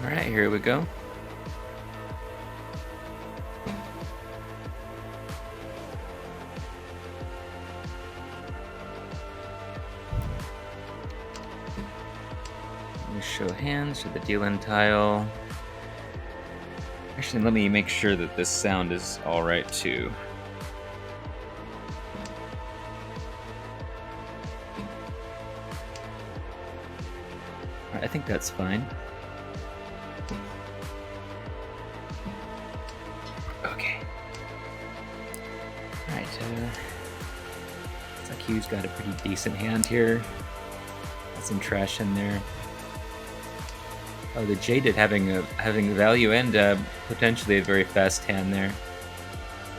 Alright, here we go. Let me show hands for the deal-in tile. Actually, let me make sure that this sound is alright too. I think that's fine. Okay. Alright, looks like Hugh's got a pretty decent hand here. Got some trash in there. Oh, the Jaded having value and potentially a very fast hand there.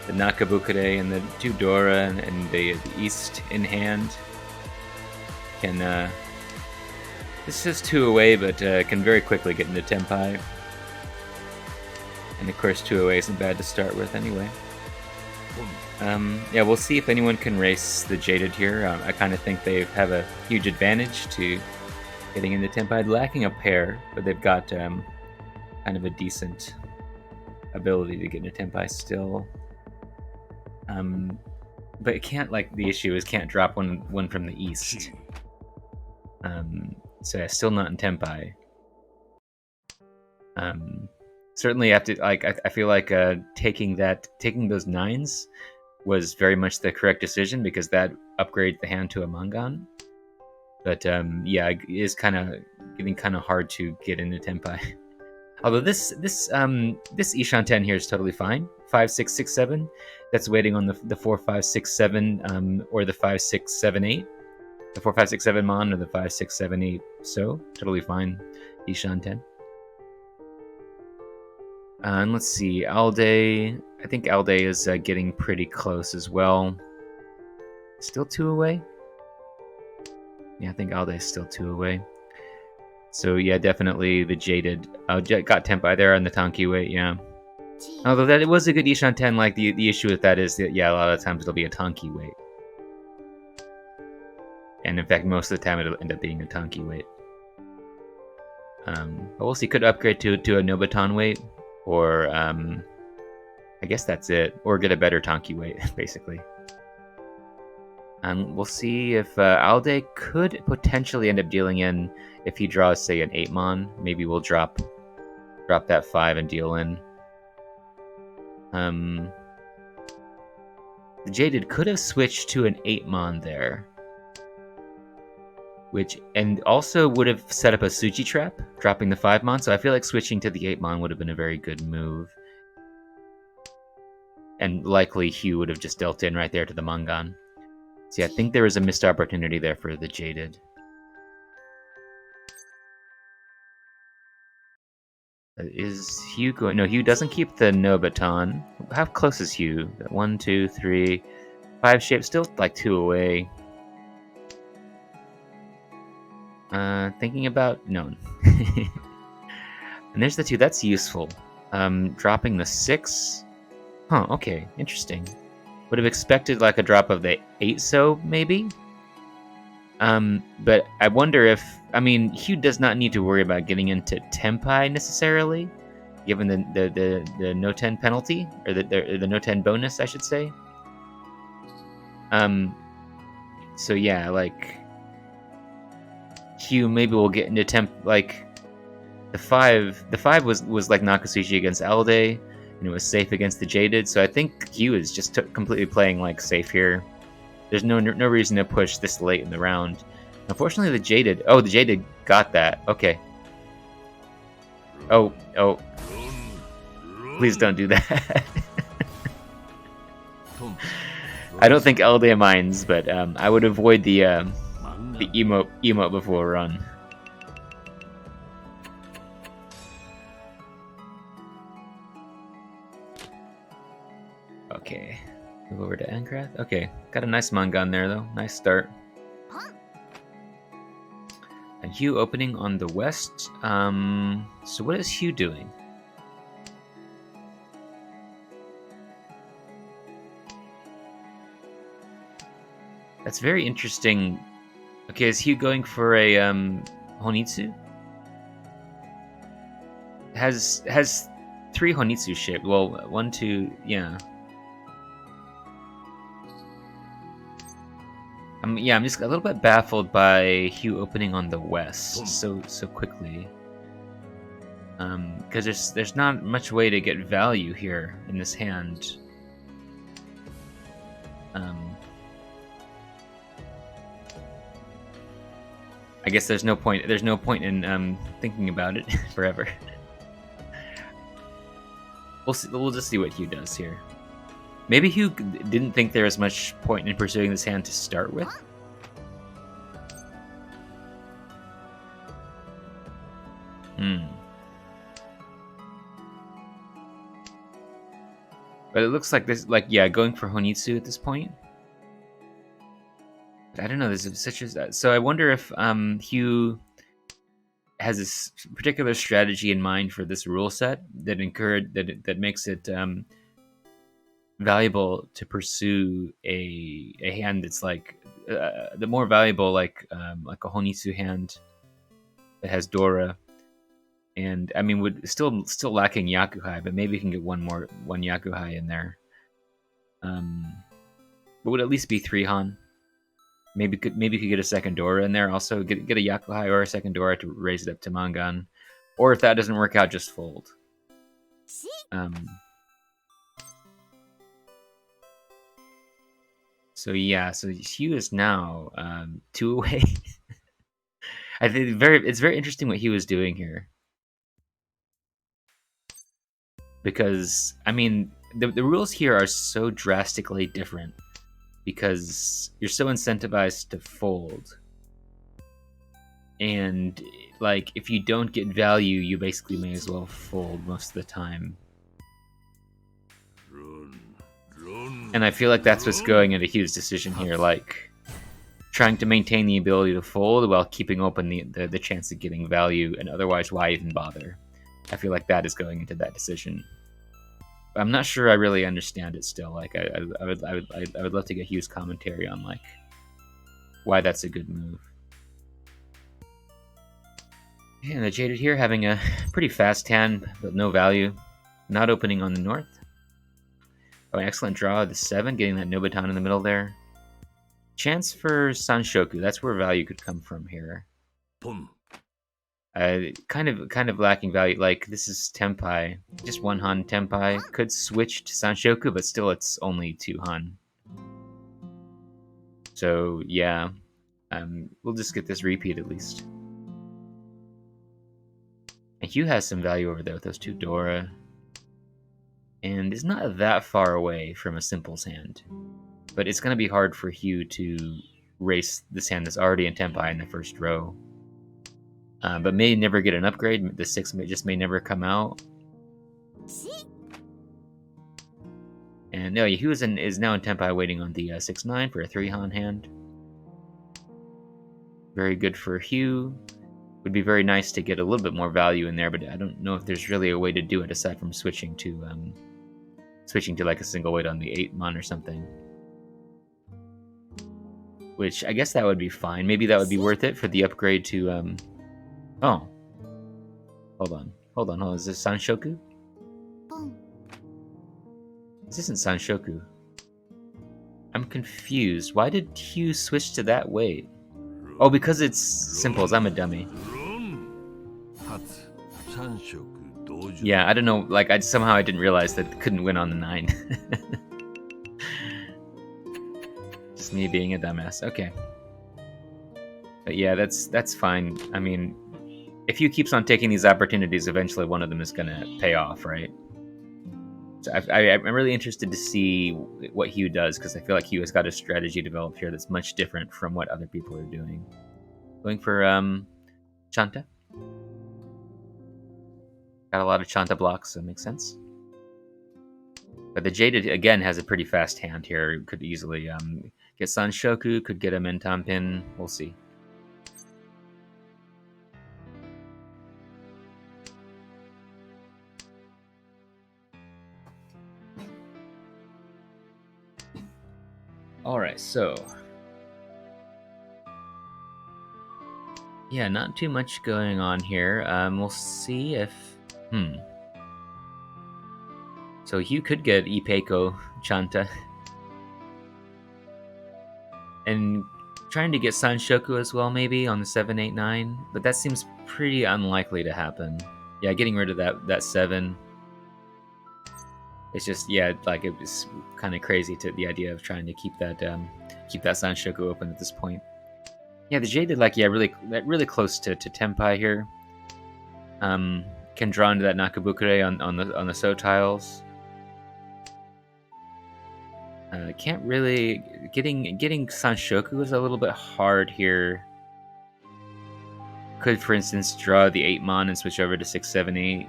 The Nakabukure and the two Dora and the East in hand can. This is 2 away, but can very quickly get into Tenpai. And of course, 2 away isn't bad to start with anyway. Yeah, we'll see if anyone can race the Jaded here. I kind of think they have a huge advantage to getting into Tenpai, lacking a pair, but they've got kind of a decent ability to get into Tenpai still. But it can't, like, the issue is can't drop one from the east. So yeah, still not in Tenpai. Certainly have to, like, I feel like taking those 9s was very much the correct decision because that upgrades the hand to a Mangan. But yeah, it is kind of getting kind of hard to get into Tenpai. Although this Ishan 10 here is totally fine. 5, 6, 6, 7. That's waiting on the 4, 5, 6, 7, or the 5, 6, 7, 8. The 4, 5, 6, 7 Mon or the 5, 6, 7, 8. So totally fine. Ishan 10. And let's see, Alde. I think Alde is getting pretty close as well. Still 2 away? Yeah, I think Alde is still 2 away. So yeah, definitely the Jaded. Got Tenpai there on the Tanki weight, yeah. Although that it was a good Ishan 10, like the issue with that is that, yeah, a lot of times it'll be a Tanki weight. And in fact, most of the time it'll end up being a Tanki weight. But we'll see, could upgrade to a Nobuton weight, or I guess that's it, or get a better Tanki weight, basically. We'll see if Alde could potentially end up dealing in if he draws, say, an 8-mon. Maybe we'll drop that 5 and deal in. The Jaded could have switched to an 8-mon there, and also would have set up a Suchi trap, dropping the 5-mon. So I feel like switching to the 8-mon would have been a very good move. And likely Hugh would have just dealt in right there to the Mangan. See, I think there was a missed opportunity there for the Jaded. Is Hugh going? No, Hugh doesn't keep the Nobuton. How close is Hugh? 1, 2, 3, 5 shapes, still like 2 away. Thinking about no. And there's the 2. That's useful. Dropping the 6. Huh. Okay. Interesting. Would have expected like a drop of the 8, so maybe. But I wonder if, I mean, Hugh does not need to worry about getting into Tenpai necessarily, given the no 10 penalty, or the no 10 bonus, I should say. So yeah, like Hugh maybe will get into like the 5 was like Nakasushi against Alde, and it was safe against the Jaded. So I think Hugh is just completely playing like safe here. There's no reason to push this late in the round. Unfortunately, the Jaded got that. Okay. Oh. Please don't do that. I don't think Alde minds, but I would avoid the emote before run. Okay. Move over to Ancraft. Okay, got a nice Mangan there though. Nice start. And Hugh opening on the west. So what is Hugh doing? That's very interesting Okay, is Hugh going for a Honitsu? Has 3 Honitsu shaped. Well, 1, 2, yeah. I'm just a little bit baffled by Hugh opening on the west so quickly. Because there's not much way to get value here in this hand. I guess there's no point. There's no point in thinking about it forever. We'll see. We'll just see what Hugh does here. Maybe Hugh didn't think there was much point in pursuing this hand to start with. But it looks like this, going for Honitsu at this point. I don't know. There's such a so. I wonder if Hugh has this particular strategy in mind for this rule set that makes it valuable to pursue a hand that's like the more valuable, like a Honitsu hand that has Dora. And I mean, would still lacking Yakuhai, but maybe you can get one Yakuhai in there. But would at least be 3 Han. Maybe could get a second Dora in there. Also get a Yakuhai or a second Dora to raise it up to Mangan, or if that doesn't work out, just fold. So yeah, so Hugh is now 2 away. I think it's very interesting what he was doing here. Because, I mean, the rules here are so drastically different because you're so incentivized to fold. And, like, if you don't get value, you basically may as well fold most of the time. And I feel like that's what's going into Hugh's decision here, like, trying to maintain the ability to fold while keeping open the chance of getting value, and otherwise, why even bother? I feel like that is going into that decision. I'm not sure I really understand it still. Like, I would love to get Hugh's commentary on, like, why that's a good move. And the Jaded here having a pretty fast hand, but no value. Not opening on the north. Oh, an excellent draw of the 7, getting that Nobutan in the middle there. Chance for Sanshoku. That's where value could come from here. Kind of lacking value. Like, this is Tenpai. Just 1 Han Tenpai. Could switch to Sanshoku, but still it's only 2 Han. So, yeah. We'll just get this repeat at least. And Hugh has some value over there with those 2 Dora. And is not that far away from a Simple's hand. But it's going to be hard for Hugh to race this hand that's already in Tenpai in the first row. But may never get an upgrade. The 6 may never come out. And no, Hugh is now in Tenpai waiting on the 6-9 for a 3 Han hand. Very good for Hugh. Would be very nice to get a little bit more value in there, but I don't know if there's really a way to do it aside from switching to like a single weight on the 8 Mon or something. Which I guess that would be fine. Maybe that would be worth it for the upgrade to oh. Hold on. Is this Sanshoku? This isn't Sanshoku. I'm confused. Why did Hugh switch to that weight? Oh, because it's Simples. I'm a dummy. Yeah, I don't know. Like, somehow I didn't realize that couldn't win on the 9. Just me being a dumbass. Okay. But yeah, that's fine. I mean, if Hugh keeps on taking these opportunities, eventually one of them is gonna pay off, right? So I'm really interested to see what Hugh does, because I feel like Hugh has got a strategy developed here that's much different from what other people are doing. Going for Chanta. Got a lot of Chanta blocks, so it makes sense. But the Jaded, again, has a pretty fast hand here. Could easily get Sanshoku, could get a Mentan pin. We'll see. Alright, so Yeah, not too much going on here. We'll see if... So Hugh could get Ipeco Chanta. And trying to get Sanshoku as well, maybe, on the 789. But that seems pretty unlikely to happen. Yeah, getting rid of that 7. It's just, yeah, like, it was kind of crazy to the idea of trying to keep that Sanshoku open at this point. Yeah, the Jaded, like, yeah, really close to Tenpai here. Can draw into that Nakabukure on the So tiles. Can't really getting Sanshoku is a little bit hard here. Could, for instance, draw the 8 mon and switch over to 678.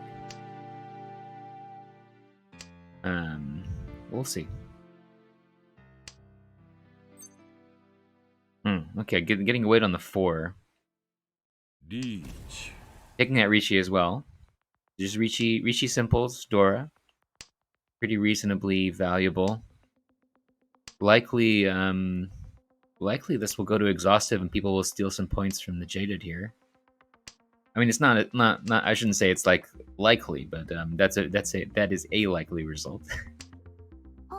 We'll see. Okay, getting a weight on the 4. Reach. Taking that Rishi as well. Just Rishi Simples, Dora. Pretty reasonably valuable. Likely this will go to exhaustive and people will steal some points from the Jaded here. I mean, it's not I shouldn't say it's like likely, but that is a likely result.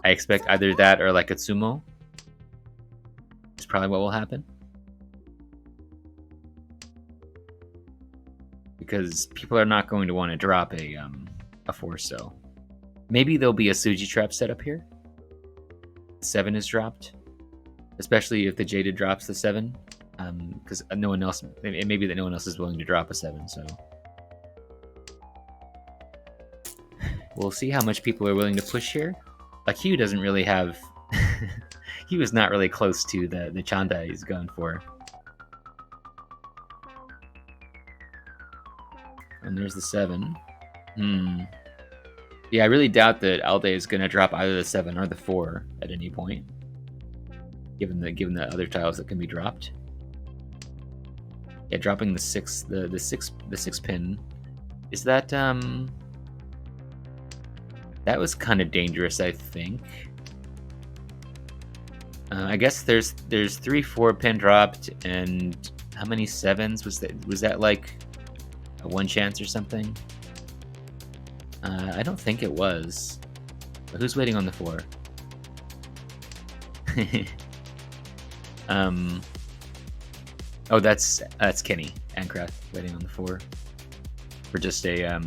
I expect either that or like a Tsumo. Is probably what will happen. Because people are not going to want to drop a 4-so. Maybe there'll be a Suji trap set up here. 7 is dropped, especially if the Jaded drops the 7, because no one else. It may be that no one else is willing to drop a 7. So we'll see how much people are willing to push here. Like Hugh doesn't really have. He was not really close to the Chanda he's going for. And there's the 7. Yeah, I really doubt that Alde is going to drop either the 7 or the 4 at any point, given the other tiles that can be dropped. Yeah, dropping the 6 pin. Is that that was kind of dangerous, I think. I guess there's 3 4 pin dropped, and how many 7s was that? Was that like a 1 chance or something? I don't think it was. But who's waiting on the 4? Oh, that's Kenny Ancraft waiting on the 4 for just a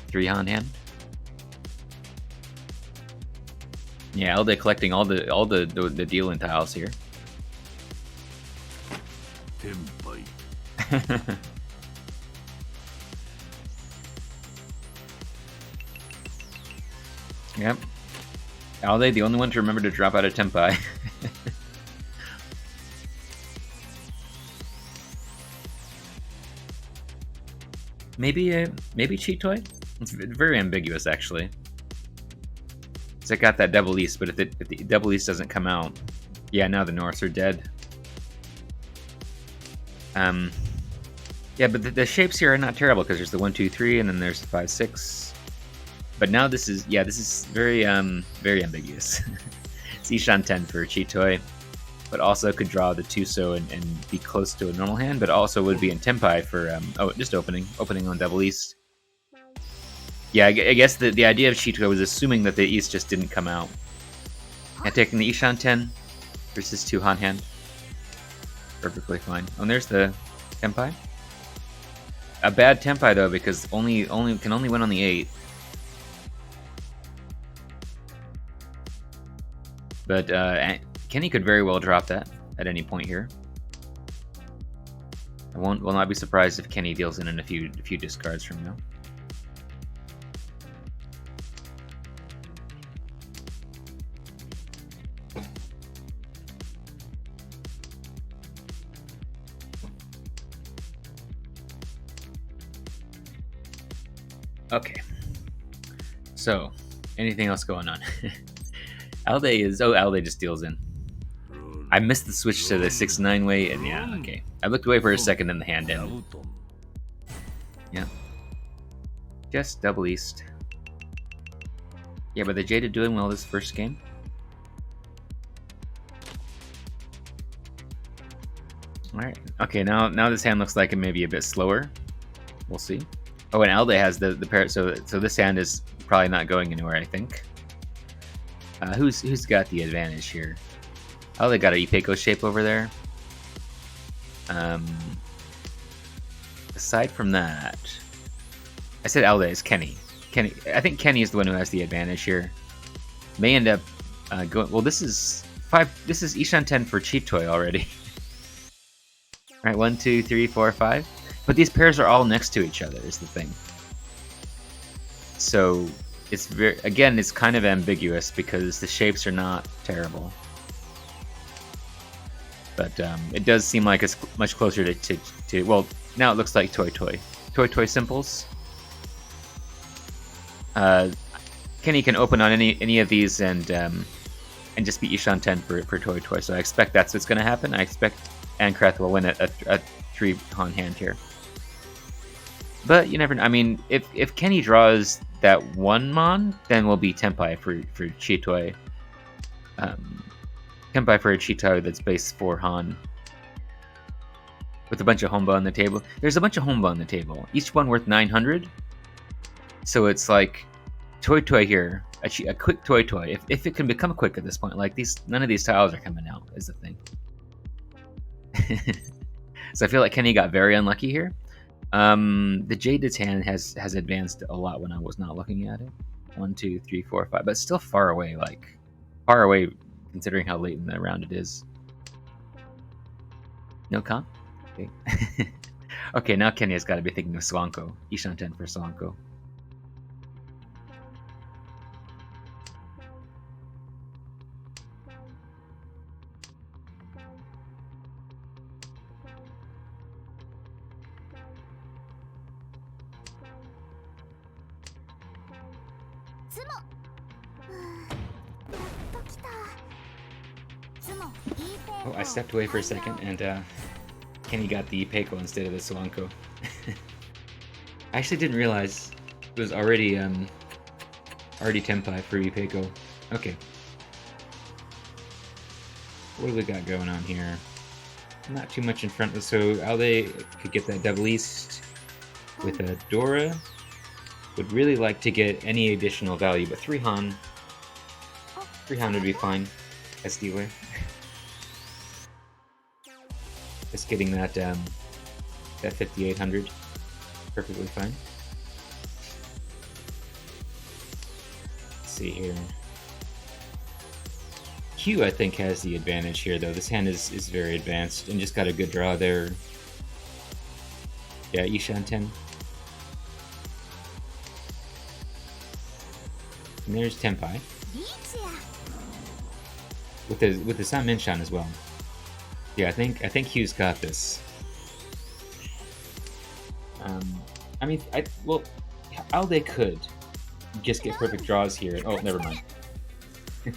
3 on hand. Yeah, Elde collecting all the dealing tiles here. Tenpai. Yep. Alde, the only one to remember to drop out of Tenpai. maybe Cheat Toy? It's very ambiguous, actually. Because I got that Double East, but if the Double East doesn't come out, yeah, now the Norths are dead. Yeah, but the shapes here are not terrible because there's the 1 2 3, and then there's the 5 6. But now this is very very ambiguous. It's Ishan 10 for Chitoi, but also could draw the 2-so and be close to a normal hand, but also would be in Tenpai for just opening on Double East. Yeah, I guess the idea of Chitoi was assuming that the East just didn't come out. And taking the Ishan 10 versus 2 Han hand. Perfectly fine. Oh, and there's the Tenpai. A bad Tenpai though, because can only win on the 8. But Kenny could very well drop that at any point here. I will not be surprised if Kenny deals in a few discards from now. Okay. So, anything else going on? Alde just deals in. I missed the switch to the 6-9 way, and yeah, okay. I looked away for a second, then the hand ended. Yeah. Just Double East. Yeah, but the Jaded doing well this first game. All right. Okay. Now this hand looks like it may be a bit slower. We'll see. Oh, and Alde has the pair. So this hand is probably not going anywhere. I think. Who's got the advantage here? Alde got an Ipeco shape over there. Aside from that, I said Alde is Kenny. I think Kenny is the one who has the advantage here. May end up going. Well, this is 5. This is Ishan 10 for Cheat Toy already. All right, 1, 2, 3, 4, 5. But these pairs are all next to each other. Is the thing. So it's it's kind of ambiguous because the shapes are not terrible. But it does seem like it's much closer to well, now it looks like Toy Simples. Kenny can open on any of these and just beat Ishan 10 for Toy. So I expect that's what's going to happen. I expect Ancrath will win a 3-Han hand here. But you never know. I mean, if Kenny draws that 1 Mon, then we'll be Tenpai for Chitoy. Tenpai for a Chitoy that's base 4 Han. With a bunch of Homba on the table. There's a bunch of Homba on the table. Each one worth 900. So it's like Toy here. A quick Toy. If it can become quick at this point. Like none of these tiles are coming out, is the thing. So I feel like Kenny got very unlucky here. The Jaded's hand has advanced a lot when I was not looking at it. 1, 2, 3, 4, 5, but still far away. Like far away, considering how late in the round it is. No comp. Okay. Okay, now Kenny has got to be thinking of Swanko. Ishan 10 for Swanko. Oh, I stepped away for a second, and Kenny got the Ipeco instead of the Swanko. I actually didn't realize it was already Tenpai for Ipeco. Okay. What do we got going on here? Not too much in front. So Alde could get that Double East with a Dora. Would really like to get any additional value, but 3 Han would be fine as dealer. Just getting that 5800 perfectly fine. Let's see here. Q I think has the advantage here though. This hand is very advanced and just got a good draw there. Yeah, Ishan 10. And there's Tenpai. With the San Minshan as well. Yeah, I think Hugh's got this. I mean, well, Alde could just get perfect draws here. Oh, never mind. I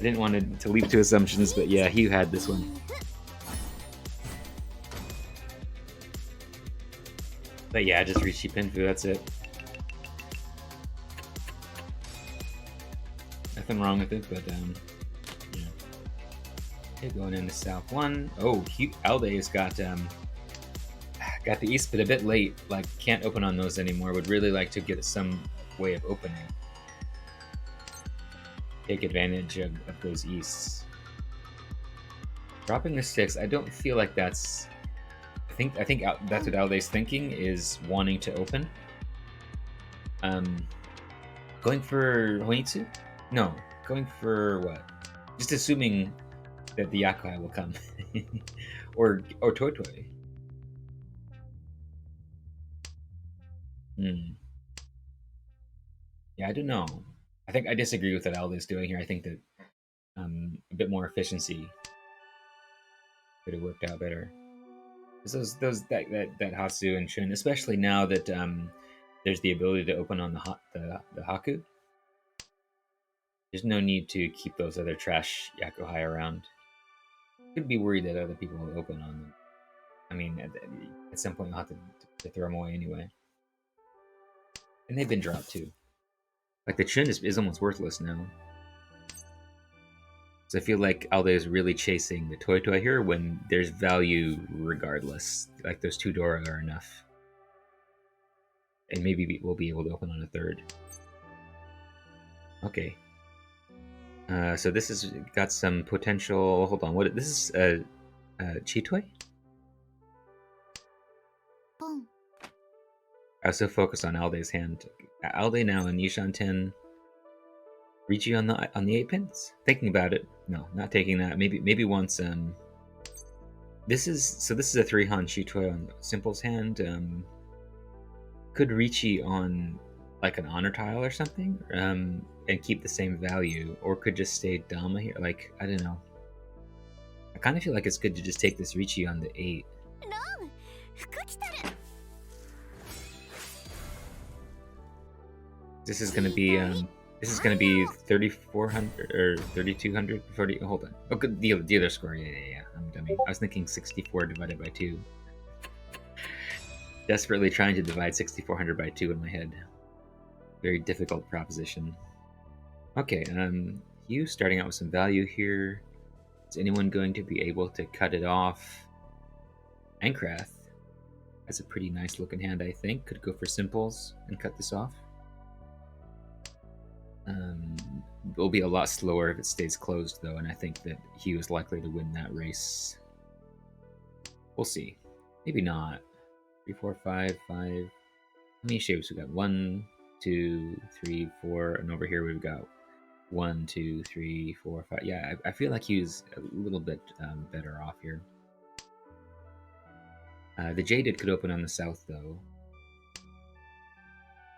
didn't want to leap to assumptions, but yeah, Hugh had this one. But yeah, just reach Pinfu, that's it. Nothing wrong with it, but yeah. Okay, going into South 1. Oh, Alde's got the East, but a bit late. Like, can't open on those anymore. Would really like to get some way of opening. Take advantage of those Easts. Dropping the 6, I don't feel like that's... I think that's what Alde's thinking, is wanting to open. Going for Honitsu? No, going for what? Just assuming that the Yakai will come. or Toy. Yeah, I don't know. I think I disagree with what Alde's doing here. I think that a bit more efficiency could have worked out better. That Hatsu and Chun, especially now that there's the ability to open on the Haku. There's no need to keep those other trash Yakuhai around. Could be worried that other people will open on them. I mean, at some point you'll have to throw them away anyway. And they've been dropped too. Like the Chun is almost worthless now. So I feel like Alde is really chasing the toy here when there's value regardless. Like those 2 Dora are enough. And maybe we'll be able to open on a 3rd. Okay. So this has got some potential. Hold on, what? This is Chitoy? I was so focused on Alde's hand. Alde now and Yishan 10. Ricci on the 8 pins. Thinking about it, no, not taking that. Maybe once. This is a 3 Han Chitoy on Simple's hand. Could Ricci on like an honor tile or something, and keep the same value, or could just stay Dama here. Like, I don't know. I kind of feel like it's good to just take this Ricci on the 8. This is gonna be 3,400 or 3,200. Hold on. Oh, good. The other score. Yeah. I'm dummy. I was thinking 64 divided by 2. Desperately trying to divide 6,400 by 2 in my head. Very difficult proposition. Okay, you starting out with some value here. Is anyone going to be able to cut it off? Ankrath has a pretty nice looking hand, I think. Could go for simples and cut this off. It'll be a lot slower if it stays closed, though, and I think that he was likely to win that race. We'll see. Maybe not. 3, 4, 5, 5. How many shapes we got? 1, 2, 3, 4, and over here we've got 1, 2, 3, 4, 5. Yeah, I feel like he's a little bit better off here. The Jaded could open on the south, though.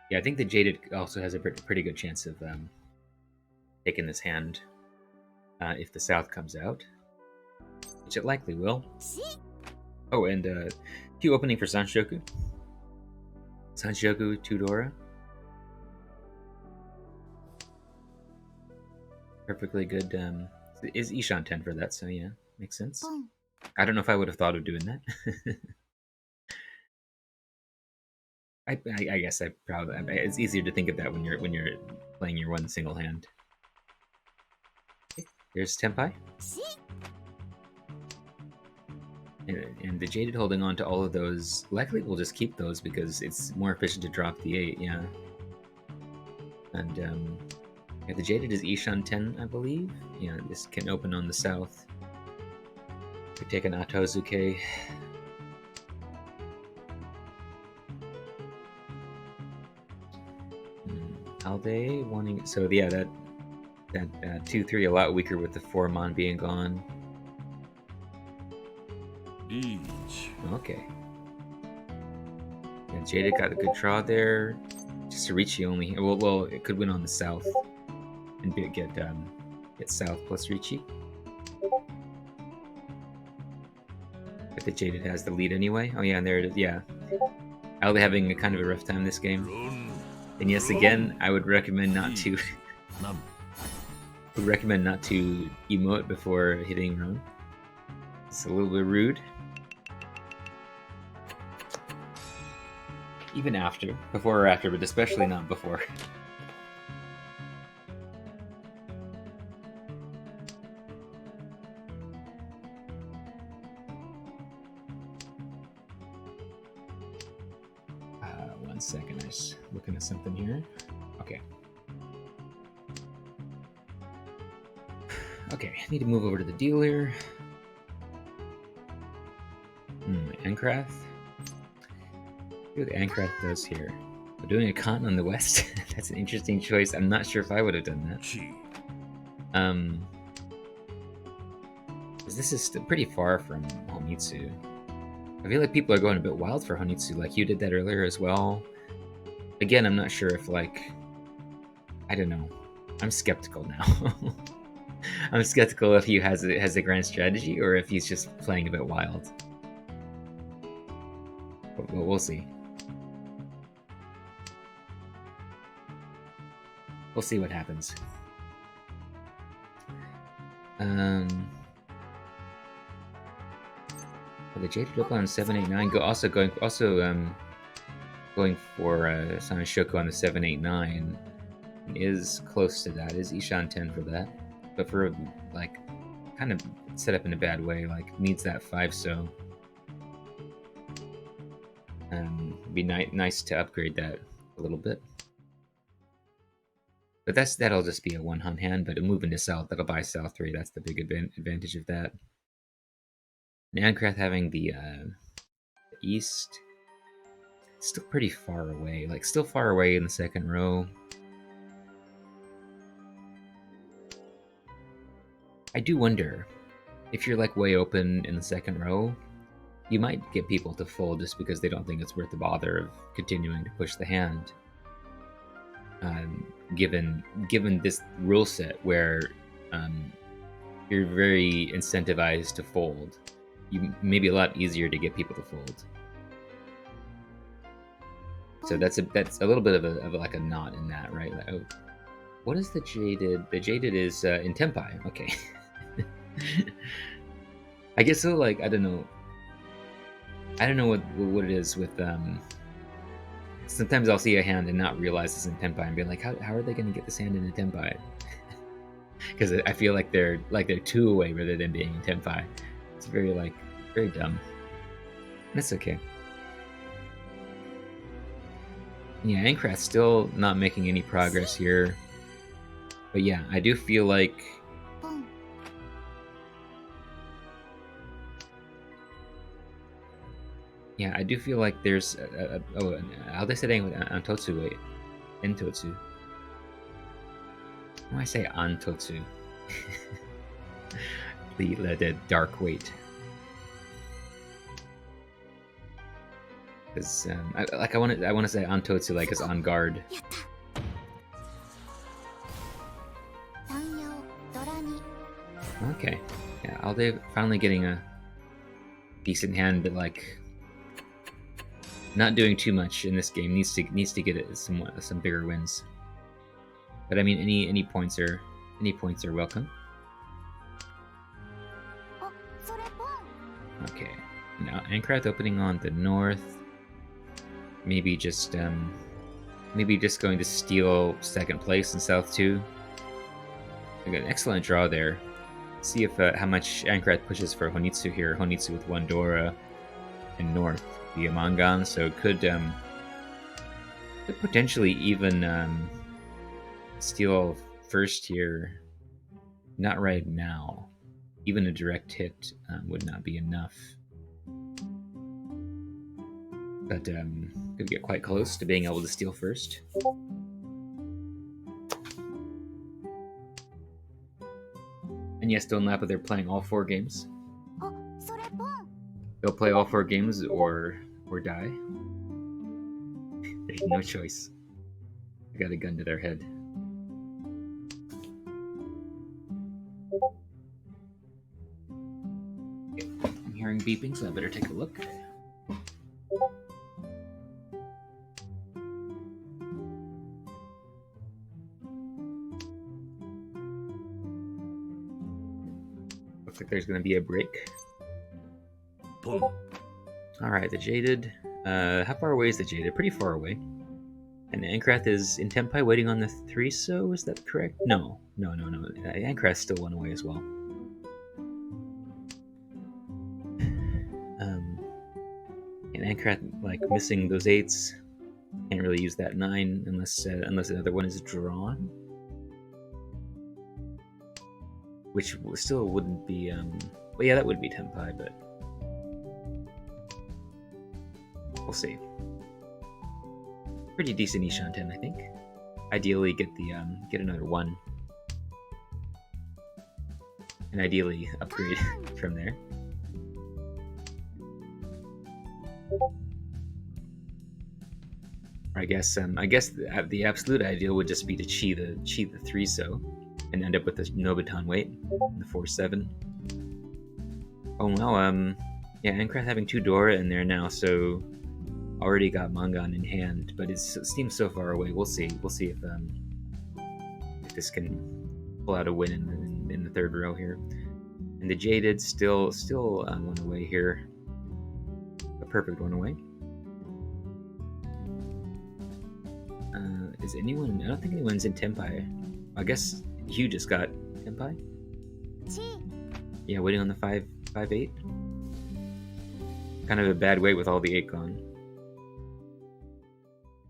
Yeah, I think the Jaded also has a pretty good chance of taking this hand if the south comes out, which it likely will. Oh, and few opening for Sanshoku. Sanshoku, 2 Dora. Perfectly good. Is Ishan 10 for that, so yeah, makes sense. I don't know if I would have thought of doing that. I guess I probably. It's easier to think of that when you're playing your one single hand. Okay, here's Tenpai. And the Jaded holding on to all of those. Likely we'll just keep those because it's more efficient to drop the 8, yeah. And yeah, the Jaded is Ishan 10, I believe. Yeah, this can open on the south. We take an Atozuke. Alde wanting. So yeah, that 2-3 a lot weaker with the 4 Mon being gone. Okay. Yeah, Jaded got a good draw there. Just Ricci only. Well, it could win on the south and get south plus Ricci. But the Jaded has the lead anyway. Oh yeah, and there it is. Yeah, Alde having a kind of a rough time this game. And yes, again, I would recommend not to. Emote before hitting run. It's a little bit rude. Even after, before or after, but especially not before. One second, I'm just looking at something here. Okay. Okay, I need to move over to the dealer. Ankrath. See what Ankrath does here. We're doing a con on the west. That's an interesting choice. I'm not sure if I would have done that. This is still pretty far from Honitsu. I feel like people are going a bit wild for Honitsu, like you did that earlier as well. Again, I'm not sure if, like, I don't know. I'm skeptical now. I'm skeptical if he has a grand strategy or if he's just playing a bit wild. But we'll see. We'll see what happens. The Jaded up on 789. Going for Sanshoku on the 789 is close to that. Is Ishan 10 for that? but for like kind of set up in a bad way, like needs that 5 so. Be nice to upgrade that a little bit. But that'll just be a 1 hunt hand, but a move into south, that'll buy south 3. That's the big advantage of that. Nancrath having the east, still pretty far away. Like, still far away in the second row. I do wonder, if you're like way open in the second row, you might get people to fold just because they don't think it's worth the bother of continuing to push the hand. Given this rule set where you're very incentivized to fold, you may be a lot easier to get people to fold. So that's a little bit of like a knot in that, right? Like, oh, what is the jaded? The jaded is in Tempai. Okay. I guess so. Like, I don't know what it is with sometimes I'll see a hand and not realize it's in Tempai and be like, how are they going to get this hand into Tempai? Because I feel like they're 2 away rather than being in Tempai. It's very dumb. That's okay. Yeah, Ankrat's still not making any progress here. But yeah, I do feel like there's how they say Antotsu, wait. Entotsu. Why do I say Antotsu? the dark weight. Because I want to say Antotsu like is on guard. Okay, yeah, Alde finally getting a decent hand, but like not doing too much in this game. Needs to get some bigger wins. But I mean, any points are welcome. Okay, now Ankrath opening on the north. Maybe just going to steal second place in South 2. I got an excellent draw there. See if how much Ankrath pushes for Honitsu here. Honitsu with 1 Dora in north via Mangan, so could potentially even steal first here. Not right now. Even a direct hit would not be enough. But could get quite close to being able to steal first. And yes, don't laugh, but they're playing all 4 games. They'll play all 4 games or die. There's no choice. I got a gun to their head. Okay. I'm hearing beeping, so I better take a look. Looks like there's going to be a break. Boom. Alright, the Jaded. How far away is the Jaded? Pretty far away. And Ankrath is in Tempai waiting on the 3 so, is that correct? No. Ankrath's still 1 away as well. And Ankrath, like, missing those 8s. Can't really use that 9 unless another one is drawn. Which still wouldn't be, well, yeah, that would be Tempai, but we'll see. Pretty decent Ishanten, I think. Ideally, get another 1, and ideally upgrade from there. I guess the absolute ideal would just be to cheat the 3 so, and end up with the Nobutan weight, the 4-7. Oh well, yeah, Ankrath having 2 Dora in there now, so already got Mangan in hand, but it seems so far away. We'll see if this can pull out a win in the 3rd row here. And the Jaded still 1 away here, a perfect 1 away. Is anyone? I don't think anyone's in Tempai. I guess Hugh just got Tenpai. Yeah, waiting on the 5-8. Kind of a bad wait with all the 8 gone.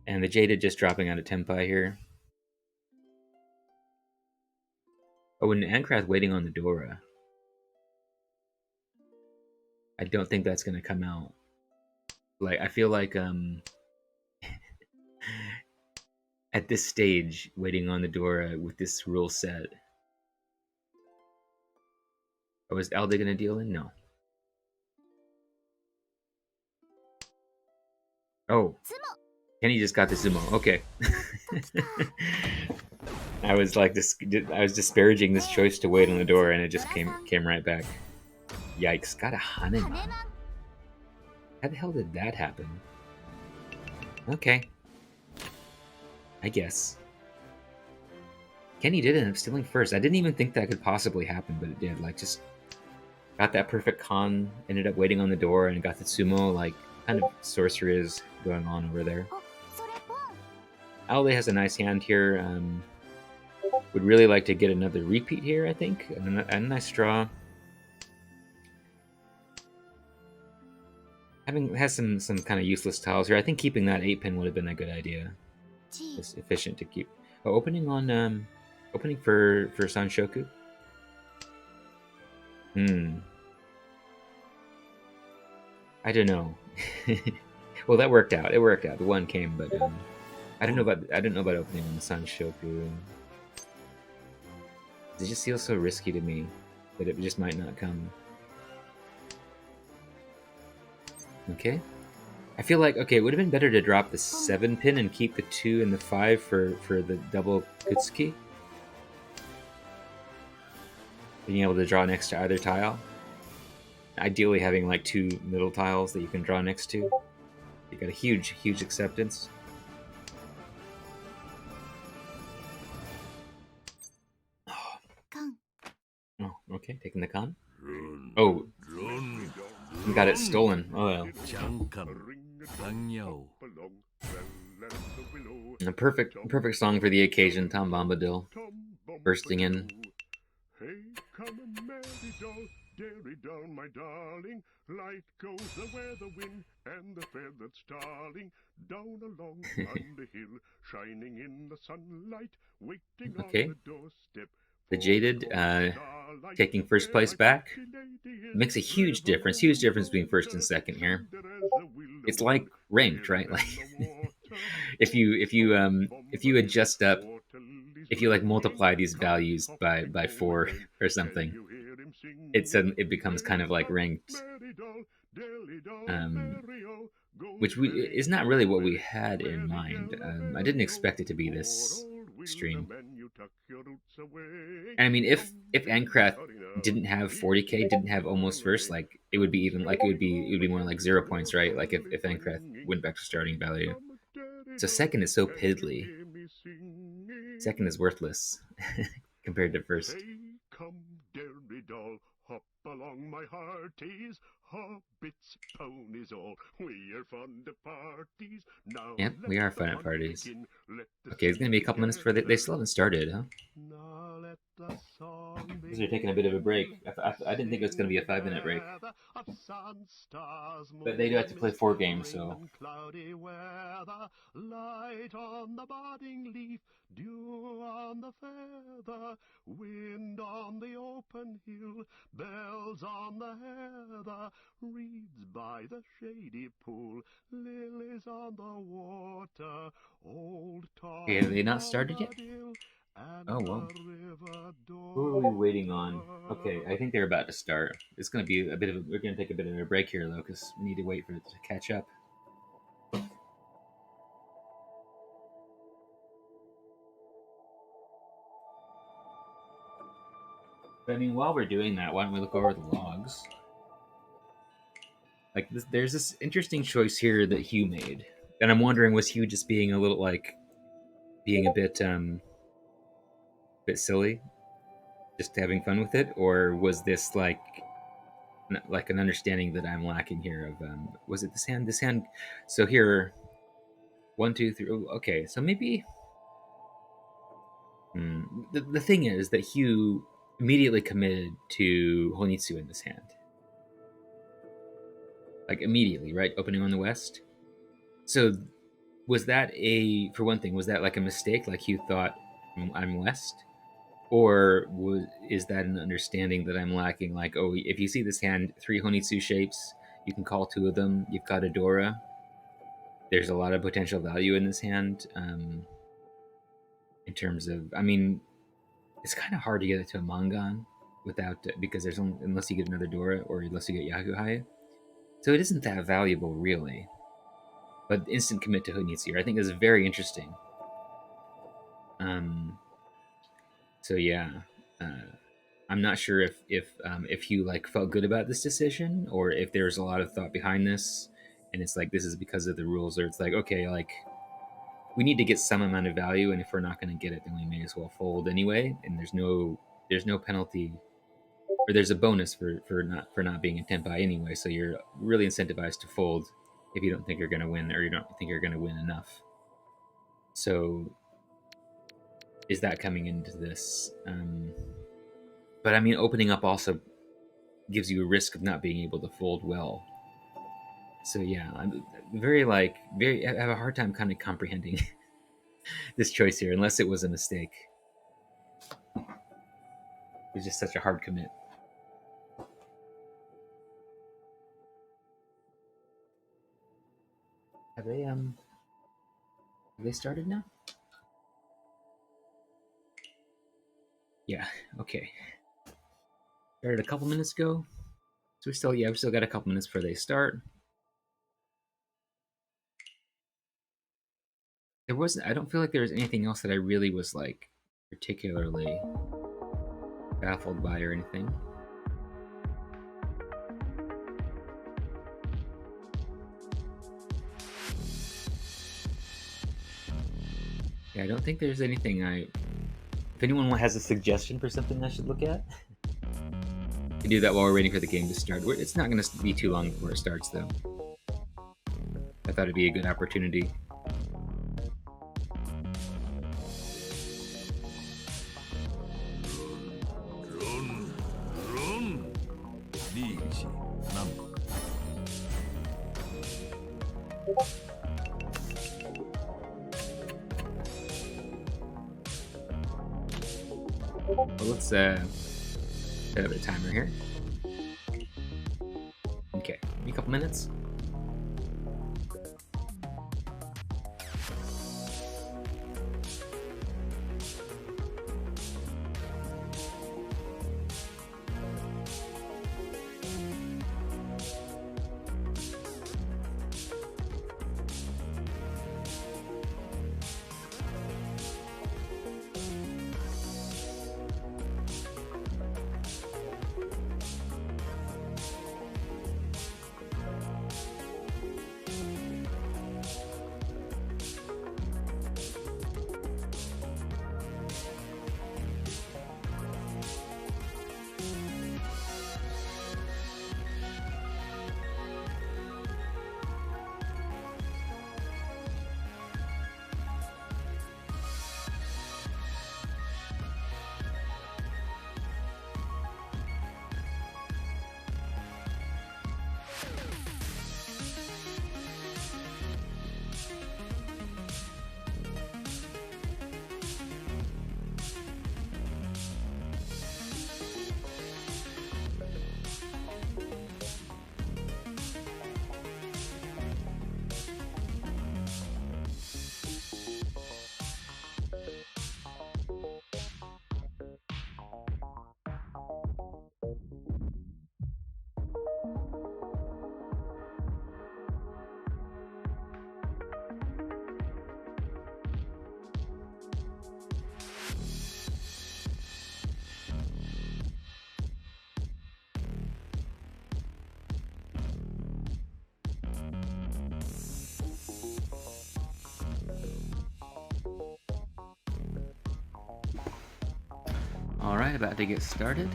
And the Jaded just dropping out of Tenpai here. Oh, and Ancrath waiting on the Dora. I don't think that's gonna come out. Like, I feel like at this stage, waiting on the Dora with this rule set. Oh, is Alde gonna deal in? No. Oh, Kenny just got the Zumo. Okay. I was like this. I was disparaging this choice to wait on the door, and it just came right back. Yikes! Got a Haneman. How the hell did that happen? Okay. I guess. Kenny did end up stealing first. I didn't even think that could possibly happen, but it did. Like, just got that perfect con, ended up waiting on the door, and got the sumo. Like, kind of sorceress going on over there. Alde has a nice hand here. Would really like to get another repeat here, I think. And a nice draw. Has some kind of useless tiles here. I think keeping that 8-pin would have been a good idea. It's efficient to keep. Oh, opening on opening for Sanshoku. I don't know. Well, that worked out. It worked out. The one came, but I don't know about opening on the Sanshoku. It just feels so risky to me that it just might not come. Okay. I feel like, okay, it would have been better to drop the 7-pin and keep the 2 and the 5 for the double Kutsuki. Being able to draw next to either tile. Ideally having like 2 middle tiles that you can draw next to. You got a huge acceptance. Oh, okay, taking the con. Oh, got it stolen. Oh well. A perfect song for the occasion. Tom Bombadil bursting in. Hey, come a merry doll, dairy doll, my darling. Light goes the weather wind and the feathered starling. Down along on the hill, shining in the sunlight, waiting on the doorstep. The Jaded taking first place back. It makes a huge difference between first and second here. It's like ranked, right? Like if you adjust up, if you like multiply these values by 4 or something, it becomes kind of like ranked, which is not really what we had in mind. I didn't expect it to be this extreme. And I mean, if Ancraft didn't have 40k, didn't have almost first, like it would be even like it would be more like 0 points, right? Like if Ancraft went back to starting value. So second is so piddly. Second is worthless compared to first. Hey, come, dairy doll, hop along my hearties, hobbits, ponies all. We are fond of parties. Now yep, we are fun at parties. Okay, it's gonna be a couple minutes before they still haven't started, huh? Because they're taking a bit of a break. I didn't think it was gonna be a 5-minute break. But they do have to play 4 games, so. Light on the budding leaf, dew on the feather, wind on the open hill, bells on the heather, reeds by the shady pool, lilies on the water, old Tom. Okay, have they not started yet? Oh well. Who are we waiting on? Okay, I think they're about to start. It's gonna be we're gonna take a bit of a break here though, because we need to wait for it to catch up. But I mean, while we're doing that, why don't we look over the logs? Like, there's this interesting choice here that Hugh made, and I'm wondering, was Hugh just being a little being a bit silly, just having fun with it, or was this like an understanding that I'm lacking here of was it this hand? This hand. So here, 1, 2, 3. Okay, so maybe The thing is that Hugh immediately committed to Honitsu in this hand. Like immediately, right? Opening on the west. So was that for one thing, was that like a mistake? Like Hugh thought I'm west? Or is that an understanding that I'm lacking? Like, oh, if you see this hand, 3 Honitsu shapes, you can call 2 of them. You've got a Dora. There's a lot of potential value in this hand. In terms of, I mean, it's kind of hard to get it to a Mangan without because there's only, unless you get another Dora or unless you get Yakuhaya. So it isn't that valuable really. But instant commit to Honitsu, I think is very interesting. So yeah, I'm not sure if Hugh like felt good about this decision or if there's a lot of thought behind this, and it's like this is because of the rules, or it's like okay, like we need to get some amount of value, and if we're not going to get it, then we may as well fold anyway. And there's no penalty, or there's a bonus for not being in tenpai anyway. So you're really incentivized to fold if you don't think you're going to win or you don't think you're going to win enough. So is that coming into this? But I mean, opening up also gives you a risk of not being able to fold well. So yeah, I'm very. I have a hard time kind of comprehending this choice here, unless it was a mistake. It's just such a hard commit. Have they started now? Yeah. Okay. Started a couple minutes ago. So we still got a couple minutes before they start. I don't feel like there was anything else that I really was like particularly baffled by or anything. Yeah, I don't think there's anything if anyone has a suggestion for something I should look at, we can do that while we're waiting for the game to start. It's not going to be too long before it starts, though. I thought it'd be a good opportunity. Well, let's set up a timer here. Okay, a couple minutes. All right, about to get started.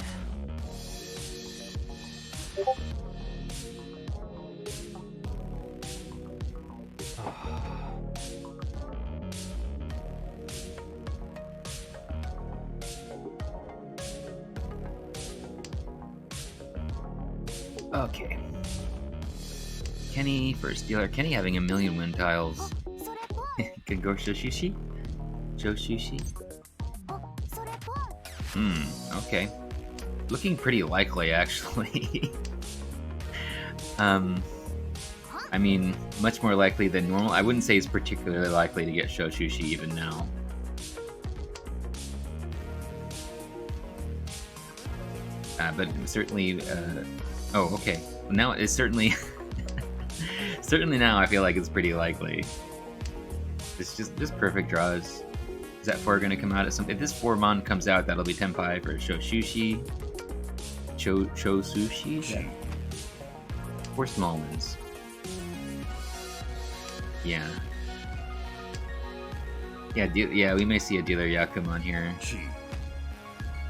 Okay. Kenny first dealer. Kenny having 1,000,000 win tiles. Could go Shoshushi? Shoshushi? Okay. Looking pretty likely, actually. I mean, much more likely than normal. I wouldn't say it's particularly likely to get Shoshushi even now. But certainly, oh, okay. Well, now it's certainly, certainly now I feel like it's pretty likely. It's just perfect draws. Is that 4 going to come out at some? If this 4-mon comes out, that'll be Tenpai for Shoshushi. Chosushi? 4 small ones. Yeah. Yeah, we may see a dealer Yakumon here.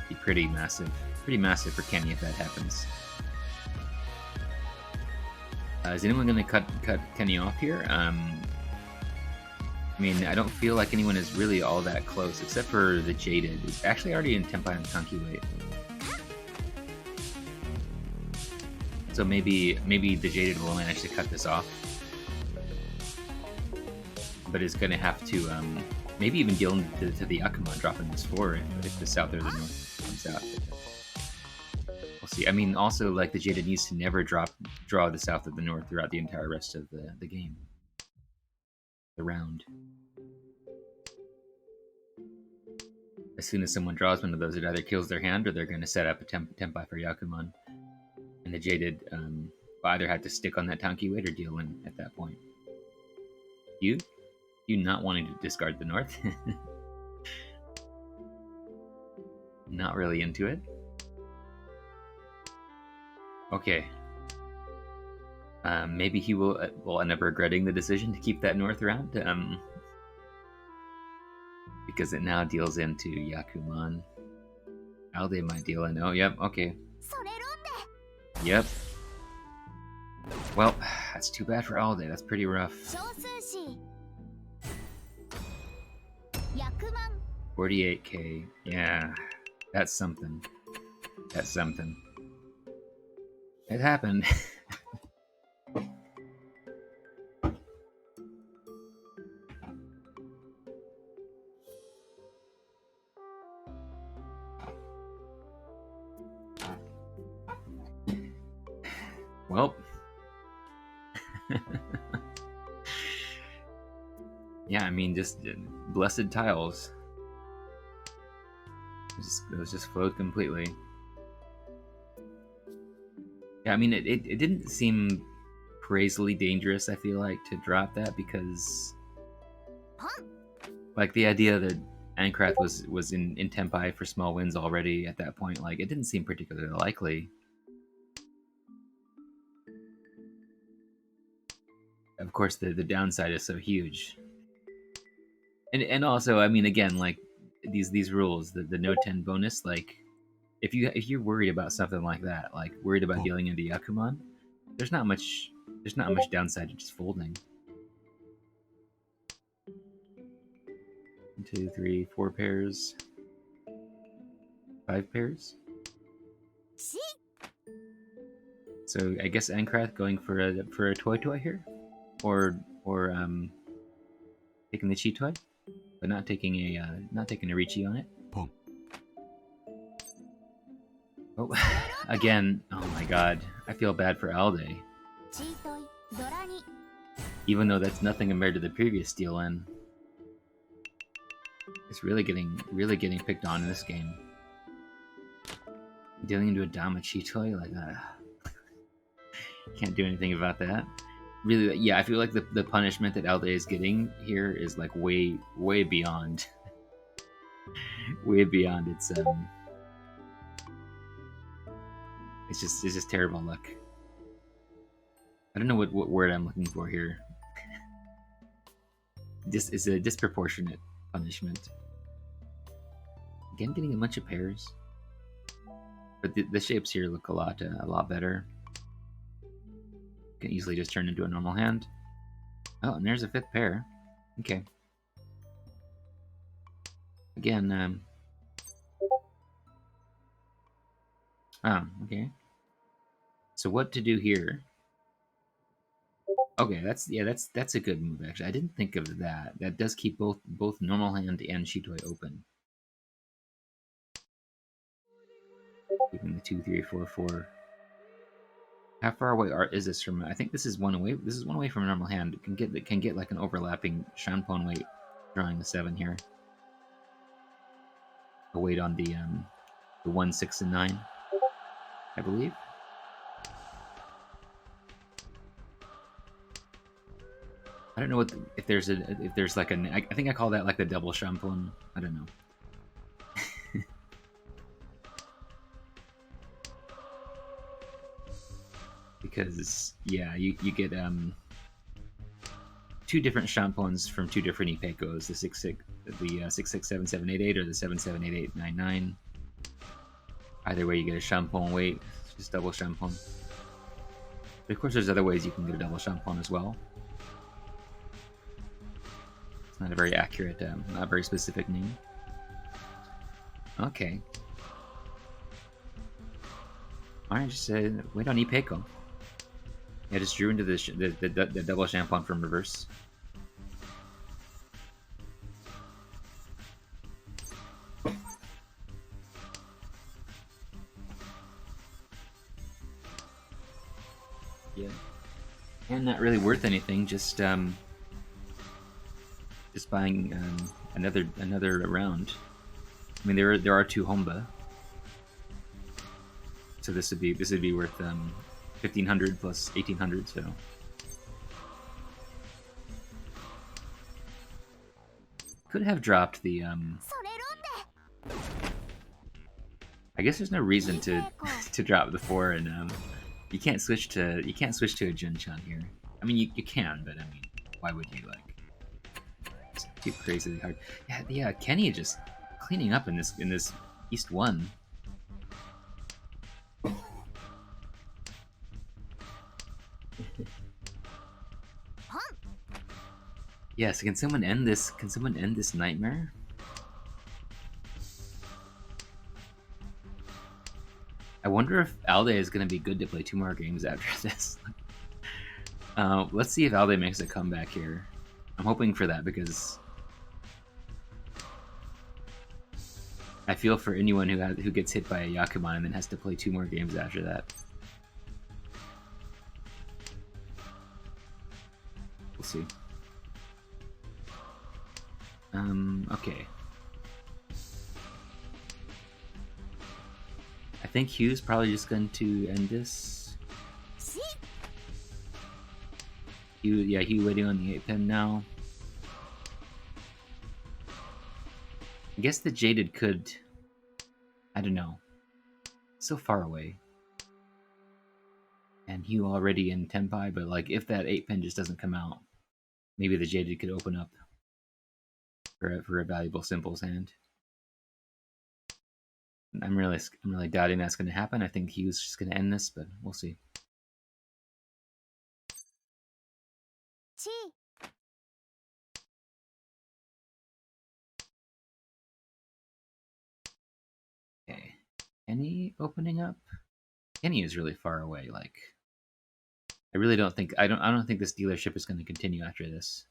Be pretty massive. Pretty massive for Kenny if that happens. Is anyone going to cut Kenny off here? I mean, I don't feel like anyone is really all that close, except for the Jaded, who's actually already in Tenpai and Kanki weight. So maybe the Jaded will manage to cut this off. But is going to have to maybe even deal to the Yakumon dropping this 4 if the South or the North comes out. We'll see. I mean, also, like, the Jaded needs to never draw the South or the North throughout the entire rest of the game. The round. As soon as someone draws one of those, it either kills their hand or they're going to set up a Tenpai for Yakumon. And the Jaded will either have to stick on that Tanki weight or deal in at that point. You not wanting to discard the North? Not really into it? Okay. Maybe he will end up regretting the decision to keep that North around. Because it now deals into Yakumon. Alde might deal in. Oh, yep, okay. Yep. Well, that's too bad for Alde. That's pretty rough. 48k. Yeah, that's something. That's something. It happened. Well. Yeah, I mean, just blessed tiles. It was just flowed completely. Yeah, I mean, it didn't seem crazily dangerous, I feel like, to drop that, because like the idea that Ankrath was in Tenpai for small wins already at that point, like, it didn't seem particularly likely. Of course, the downside is so huge. And also, I mean, again, like, these rules, the no 10 bonus, like, if you're worried about something like that, like worried about dealing into Yakumon, there's not much downside to just folding. 1, 2, 3, 4 pairs, 5 pairs. So I guess Ankrath going for a toy here, or taking the Chi toy, but not taking a Ricci on it. Oh, again, oh my god, I feel bad for Alde. Even though that's nothing compared to the previous steal in. It's really getting picked on in this game. Dealing into a Dama Chitoy, like that. Can't do anything about that. Really, yeah, I feel like the punishment that Alde is getting here is like way beyond way beyond its it's just terrible luck. I don't know what word I'm looking for here. This is a disproportionate punishment. Again, getting a bunch of pairs, but the shapes here look a lot better. Can easily just turn into a normal hand. Oh, and there's a 5th pair. Okay. Again, oh, okay. So what to do here? Okay, that's a good move actually. I didn't think of that. That does keep both normal hand and Shitoi open. Keeping the 2, 3, 4, 4. How far away is this from? I think this is one away. This is one away from a normal hand. It can get like an overlapping Shanpon weight, drawing the 7 here. A weight on the 1, 6, and 9, I believe. I don't know if there's like I think I call that like the double Shanpon. I don't know. Because yeah, you get 2 different Shampons from 2 different Ipekos, the 66778 or the 778899. Either way, you get a Shampon weight. It's just double Shampon. But of course, there's other ways you can get a double Shampon as well. It's not a very accurate, not very specific name. Okay. Alright, just wait on Ipeko. Yeah, just drew into the double Shampon from reverse. Yeah, and not really worth anything. Just buying another round. I mean, there are 2 Homba, so this would be worth 1500 plus 1800. So could have dropped the I guess there's no reason to to drop the 4, and you can't switch to a Junchan here. I mean, you can, but I mean, why would you? Like, it's too crazily hard. Yeah, Kenny just cleaning up in this East 1. Yes, can someone end this? Can someone end this nightmare? I wonder if Alde is going to be good to play 2 more games after this. Let's see if Alde makes a comeback here. I'm hoping for that because I feel for anyone who gets hit by a Yakuman and then has to play 2 more games after that. We'll see. Okay. I think Hugh's probably just going to end this. Hugh waiting on the 8-pin now. I guess the Jaded could... I don't know. So far away. And Hugh already in Tenpai, but like if that 8-pin just doesn't come out, maybe the Jaded could open up for a valuable Simples hand. I'm really doubting that's going to happen. I think Hugh's just going to end this, but we'll see. Okay, Kenny opening up. Kenny is really far away. Like, I really don't think I don't think this dealership is going to continue after this.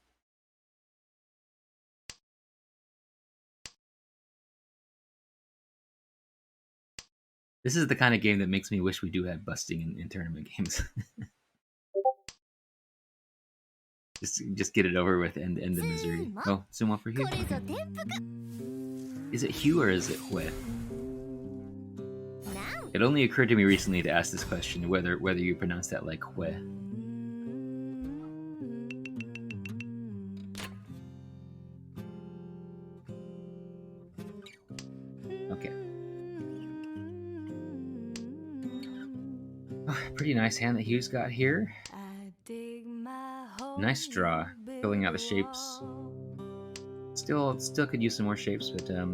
This is the kind of game that makes me wish we do have busting in tournament games. just get it over with and end the misery. Oh, sumo for Hugh. Okay. Is it Hugh or is it Hue? It only occurred to me recently to ask this question, whether you pronounce that like Hue. Okay. Oh, pretty nice hand that Hugh's got here. Nice draw, filling out the shapes. Still could use some more shapes, but I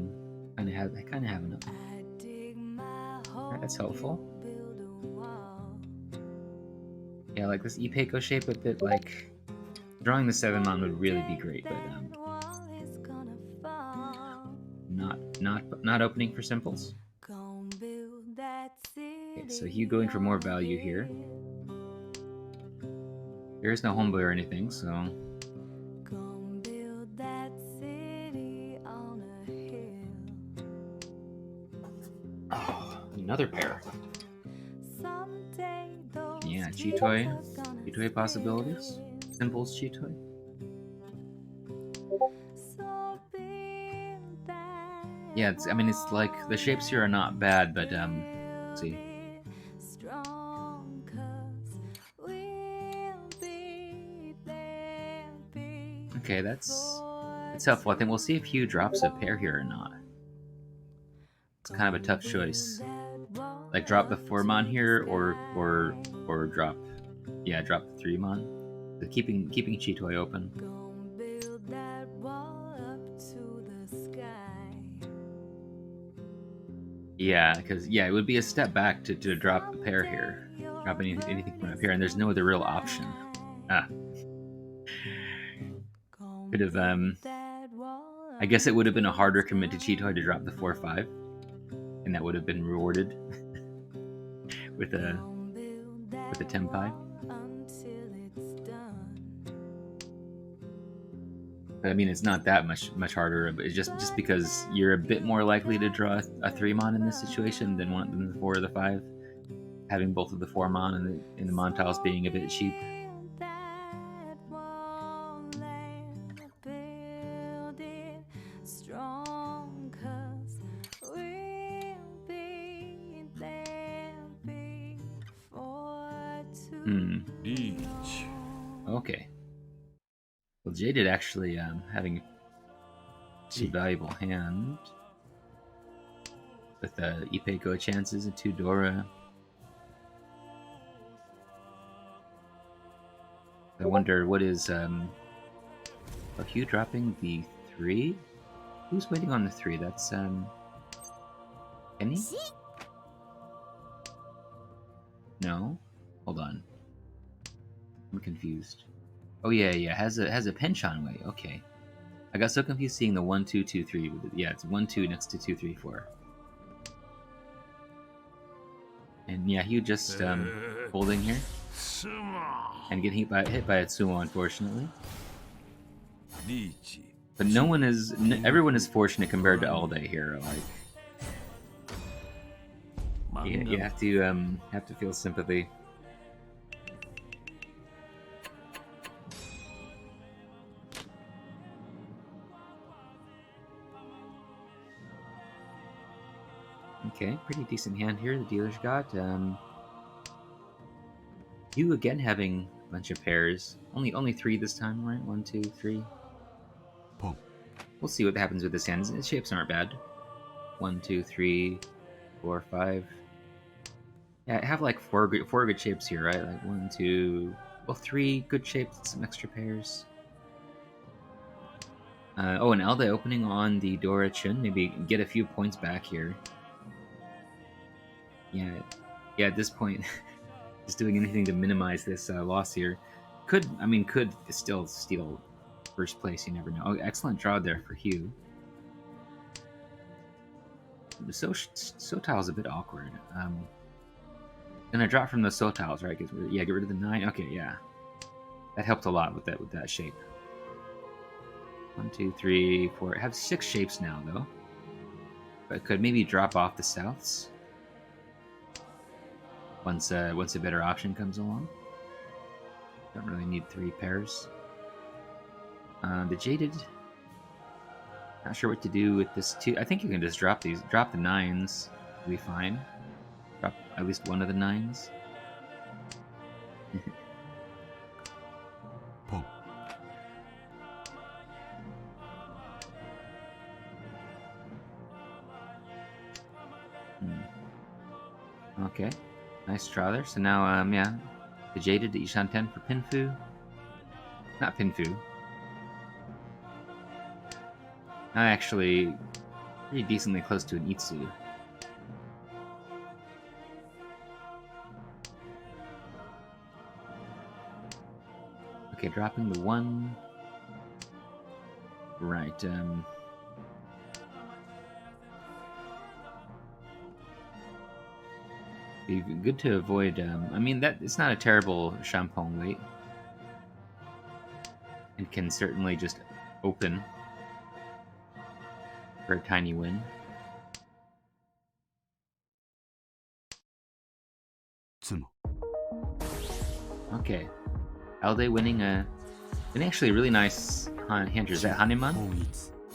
kind of have enough. Alright, that's helpful. Yeah, like this Ipeko shape a bit like drawing the 7-mon would really be great, but not opening for simples. Okay, so Hugh going for more value here. There is no homeboy or anything, so... Oh, another pair. Yeah, Chitoy. Chitoy possibilities. Symbols Chitoy. Yeah, I mean, it's like, the shapes here are not bad, but, let's see. Okay, it's helpful. I think we'll see if Hugh drops a pair here or not. It's kind of a tough choice. Like, drop the 4-mon here, or drop... Yeah, drop the 3-mon. So keeping Chitoy open. Yeah, because it would be a step back to drop the pair here, drop anything from up here, and there's no other real option. Could have I guess it would have been a harder commit to Chitoy to drop the 4-5, and that would have been rewarded with a Tempai. But I mean, it's not that much harder. But it's just because you're a bit more likely to draw a 3-mon in this situation than the 4 or the 5. Having both of the 4-mon and the mon tiles being a bit cheap. Okay. Well, Jaded actually having a valuable hand with Ipe Go chances and 2 Dora. I wonder what is Hugh dropping the 3? Who's waiting on the 3? That's Kenny? No? Hold on. I'm confused. Oh yeah, has a penchant way. Okay. I got so confused seeing the 1 2 2 3. Yeah, it's 1 2 next to 2 3 4. And yeah, Hugh just folding here. And getting hit by a sumo, unfortunately. But everyone is fortunate compared to All Day here. Like, you have to feel sympathy. Okay, pretty decent hand here the dealer's got. You again having a bunch of pairs. Only 3 this time, right? 1, 2, 3. Boom. We'll see what happens with this hand. The shapes aren't bad. 1, 2, 3, 4, 5. Yeah, I have like four good shapes here, right? Like 1, 2, 3 good shapes, some extra pairs. Oh, and Alda opening on the Dora Chun. Maybe get a few points back here. Yeah, at this point, just doing anything to minimize this loss here. Could still steal first place. You never know. Oh, excellent draw there for Hugh. Sotile's a bit awkward. Gonna drop from the Sotiles, right? Get rid of the 9. Okay, yeah, that helped a lot with that shape. 1, 2, 3, 4. I have 6 shapes now though, but could maybe drop off the Souths once a better option comes along. Don't really need 3 pairs. The Jaded. Not sure what to do with this 2. I think you can just drop the 9s. It'll be fine. Drop at least one of the 9s. Boom. Okay. Nice draw there. So now, the Jaded to Ishan 10 for Pinfu. Not Pinfu. Actually, pretty decently close to an Itsu. Okay, dropping the 1. Right, Be good to avoid. I mean, that it's not a terrible Champong weight. It can certainly just open for a tiny win. つも Okay. Alde winning actually a really nice hand. Is that Hanuman? 本一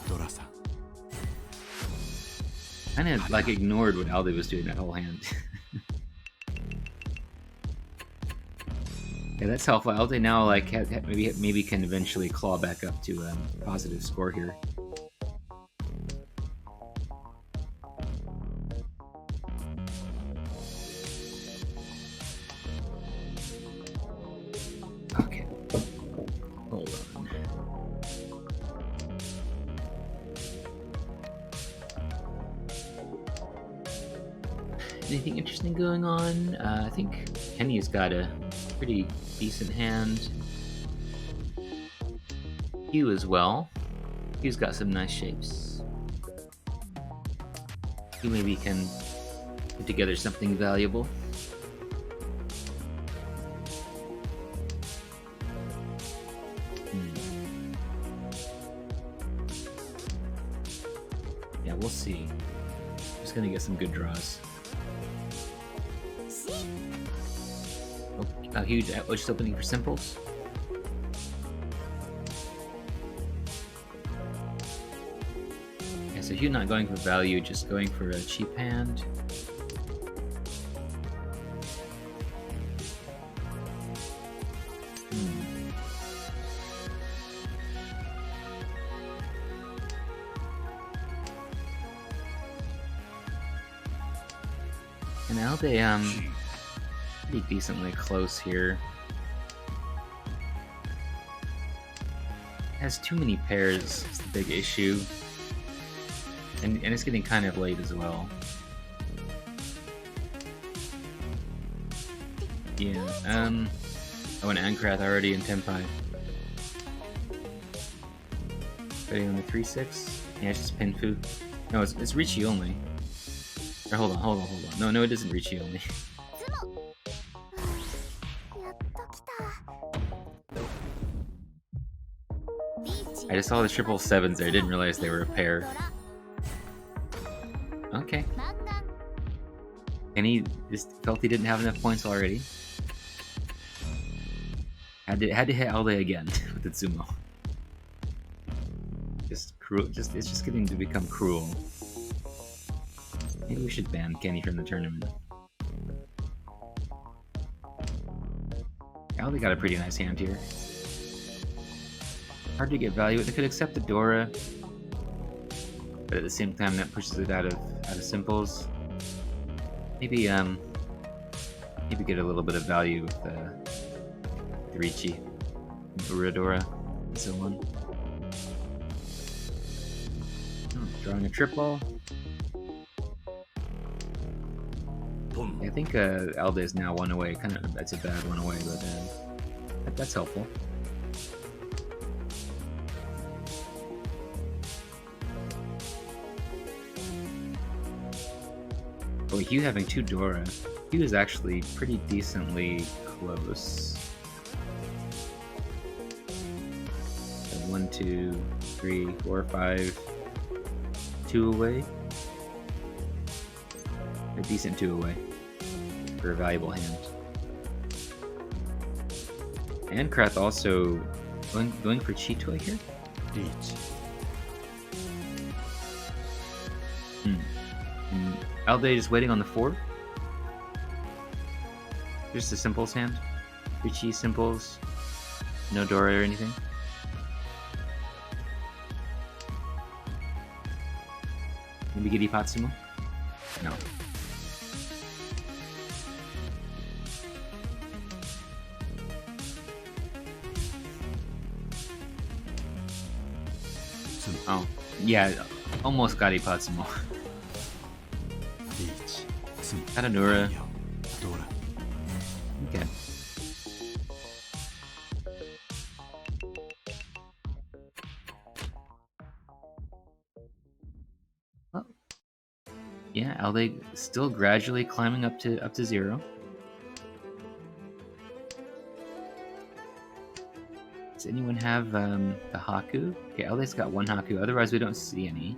ドラさん Kind of like ignored what Alde was doing that whole hand. Yeah, that's helpful. Alde now like maybe can eventually claw back up to a positive score here. Okay, hold on. Anything interesting going on? I think Kenny's got a pretty decent hand. Hugh as well. Hugh's got some nice shapes. Hugh maybe can put together something valuable. Yeah, we'll see. Just gonna get some good draws. Oh, huge! Just opening for simples. Yeah, so Hugh not going for value, just going for a cheap hand. And now they pretty decently close here. Has too many pairs, it's the big issue. And it's getting kind of late as well. Yeah, oh, and Ankrath already in Tenpai. Betting on the 3-6? Yeah, it's just Pinfu. No, it's Ricci only. Or hold on. No, it isn't Ricci only. I just saw the 777s there, I didn't realize they were a pair. Okay. And he just felt he didn't have enough points already. Had to hit Alde again with the Tsumo. Just cruel. It's just getting to become cruel. Maybe we should ban Kenny from the tournament. Alde got a pretty nice hand here. Hard to get value. They could accept the Dora, but at the same time that pushes it out of simples. Maybe get a little bit of value with the Ricci, Uradora, and so on. Drawing a triple. I think Alde is now one away. Kind of, that's a bad one away, but that's helpful. Oh, Hugh having 2 Dora. Hugh is actually pretty decently close. So 1, 2, 3, 4, 5, 2 away. A decent 2 away for a valuable hand. And Krath also going for Chitoy here? Reach. And Alde just waiting on the 4. Just a simples hand. Ricci simples. No Dora or anything. Maybe Giddy Patsumo? No. Oh, yeah, almost got Ipatsumo. Katanura. Okay. Yeah, Alde still gradually climbing up to 0. Does anyone have the Haku? Okay, Alde's got 1 Haku. Otherwise, we don't see any.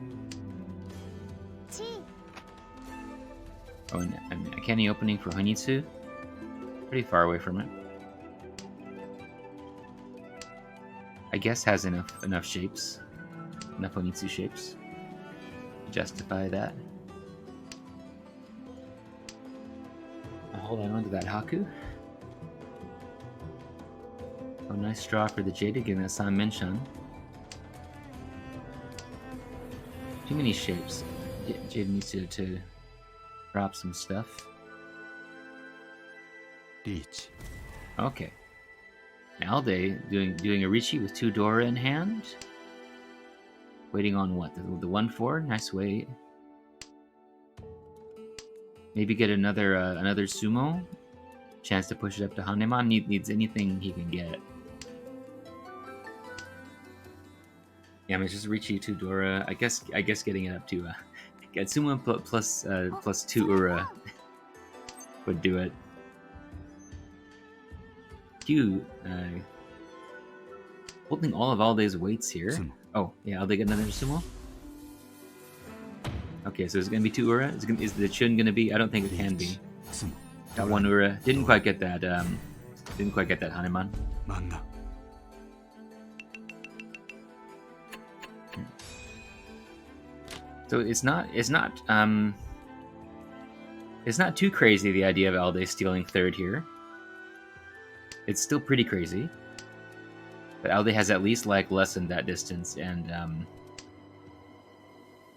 Oh, and a candy opening for Honitsu. Pretty far away from it. I guess has enough shapes, enough Honitsu shapes to justify that. I'll hold on to that Haku. Oh, nice draw for the Jade again. That San Menshan. Too many shapes. Jade needs to drop some stuff. Reach. Okay. Alde doing a Ricci with 2 Dora in hand. Waiting on what? The 1-4? Nice wait. Maybe get another sumo. Chance to push it up to Haneman. Needs anything he can get. Yeah, I mean, it's just Ricci 2 Dora. I guess getting it up to get sumo plus 2 Ura would do it. Q holding all of Alde's weights here. Sumo. Oh, yeah, Alde get another sumo? Okay, so it's gonna be 2 Ura? Is the Chun gonna be? I don't think it can be. Sumo. Got 1 Ura. Didn't quite get that Haneman. Manga. So it's not too crazy, the idea of Alde stealing 3rd here. It's still pretty crazy. But Alde has at least like lessened that distance, and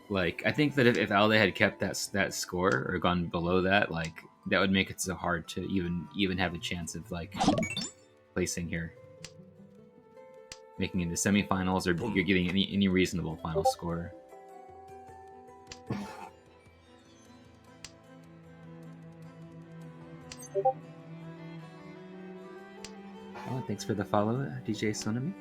like I think that if Alde had kept that score or gone below that, like that would make it so hard to even have a chance of like placing here, making it into semifinals, or you're getting any reasonable final score. Oh, thanks for the follow, DJ Sonami.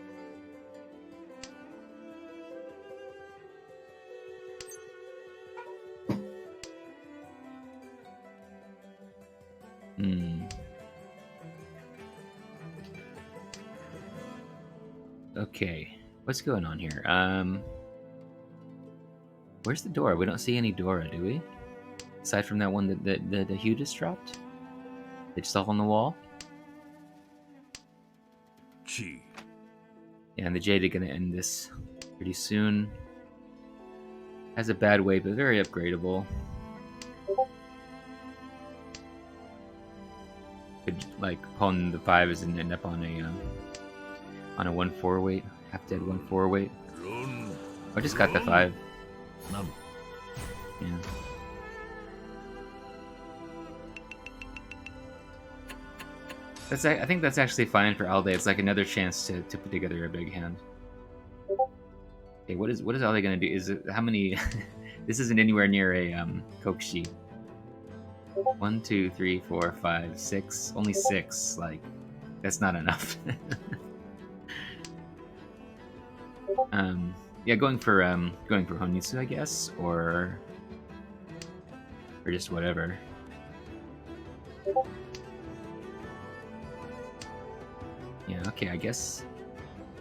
Okay, what's going on here? Where's the Dora? We don't see any Dora, do we? Aside from that one that the Hugh just dropped? They just all on the wall? Chi. Yeah, and the Jade are gonna end this pretty soon. Has a bad way, but very upgradable. Could like pawn the 5s and end up on a 1-4 weight, half dead 1-4 weight. I just got the 5. Yeah. I think that's actually fine for Alde. It's like another chance to put together a big hand. Okay, what is Alde gonna do? Is it how many? This isn't anywhere near a Kokushi. 1, 2, 3, 4, 5, 6. Only 6. Like that's not enough. Yeah, going for Honitsu, I guess, or just whatever. Yeah, okay, I guess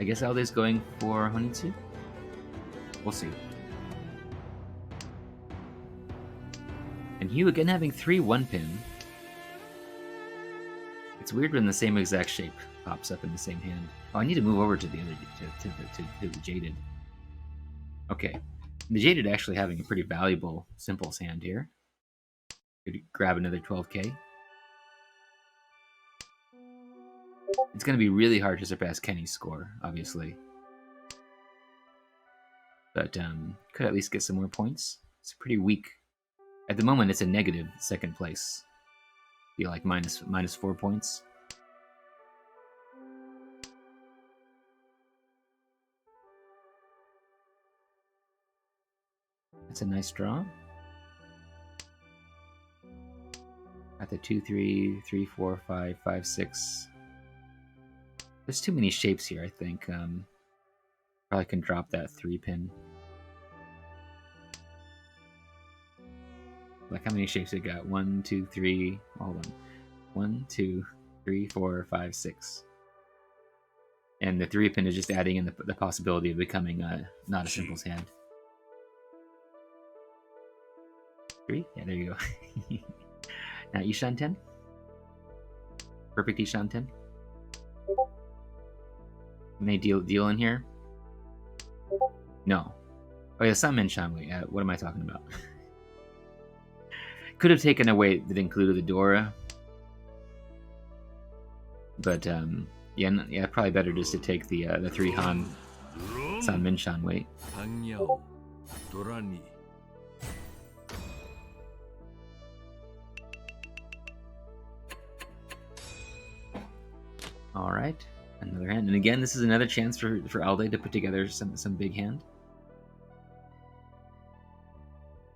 Alde's going for Honitsu. We'll see. And Hugh again having 3 1-pin. It's weird when the same exact shape pops up in the same hand. Oh, I need to move over to the other to the Jaded. Okay, the Jaded actually having a pretty valuable Simples hand here. Could grab another 12k. It's going to be really hard to surpass Kenny's score, obviously. But could at least get some more points. It's pretty weak. At the moment, it's a negative 2nd place. Be like minus 4 points. That's a nice draw. At the 2, 3, 3, 4, 5, 5, 6. There's too many shapes here, I think. Probably can drop that 3-pin. Like, how many shapes we got? 1, 2, 3. Hold on. 1, 2, 3, 4, 5, 6. And the 3 pin is just adding in the possibility of becoming not a simples hand. 3? Yeah, there you go. Now Ishan 10. Perfect Ishan 10. Can they deal in here? No. Oh yeah, some Minshan. Wait, what am I talking about? Could have taken away that included the Dora. But yeah, probably better just to take the 3 Han San Minshan weight. All right, another hand, and again, this is another chance for Alde to put together some big hand.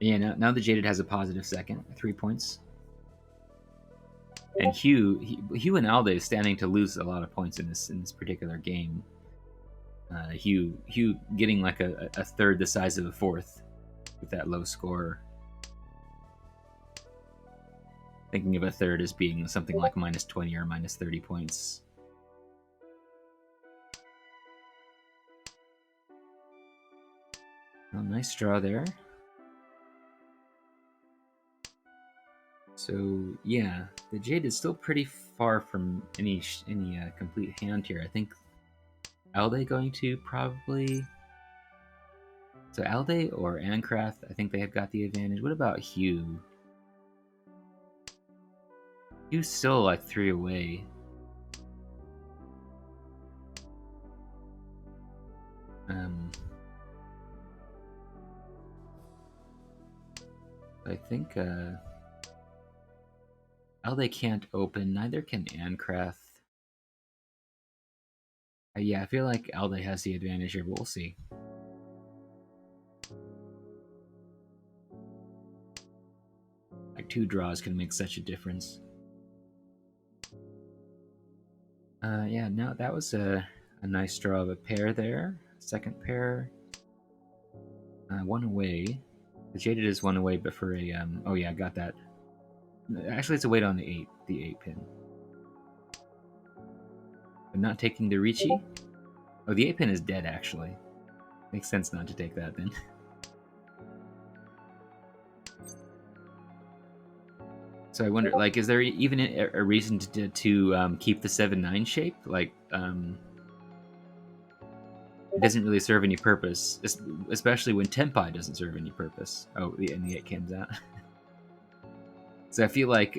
Yeah, now the Jaded has a positive second, 3 points. And Hugh and Alde is standing to lose a lot of points in this particular game. Hugh getting like a third the size of a fourth with that low score. Thinking of a third as being something like minus 20 or minus 30 points. Oh, nice draw there. So yeah, the Jade is still pretty far from any complete hand here. I think Alde going to probably. So Alde or Ancraft, I think they have got the advantage. What about Hugh? Hugh's still like 3 away. I think Alde can't open, neither can Ancraft. Yeah, I feel like Alde has the advantage here, but we'll see. Like 2 draws can make such a difference. Yeah, no, that was a nice draw of a pair there. Second pair. 1 away. The Jaded is 1 away, but for a oh yeah, got that. Actually, it's a wait on the 8 pin. I'm not taking the Ricci. Oh, the 8 pin is dead, actually. Makes sense not to take that then. So I wonder, like, is there even a reason to keep the 7-9 shape? Like, it doesn't really serve any purpose, especially when Tenpai doesn't serve any purpose. Oh, and the 8 comes out. So I feel like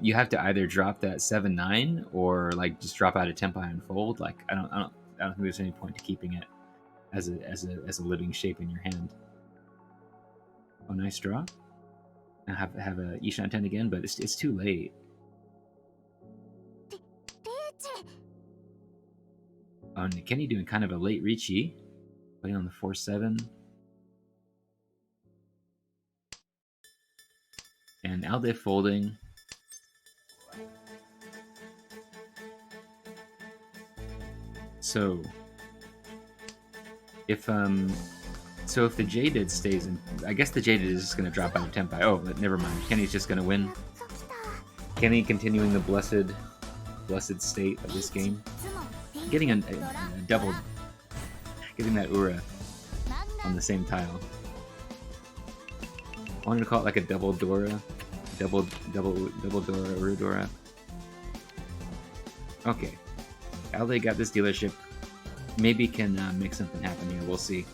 you have to either drop that 7-9 or like just drop out a Tenpai and fold. Like I don't think there's any point to keeping it as a living shape in your hand. Oh, nice draw. I have a Ishan 10 again, but it's too late. Oh, and Kenny doing kind of a late Ricci. Playing on the 4-7. And Alde folding. So if the Jaded stays in, I guess the Jaded is just going to drop out of Tenpai. Oh, but never mind. Kenny's just going to win. Kenny continuing the blessed state of this game. Getting a double, getting that Ura on the same tile. I wanted to call it like a double Dora, double Dora, Ura Dora. Okay, Alde got this dealership. Maybe can make something happen here. We'll see.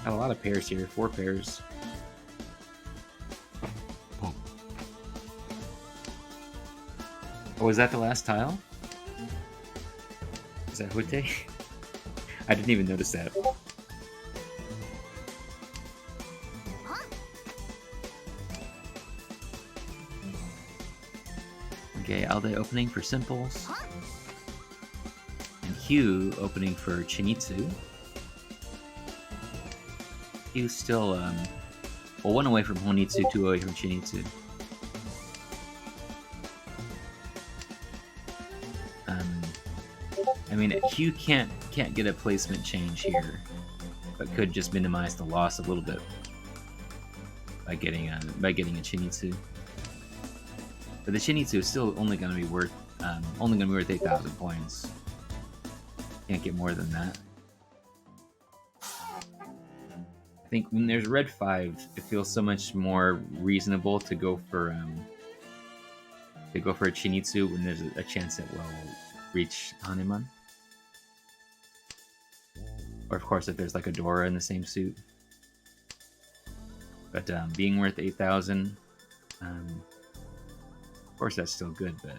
Got a lot of pairs here, 4 pairs. Oh, was that the last tile? Is that Hute? I didn't even notice that. Okay, Alde opening for simples. And Hugh opening for Chinitsu. Hugh's still, well, 1 away from Honitsu, 2 away from Chinitsu. I mean, Hugh can't get a placement change here, but could just minimize the loss a little bit. by getting a Chinitsu. But the Chinitsu is still only going to be worth 8,000 points. Can't get more than that. I think when there's red 5, it feels so much more reasonable to go for a Chinitsu when there's a chance it will reach Hanuman. Or of course if there's like a Dora in the same suit. But being worth 8,000, of course that's still good, but...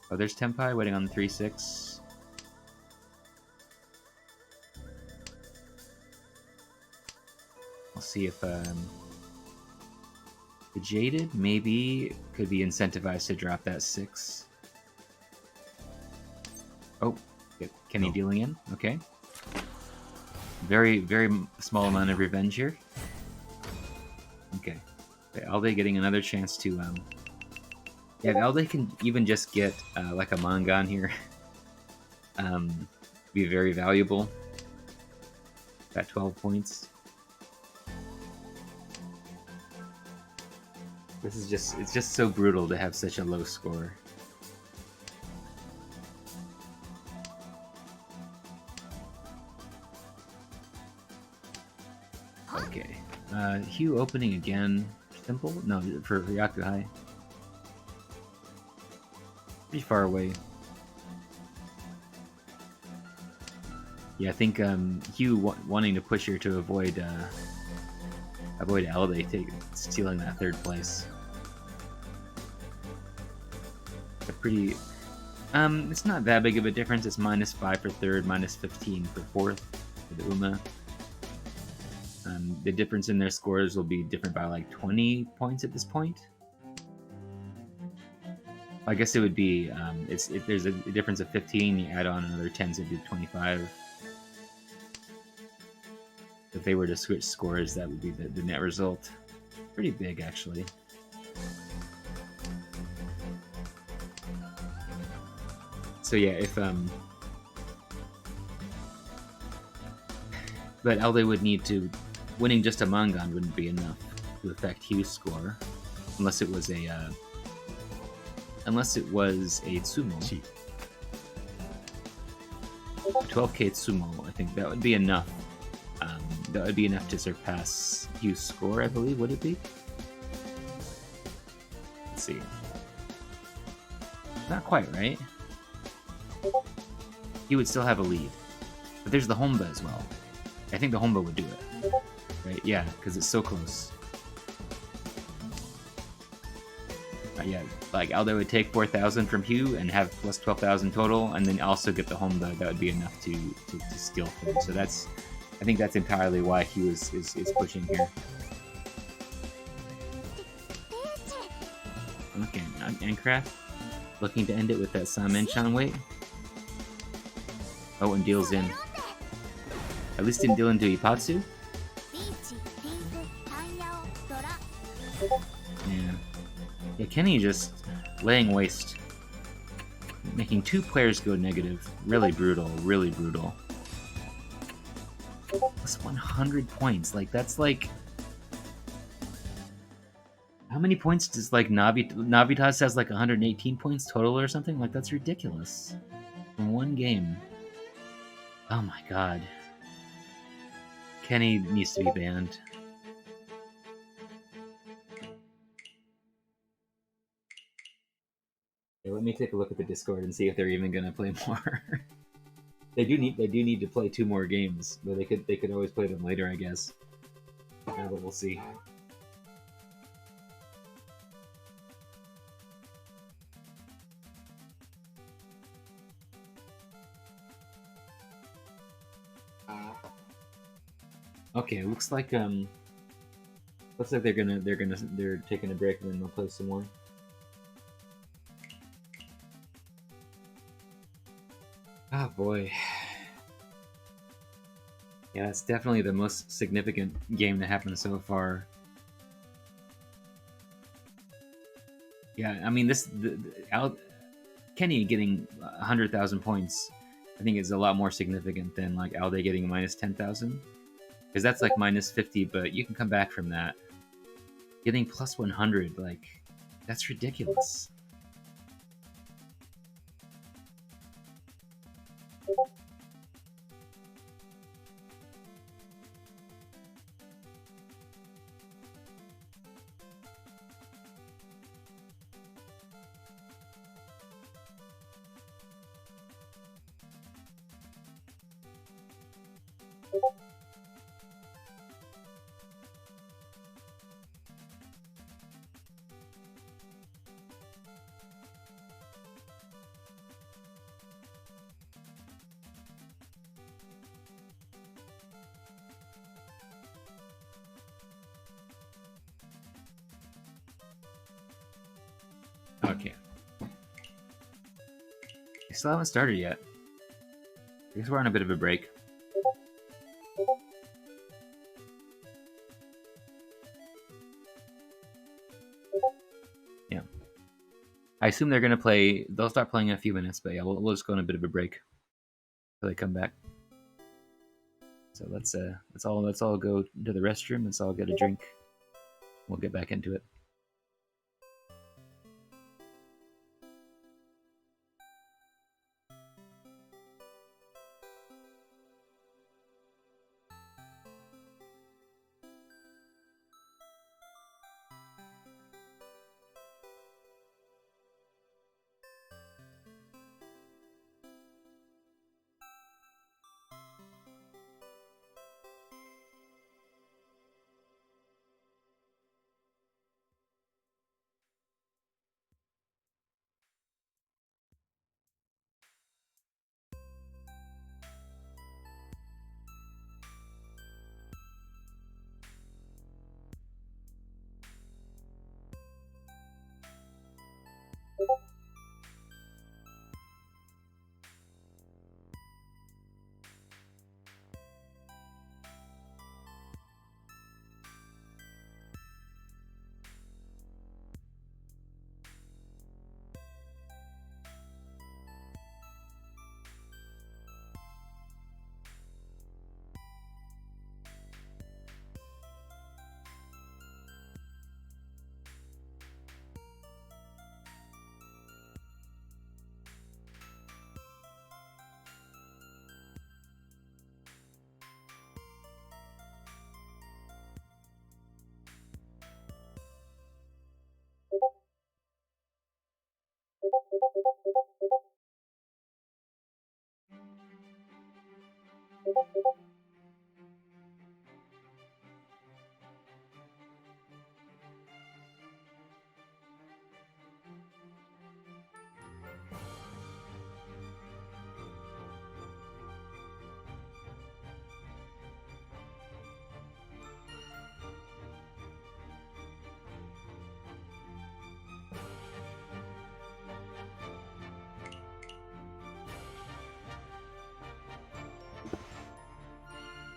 Oh, there's Tenpai waiting on the 3-6. I'll see if the Jaded maybe could be incentivized to drop that 6. Oh, Kenny dealing in. Okay. Very, very small amount of revenge here. Okay. Alde getting another chance to... Yeah, if Alde can even just get like a Mangan here, be very valuable. Got 12 points. This is it's just so brutal to have such a low score. Okay. Hugh opening again. Simple? No, for Yakuhai. Pretty far away. Yeah, I think Hugh wanting to push here to avoid Alde stealing that 3rd place. A pretty... it's not that big of a difference. It's -5 for 3rd, -15 for 4th for the Uma. The difference in their scores will be different by like 20 points at this point. I guess it would be, if there's a difference of 15, you add on another 10, so it'd be 25. If they were to switch scores, that would be the net result. Pretty big, actually. So yeah, if but Alde would need to... Winning just a Mangan wouldn't be enough to affect Hugh's score, unless it was a Tsumo. 12k Tsumo, I think that would be enough. That would be enough to surpass Hugh's score, I believe. Would it be? Let's see. Not quite, right? He would still have a lead. But there's the Honba as well. I think the Honba would do it. Right? Yeah, because it's so close. Yeah, like Aldo would take 4,000 from Hugh and have plus 12,000 total, and then also get the Honba. That would be enough to steal 3rd. So that's... I think that's entirely why Hugh is pushing here. Okay, Ancraft looking to end it with that Samenchan weight. Oh, and deals in. At least didn't deal into Ipatsu. Yeah, Kenny just laying waste. Making 2 players go negative. Really brutal, really brutal. Plus 100 points. Like, that's like... How many points does, like, Navitas has, like, 118 points total or something? Like, that's ridiculous. In one game. Oh my god. Kenny needs to be banned. Okay, let me take a look at the Discord and see if they're even gonna play more. They do need to play 2 more games, but they could always play them later, I guess. Yeah, but we'll see. Okay, looks like they're taking a break and then they'll play some more. Oh boy. Yeah, that's definitely the most significant game to happen so far. Yeah, I mean, Kenny getting 100,000 points, I think is a lot more significant than like Alde getting minus 10,000, because that's like minus 50, but you can come back from that. Getting plus 100, like, that's ridiculous. Okay. I still haven't started yet. I guess we're on a bit of a break. Yeah. I assume they're gonna play. They'll start playing in a few minutes, but yeah, we'll just go on a bit of a break till they come back. So let's all go to the restroom. Let's all get a drink. We'll get back into it.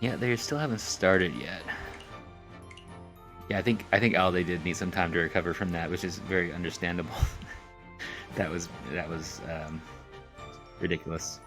Yeah, they still haven't started yet. Yeah, I think Alde did need some time to recover from that, which is very understandable. that was ridiculous.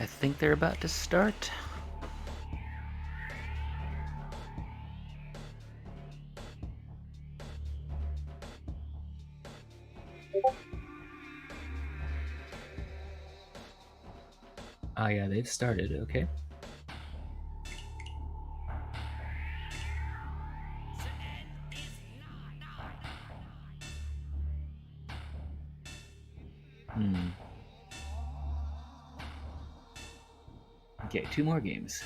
I think they're about to start. Ah, yeah, they've started. Okay. Okay, 2 more games.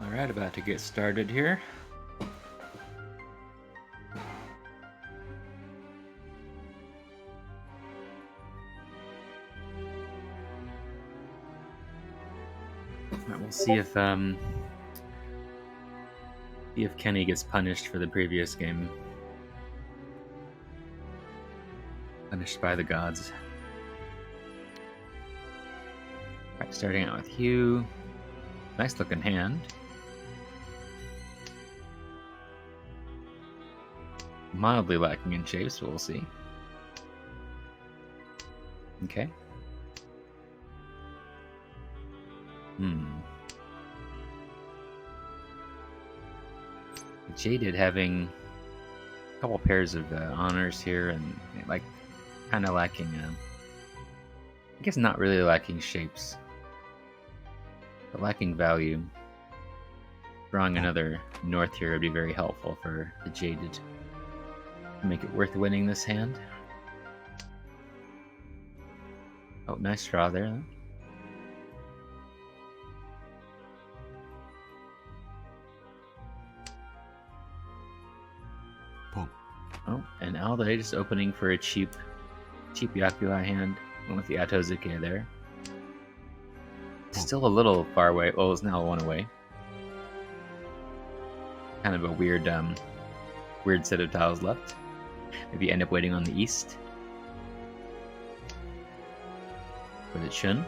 Alright, about to get started here. Alright, we'll see if Kenny gets punished for the previous game. Punished by the gods. Alright, starting out with Hugh. Nice looking hand. Mildly lacking in shape, so we'll see. Okay. Jaded having a couple pairs of honors here, and like kind of lacking. I guess not really lacking shapes, but lacking value. Drawing another north here would be very helpful for the Jaded. Make it worth winning this hand. Oh, nice draw there. Oh, and Alday just opening for a cheap Yakuai hand. Went with the Atozuke there. Still a little far away. Oh, it's now one away. Kind of a weird set of tiles left. Maybe end up waiting on the east. But it shouldn't.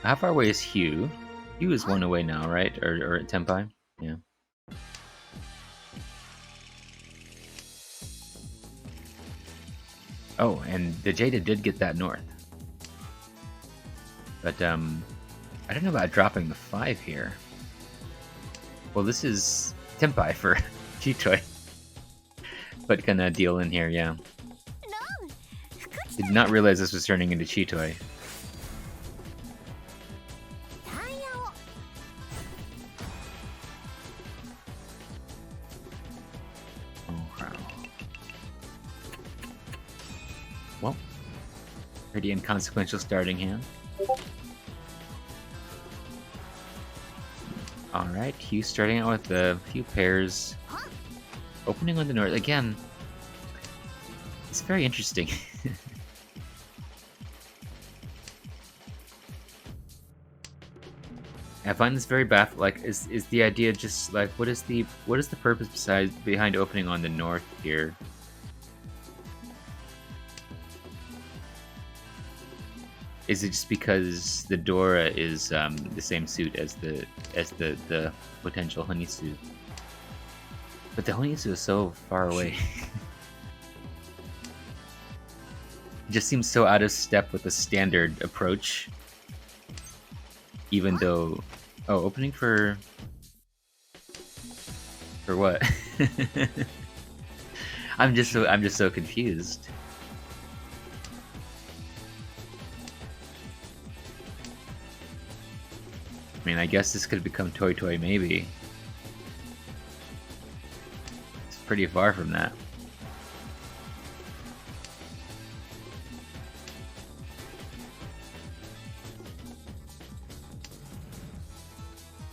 How far away is Hugh? Hugh is one away now, right? Or at Tenpai? Yeah. Oh, and the Jada did get that north. But, I don't know about dropping the 5 here. Well, this is Tenpai for Chitoy. But gonna deal in here, yeah. Did not realize this was turning into Chitoy. Well, pretty inconsequential starting hand. Alright, Hugh starting out with a few pairs. Opening on the north. Again, it's very interesting. I find this very baffling. Like, is the idea just like what is the purpose besides behind opening on the north here? Is it just because the Dora is the same suit as the potential Honitsu? But the Honitsu is so far away. It just seems so out of step with the standard approach. Even though, oh, opening for what? I'm just so confused. I mean, I guess this could become Toy Toy, maybe. It's pretty far from that.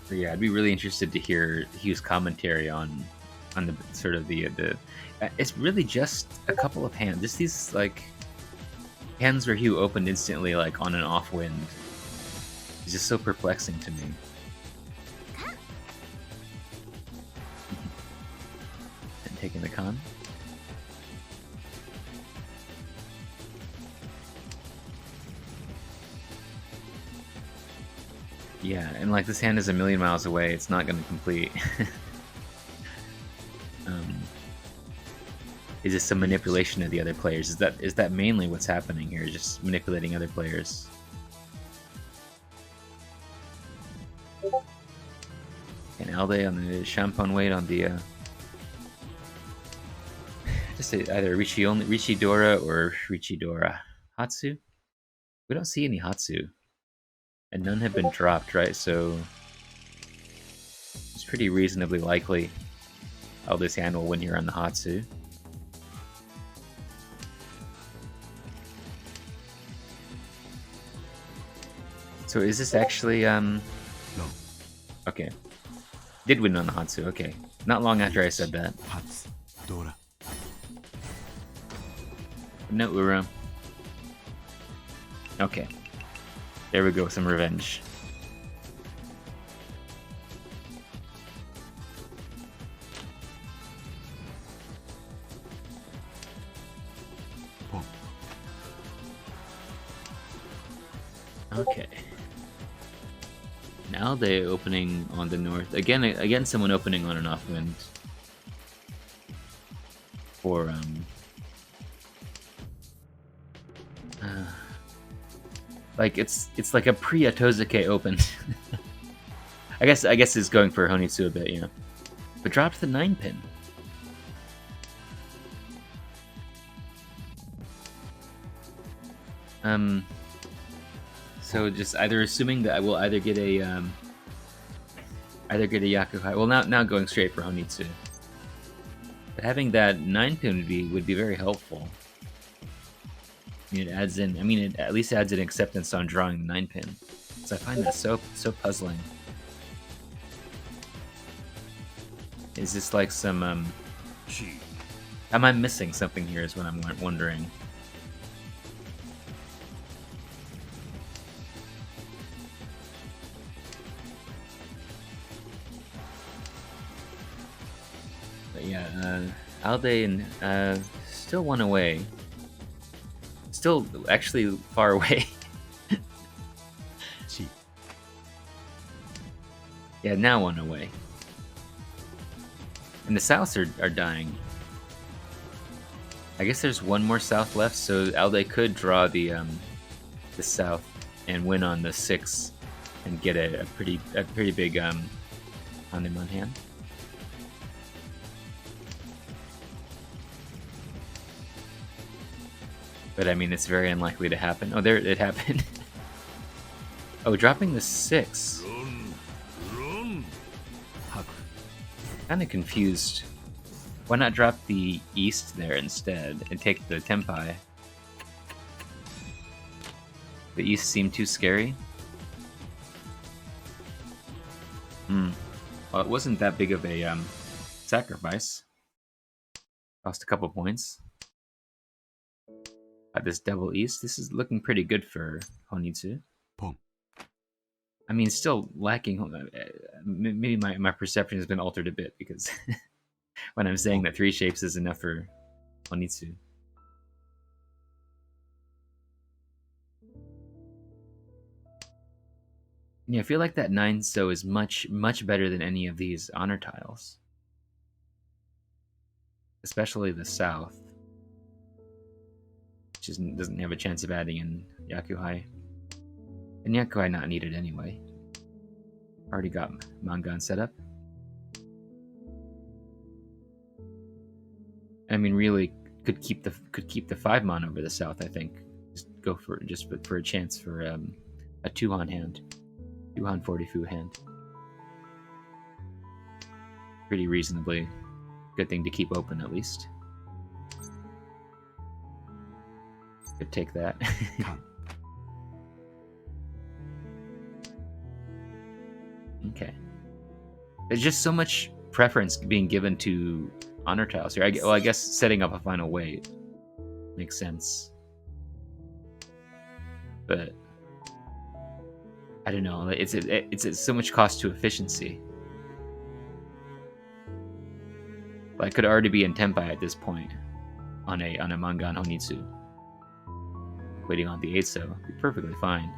But yeah, I'd be really interested to hear Hugh's commentary on the sort of the. It's really just a couple of hands. Just these like hands where Hugh opened instantly, like on an off wind. It's just so perplexing to me. And taking the con. Yeah, and like this hand is a million miles away. It's not going to complete. Is this some manipulation of the other players? Is that mainly what's happening here? Just manipulating other players? And Alde on the Champagne weight on the just say either Richidora or Richidora. Hatsu? We don't see any Hatsu. And none have been dropped, right? So it's pretty reasonably likely Alde's hand will win here on the Hatsu. So is this actually No. Okay. Did win on the Hatsu, okay. Not long after I said that. Dora. No Ura. Okay. There we go, some revenge. Okay. Now they opening on the north. Again, someone opening on an off wind. For like it's like a pre-Atozuke open. I guess it's going for Honitsu a bit, you know. But dropped the 9-pin. So just either assuming that I will either get a Yakuhai. Well, now going straight for Honitsu. But having that 9-pin would be very helpful. I mean, it adds in. I mean, it at least adds an acceptance on drawing the 9-pin. So I find that so puzzling. Is this like some Am I missing something here? Is what I'm wondering. But yeah, Alde and still one away. Still actually far away. Yeah, now one away. And the Souths are dying. I guess there's one more South left, so Alde could draw the South and win on the 6 and get a pretty big Hanuman hand. But I mean, it's very unlikely to happen. Oh, there it happened. Oh, dropping the 6. Kind of confused. Why not drop the East there instead and take the Tenpai? The East seemed too scary. Well, it wasn't that big of a sacrifice. Lost a couple points. This double East. This is looking pretty good for Honitsu. I mean, still lacking. Maybe my perception has been altered a bit because when I'm saying that 3 shapes is enough for Onitsu. Yeah, I feel like that 9 so is much better than any of these honor tiles, especially the south, which doesn't have a chance of adding in Yakuhai. And Yakuhai not needed anyway. Already got Mangan set up. I mean, really could keep the 5-mon over the south. I think just go for a chance for a 2-han hand, 2-han 40-fu hand. Pretty reasonably good thing to keep open at least. Could take that. Okay. There's just so much preference being given to honor tiles here. I guess setting up a final weight makes sense, but I don't know. It's so much cost to efficiency. Like, could already be in Tenpai at this point on a Mangan Honitsu. Waiting on the 8 so be perfectly fine.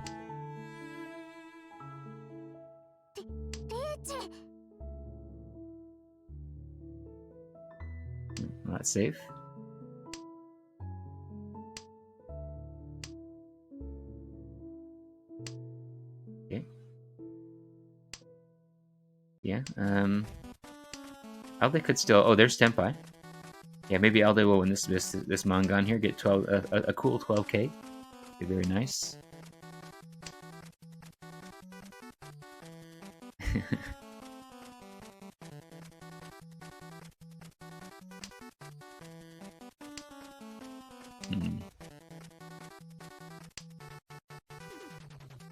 Not safe. Okay. Yeah. Alde could still. Oh, there's Tenpai. Yeah, maybe Alde will win this Mangan here. Get 12 a cool 12k. Be very nice.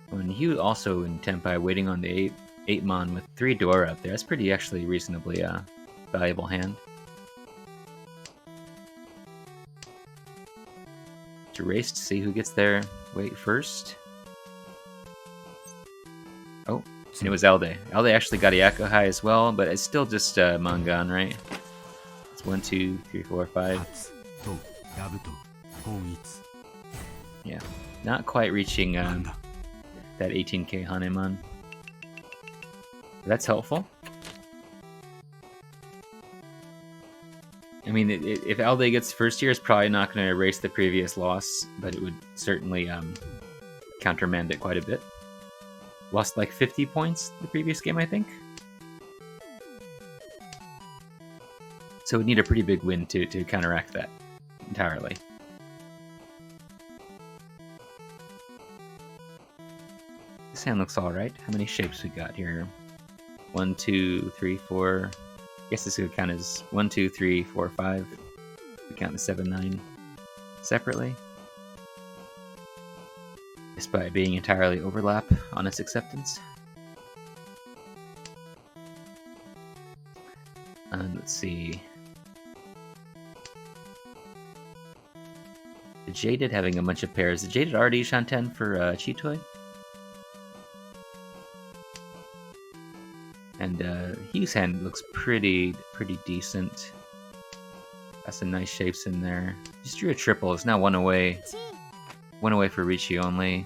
Oh, and Hugh also in Tenpai waiting on the 8-mon with 3 Dora up there. That's pretty actually reasonably valuable hand. To race to see who gets there. Wait first. Oh, and it was Alde. Alde actually got a Yakuhai as well, but it's still just Mangan, right? It's 1, 2, 3, 4, 5. Yeah, not quite reaching that 18k Hanemon. That's helpful. I mean, if Alde gets first year, it's probably not going to erase the previous loss, but it would certainly countermand it quite a bit. Lost like 50 points the previous game, I think. So we'd need a pretty big win to counteract that entirely. This hand looks alright. How many shapes we got here? 1, 2, 3, 4. I guess this could count as 1, 2, 3, 4, 5. We count the 7, 9 separately. Despite being entirely overlap on its acceptance. And let's see. The Jaded having a bunch of pairs. The Jaded already Shanten for Chitoi. And Hugh's hand looks pretty decent. Got some nice shapes in there. Just drew a triple. It's now 1 away. 1 away for Ricci only.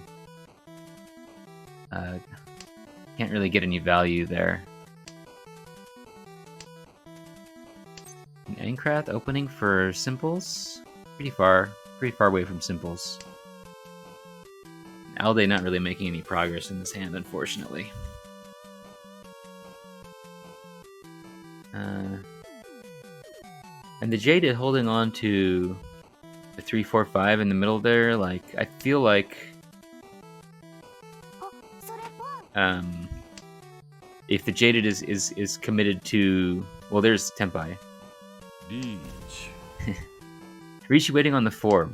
Can't really get any value there. An Ankrath opening for simples. Pretty far away from simples. Alde not really making any progress in this hand, unfortunately. And the Jaded holding on to the 3, 4, 5 in the middle there, like, I feel like if the Jaded is committed to, well, there's Tenpai. Rishi waiting on the 4.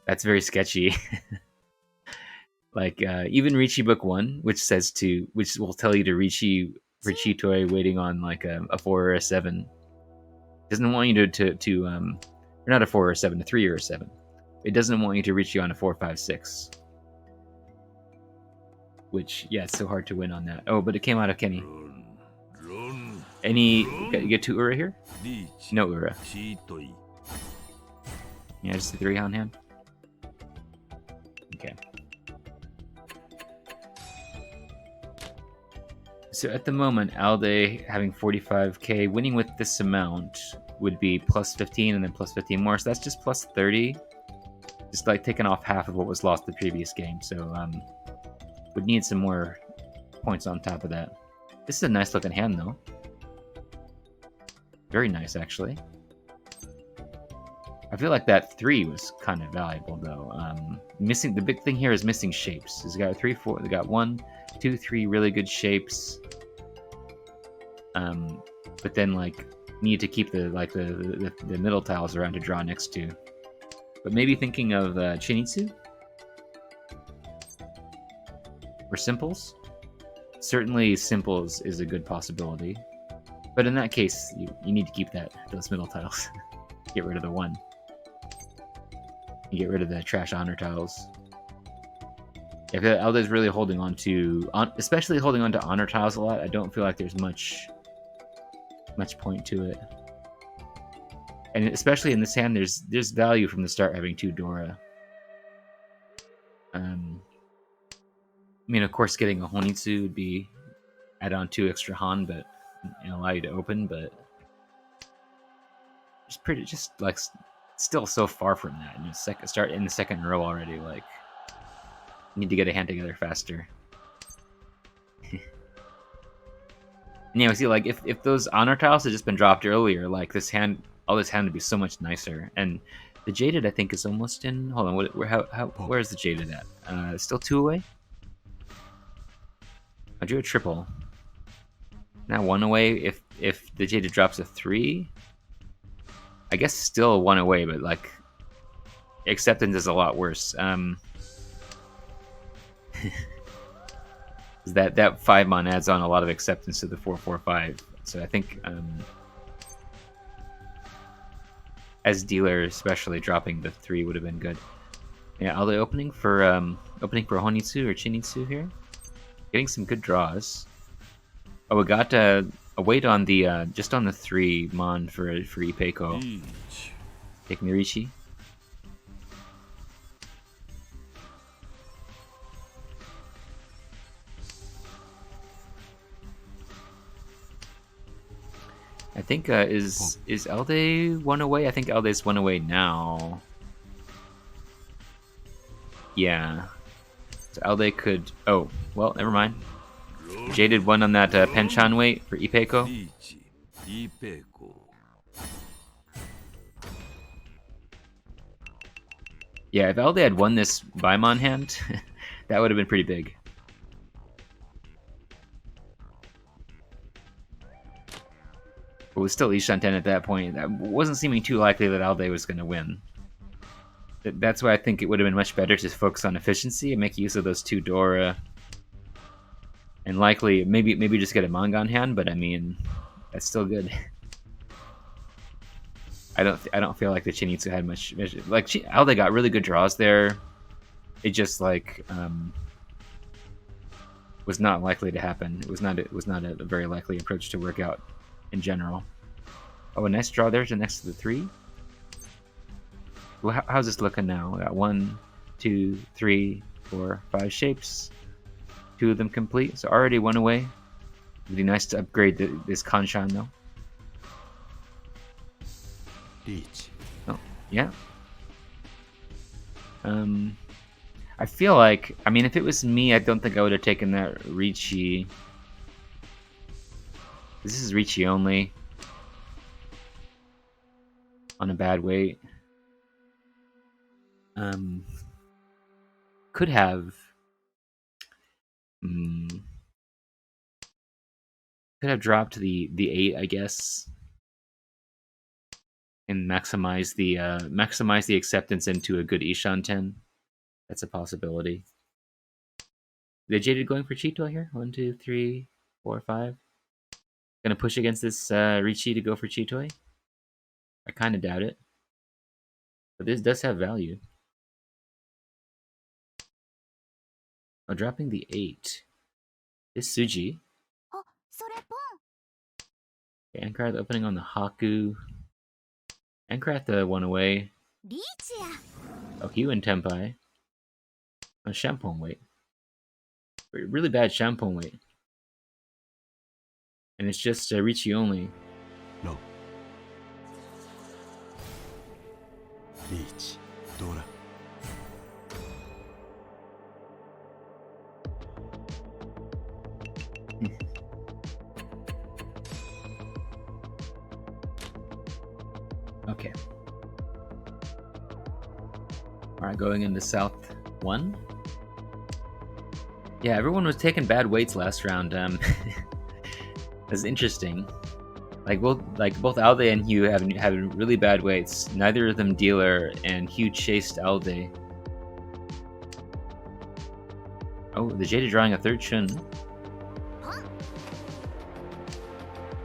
That's very sketchy. Like even Richi Book 1, which will tell you to Richi for Chitoi waiting on like a 4 or a 7. Doesn't want you to or not a 4 or a 7, a 3 or a 7. It doesn't want you to reach you on a 4, 5, 6. which, yeah, it's so hard to win on that. Oh, but it came out of Kenny. Run. Any... You get 2 Ura here? Reach. No Ura. Cheatoi. Yeah, just a 3 on hand. Okay. So at the moment, Alde having 45k, winning with this amount would be plus 15 and then plus 15 more. So that's just plus 30. Just like taking off half of what was lost the previous game. So would need some more points on top of that. This is a nice looking hand though. Very nice actually. I feel like that 3 was kind of valuable though. Missing the big thing here is missing shapes. He's got 3, 4. They got 1, 2, 3 really good shapes. But then like need to keep the middle tiles around to draw next to. But maybe thinking of Chinitsu or Simples. Certainly Simples is a good possibility. But in that case, you need to keep those middle tiles. Get rid of the 1. You get rid of the trash honor tiles. If Elda's really holding on to, especially holding on to honor tiles a lot, I don't feel like there's much point to it. And especially in this hand, there's value from the start having 2 Dora. I mean, of course, getting a Honitsu would be add on 2 extra Han, but allow you to open. But just like still so far from that. And start in the second row already. Like, need to get a hand together faster. And see, like if those honor tiles had just been dropped earlier, like this hand would be so much nicer. And the jaded, I think, is almost in. Hold on, where's the jaded at? Still 2 away. I drew a triple. Now 1 away. If the jaded drops a 3, I guess still 1 away, but like acceptance is a lot worse. That 5 mon adds on a lot of acceptance to the 4/4/5. So I think as dealer, especially dropping the 3 would have been good. Yeah, Alde opening for Honitsu or Chinitsu here, getting some good draws. Oh, we got a wait on the just on the 3 mon for Ipeiko. Take Mirichi. I think is Elde 1 away? I think Elde's 1 away now. Yeah. So Elde could. Oh, well, never mind. Jaded 1 on that Penchan wait for Ipeiko. Yeah, if Elde had won this Baimon hand, that would have been pretty big. It was still Ishan 10 at that point. That wasn't seeming too likely that Alde was going to win. That's why I think it would have been much better to focus on efficiency and make use of those 2 Dora. And likely, maybe just get a Mangan hand, but I mean, that's still good. I don't feel like the Chinitsu had much. Like, Alde got really good draws there. It just, like, was not likely to happen. It was not a very likely approach to work out in general. Oh, a nice draw there to next to the 3. Well, how's this looking now? We got 1, 2, 3, 4, 5 shapes. 2 of them complete, so already 1 away. It'd be nice to upgrade this Kanshan though. Reach. Oh, yeah. I feel like, I mean, if it was me, I don't think I would have taken that Ricci. This is Ricci only. On a bad weight. Could have. Could have dropped the 8, I guess. And maximize the acceptance into a good Ishan 10. That's a possibility. The Jaded going for Cheeto here? 1, 2, 3, 4, 5. Gonna push against this Ricci to go for Cheetoy? I kind of doubt it. But this does have value. Oh, dropping the 8. Is Suji. あ、それポン。 Ankarath opening on the Haku. Ankarath one away. リーチや。 Oh, Hugh and Tempai. Oh, Shampoo wait. Really bad shampoo weight. And it's just Richie only. No. Reach. Dora. Okay. Alright, going into South 1. Yeah, everyone was taking bad weights last round. That's interesting. Both Alde and Hugh having really bad weights. Neither of them dealer, and Hugh chased Alde. Oh, the Jada drawing a third Chun.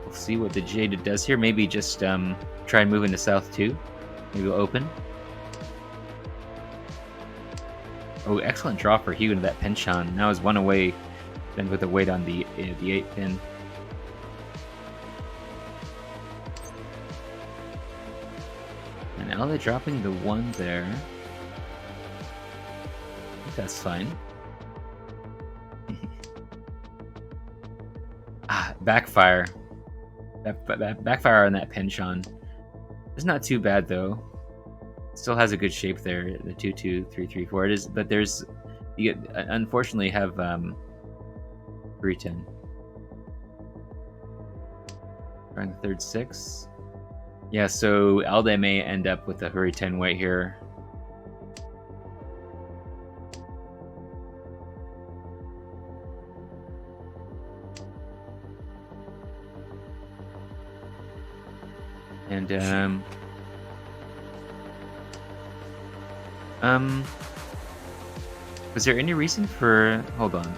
We'll see what the Jada does here. Maybe just try and move into South 2. Maybe we'll open. Oh, excellent draw for Hugh into that penchant. Now is one away, then with a weight on the 8 pin. And now they're dropping the 1 there. I think that's fine. Backfire. Backfire on that penchant. It's not too bad though. Still has a good shape there. The 2-2-3-3-4. It is, but there's you get, unfortunately have 3-10. Trying the third 6. Yeah, so Alde may end up with a Hurry 10 weight here. And was there any reason for? Hold on.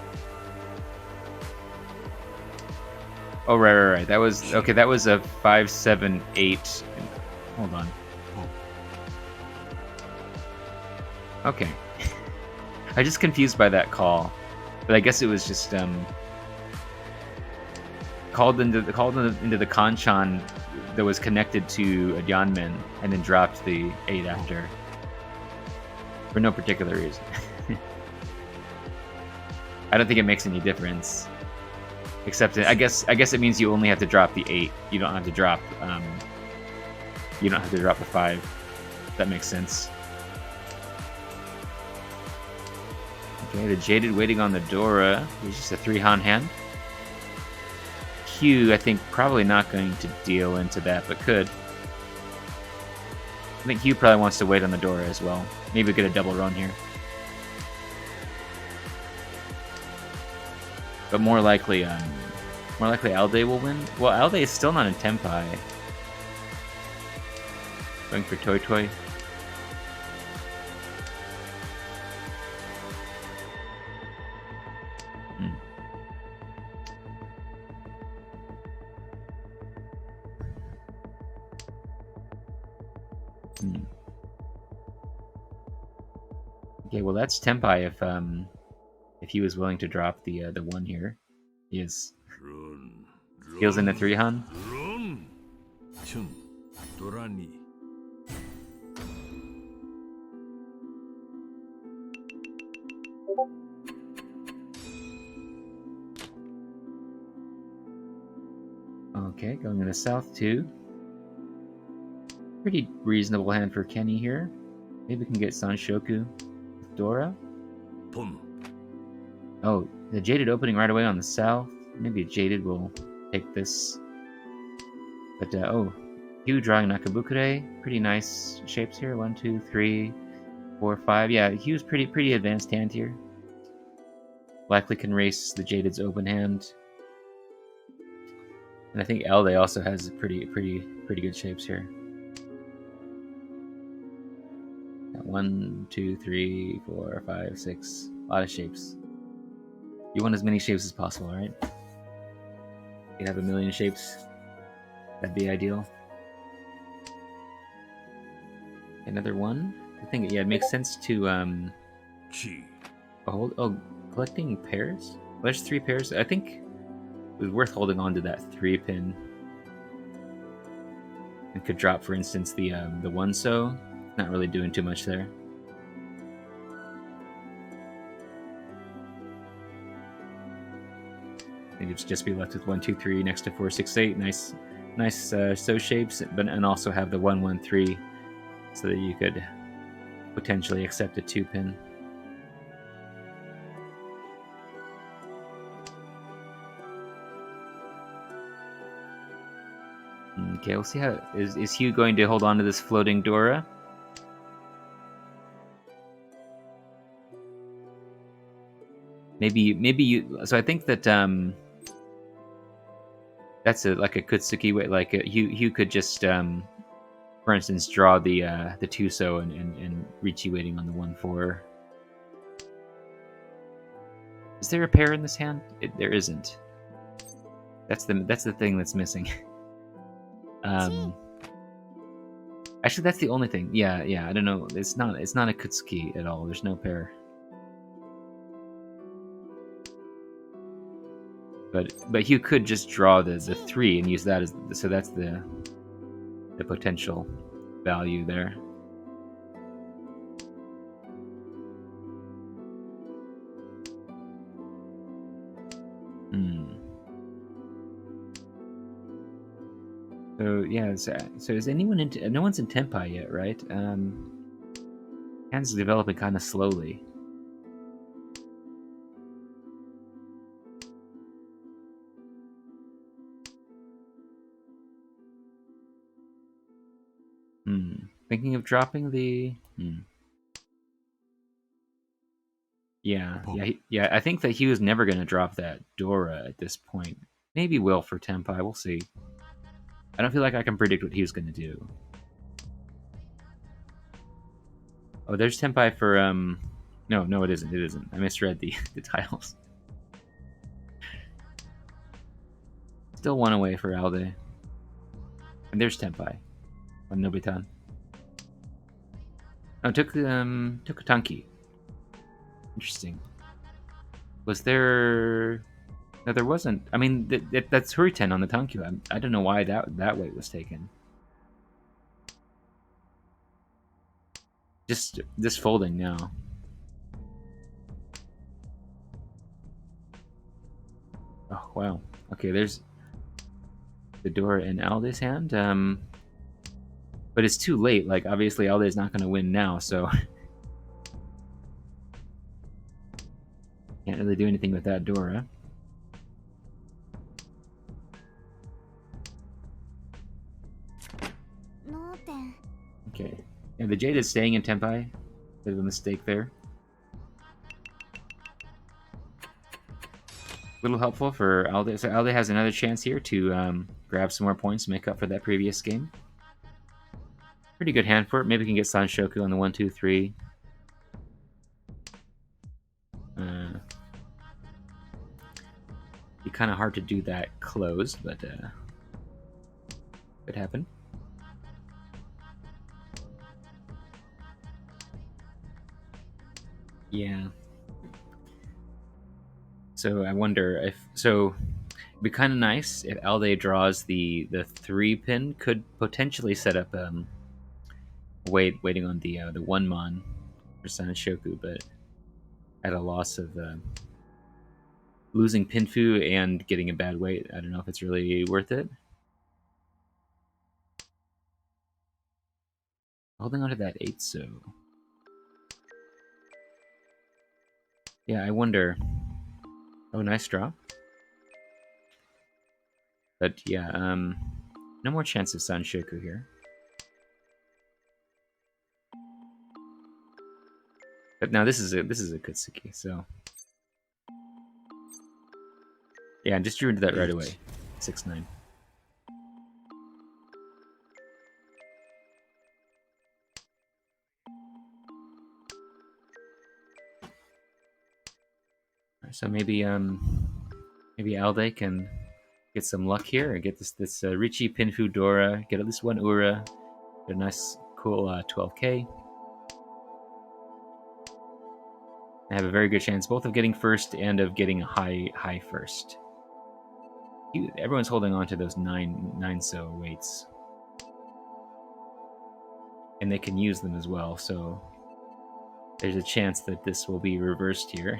Oh right. That was okay. That was a 5-7-8. Hold on. Okay. I just confused by that call, but I guess it was just called into the Kanchan that was connected to a Yanmen and then dropped the 8 after for no particular reason. I don't think it makes any difference, except I guess it means you only have to drop the 8. You don't have to drop the 5. If that makes sense. Okay, the Jaded waiting on the Dora. He's just a 3-Han hand. Q, I think, probably not going to deal into that, but could. I think Q probably wants to wait on the Dora as well. Maybe get a double run here. But more likely Alde will win. Well, Alde is still not in Tempai. Going for Toy Toy. Okay, well that's Tempai if he was willing to drop the 1 here. He is. Heals into 3-Han. Okay, going into South 2. Pretty reasonable hand for Kenny here. Maybe we can get Sanshoku with Dora. Oh, the Jaded opening right away on the South. Maybe Jaded will take this. But, oh, Hugh drawing Nakabukure. Pretty nice shapes here. 1, 2, 3, 4, 5. Yeah, Hugh's pretty advanced hand here. Likely can race the Jaded's open hand. And I think Alde also has pretty good shapes here. 1, 2, 3, 4, 5, 6. A lot of shapes. You want as many shapes as possible, right? You have 1,000,000 shapes. That'd be ideal. Another 1. I think it makes sense to hold. Oh, Collecting pairs? Well, there's 3 pairs. I think it was worth holding on to that 3 pin. It could drop, for instance, the 1 so. Not really doing too much there. I think it's just be left with 1, 2, 3 next to 4, 6, 8. Nice so shapes, and also have the 1, 1, 3, so that you could potentially accept a 2 pin. Okay, we'll see how is Hugh going to hold on to this floating Dora? Maybe you. So I think that that's like a Kutsuki way. Like Hugh could just for instance draw the 2 so and Ricci waiting on the 1, 4. Is there a pair in this hand? There isn't. That's the thing that's missing. Actually, that's the only thing. Yeah. I don't know. It's not a Kutsuki at all. There's no pair. But Hugh could just draw the 3 and use that as so that's the potential value there. So yeah, so is anyone into? No one's in Tenpai yet, right? Hands developing kind of slowly. Thinking of dropping the. Yeah. I think that he was never going to drop that Dora at this point. Maybe will for Tenpai. We'll see. I don't feel like I can predict what he was going to do. Oh, there's Tenpai for No, it isn't. It isn't. I misread the tiles. Still 1 away for Alde. And there's Tenpai on Nobitan. Oh, took a Tanki. Interesting. Was there? No, there wasn't. I mean, that's Hurriten on the Tankyu. I don't know why that weight was taken. Just folding now. Oh wow. Okay, there's the Dora in Alde's hand. But it's too late. Like obviously Alde's not going to win now, so can't really do anything with that Dora. Okay. Yeah, the Jade is staying in Tenpai. Bit of a mistake there. A little helpful for Alde. So Alde has another chance here to grab some more points to make up for that previous game. Pretty good hand for it. Maybe we can get Sanshoku on the 1, 2, 3. Be kind of hard to do that closed, but could happen. Yeah. So I wonder if it'd be kind of nice if Alde draws the 3 pin. Could potentially set up waiting on the 1 mon for Sanshoku, but at a loss of losing Pinfu and getting a bad weight. I don't know if it's really worth it. Holding on to that 8 so. Yeah, I wonder. Oh, nice draw. But yeah, no more chance of Sanshoku here. But now this is a Kutsuki, so yeah, just drew into that right away. 6-9. So maybe Alde can get some luck here and get this Ricci Pinfu Dora, get at least 1 Ura, get a nice cool 12k. I have a very good chance both of getting first and of getting a high first. Everyone's holding on to those nine so weights. And they can use them as well, so there's a chance that this will be reversed here.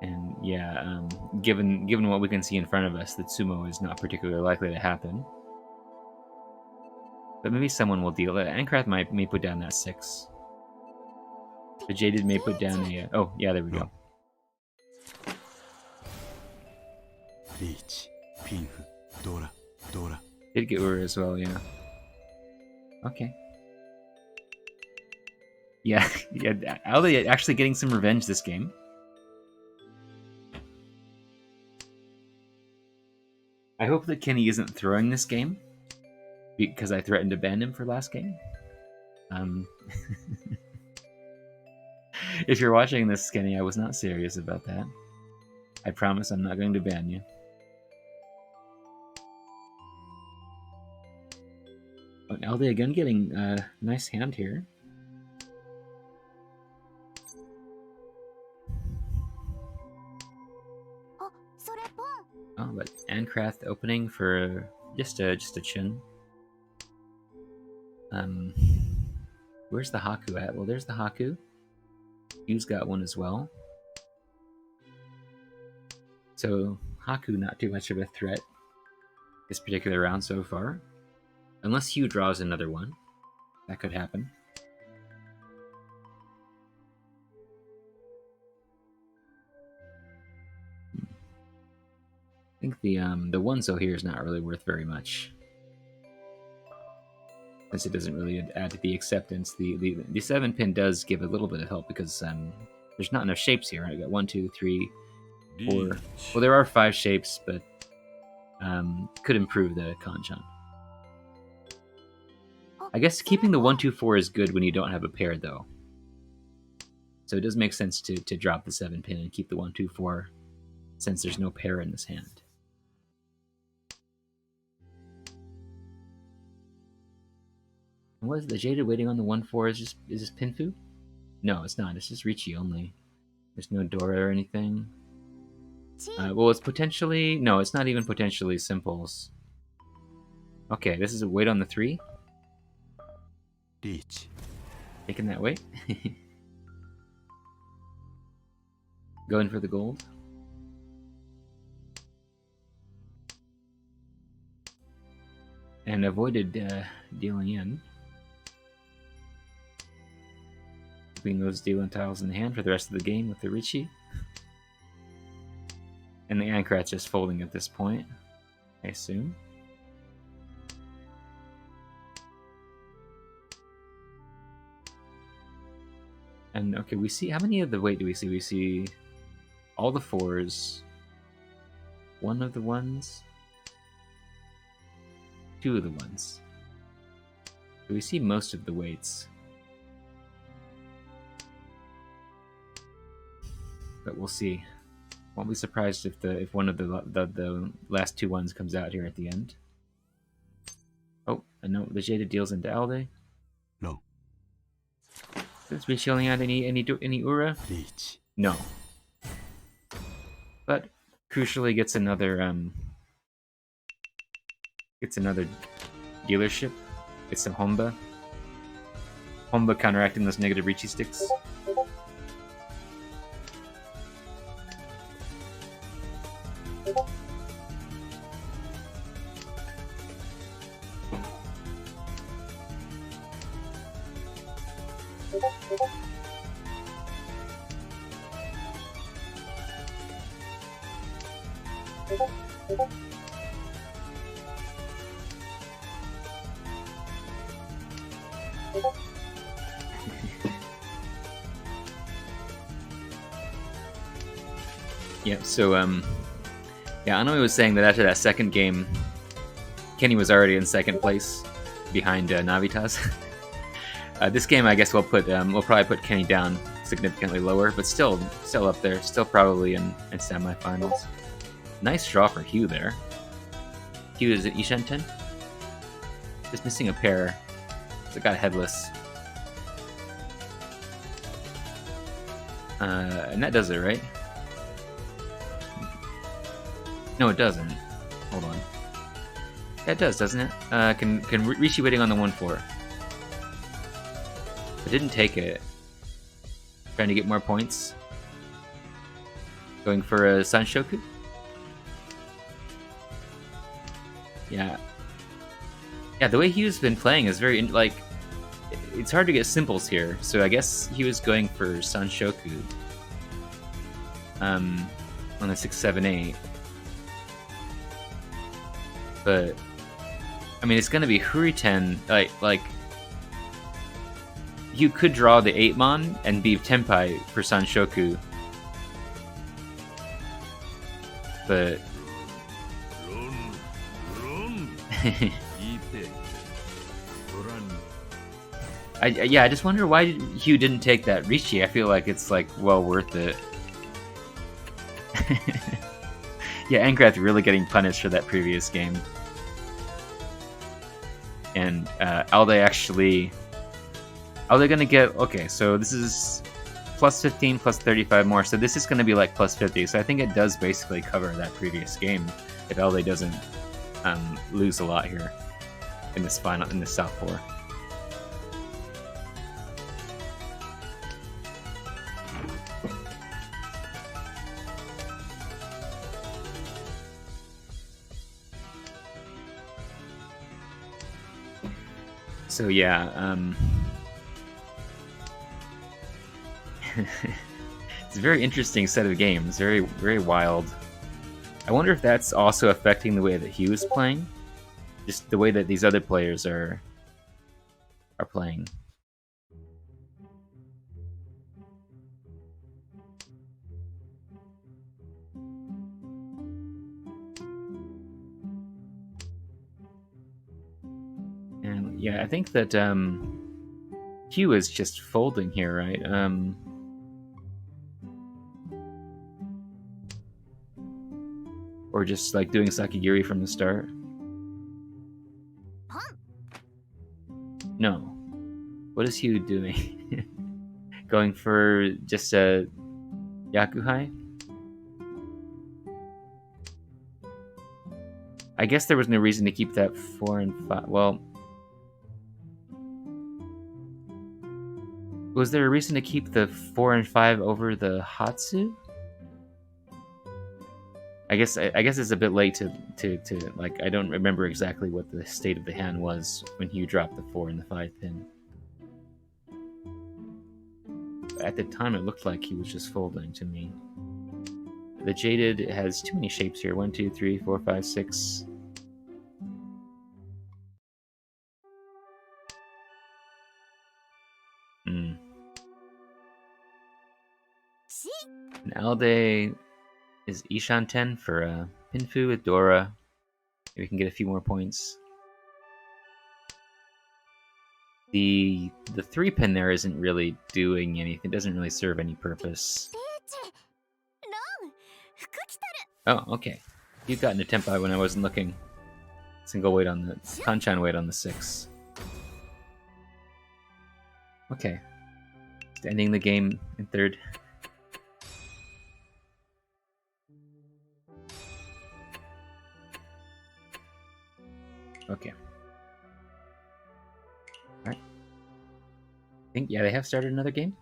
And yeah, given what we can see in front of us, that sumo is not particularly likely to happen. But maybe someone will deal it. Ancraft may put down that 6. The Jaded may put down a... oh, yeah, there we go. Reach, Pinfu, Dora. Did get Ura as well, yeah. Okay. Yeah, yeah. Aldi actually getting some revenge this game. I hope that Kenny isn't throwing this game because I threatened to ban him for last game. If you're watching this, Kenny, I was not serious about that. I promise I'm not going to ban you. Oh, Aldi again getting a nice hand here. Oh, but Ancraft opening for just a chin. Where's the Haku at? Well, there's the Haku. Yu's got one as well. So Haku not too much of a threat this particular round so far. Unless Hugh draws another one. That could happen. I think the 1-so here is not really worth very much. Since it doesn't really add to the acceptance. The 7-pin does give a little bit of help because there's not enough shapes here. I got 1, 2, 3, 4. Well, there are 5 shapes, but could improve the Kanchan. I guess keeping the 1, 2, 4 is good when you don't have a pair, though. So it does make sense to drop the 7-pin and keep the 1, 2, 4 since there's no pair in this hand. What is the Jaded waiting on the 1-4? Is this Pinfu? No, it's not. It's just Ricci only. There's no Dora or anything. Well, it's potentially... No, it's not even potentially Simples. Okay, this is a wait on the 3. Reach. Taking that weight. Going for the gold. And avoided dealing in. Keeping those dealing tiles in the hand for the rest of the game with the Ricci. And the Ancrat's just folding at this point, I assume. And okay, we see, how many of the weight do we see? We see all the 4s, 1 of the 1s, 2 of the 1s. So we see most of the weights. But we'll see. Won't be surprised if one of the last 2 ones comes out here at the end. Oh, and no, the Jaded deals into Alde. No. Is Rich yelling out any Ura? Reach. No. But crucially gets another dealership. It's some Homba. Homba counteracting those negative Ricci sticks. Yeah, so, yeah, Anoi was saying that after that second game, Kenny was already in second place behind Navitas. This game, I guess we'll probably put Kenny down significantly lower, but still up there, still probably in semifinals. Nice draw for Hugh there. Hugh is at Ishenten. Just missing a pair. It got headless. And that does it, right? No, it doesn't. Hold on. Yeah, it does, doesn't it? Can Rishi waiting on the 1-4. I didn't take it. Trying to get more points. Going for a Sanshoku. Yeah. Yeah, the way Hugh's been playing is very, like, it's hard to get simples here, so I guess he was going for Sanshoku. On the 6-7-8. But, I mean, it's gonna be Huriten, like, you could draw the 8-mon and be Tenpai for Sanshoku. But... I just wonder why Hugh didn't take that Rishi. I feel like it's, like, well worth it. Yeah, Ankrath really getting punished for that previous game. And Alde actually... Alde gonna get... Okay, so this is plus 15, plus 35 more, so this is gonna be like plus 50, so I think it does basically cover that previous game if Alde doesn't lose a lot here in this final, in this South 4. So yeah, it's a very interesting set of games, very, very wild. I wonder if that's also affecting the way that Hugh is playing, just the way that these other players are playing. And yeah, I think that Hugh is just folding here, right? Or just like doing Sakigiri from the start. No. What is Hugh doing? Going for just a Yakuhai? I guess there was no reason to keep that 4 and 5. Well, was there a reason to keep the 4 and 5 over the Hatsu? I guess it's a bit late to like, I don't remember exactly what the state of the hand was when Hugh dropped the 4 and the 5 pin. At the time, it looked like he was just folding to me. The Jaded has too many shapes here. 1, 2, 3, 4, 5, 6. And Alde is Ishan 10 for Pinfu with Dora. Maybe we can get a few more points. The 3 pin there isn't really doing anything. It doesn't really serve any purpose. Oh, okay. You got into Tenpai when I wasn't looking. Single weight on the Kanchan weight on the 6. Okay. Just ending the game in 3rd. Okay. Alright. I think, yeah, they have started another game.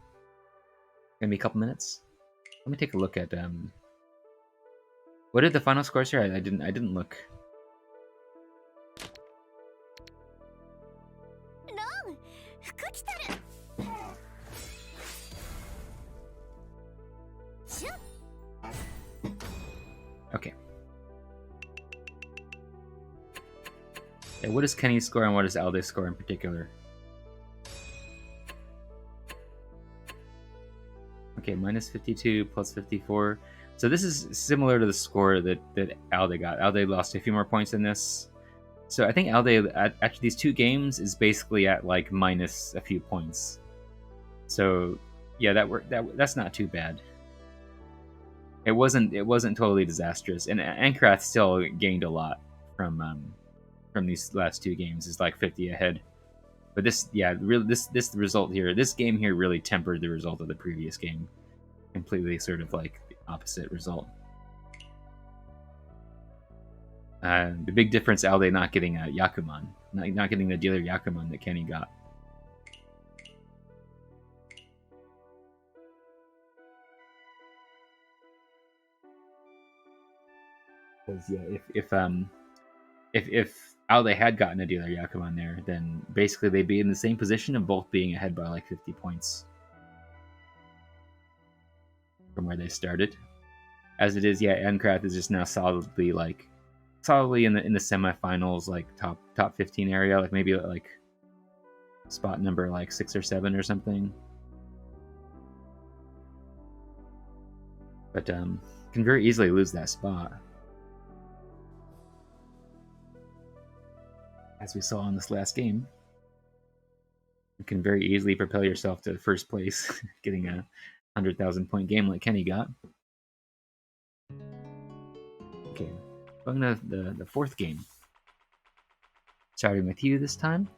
Gonna be a couple minutes. Let me take a look at what are the final scores here? I didn't look. Okay. Yeah, what does Kenny score and what does Alde score in particular? Okay, minus 52, plus 54. So this is similar to the score that Alde got. Alde lost a few more points in this. So I think Alde, after these 2 games, is basically at like minus a few points. So yeah, that's not too bad. It wasn't totally disastrous, and Ankrath still gained a lot from these last 2 games. Is like 50 ahead. But this, yeah, really, this result here, this game here really tempered the result of the previous game. Completely sort of like the opposite result. The big difference, Alde not getting a Yakuman, not getting the dealer Yakuman that Kenny got. Because yeah, if Alde had gotten a dealer Yakuman there, then basically they'd be in the same position of both being ahead by like 50 points from where they started. As it is, yeah, Endcraft is just now solidly in the semifinals, like top 15 area, like maybe like spot number like 6 or 7 or something. But can very easily lose that spot, as we saw in this last game. You can very easily propel yourself to first place, getting a 100,000 point game like Kenny got. Okay, going to the fourth game. Starting with you this time.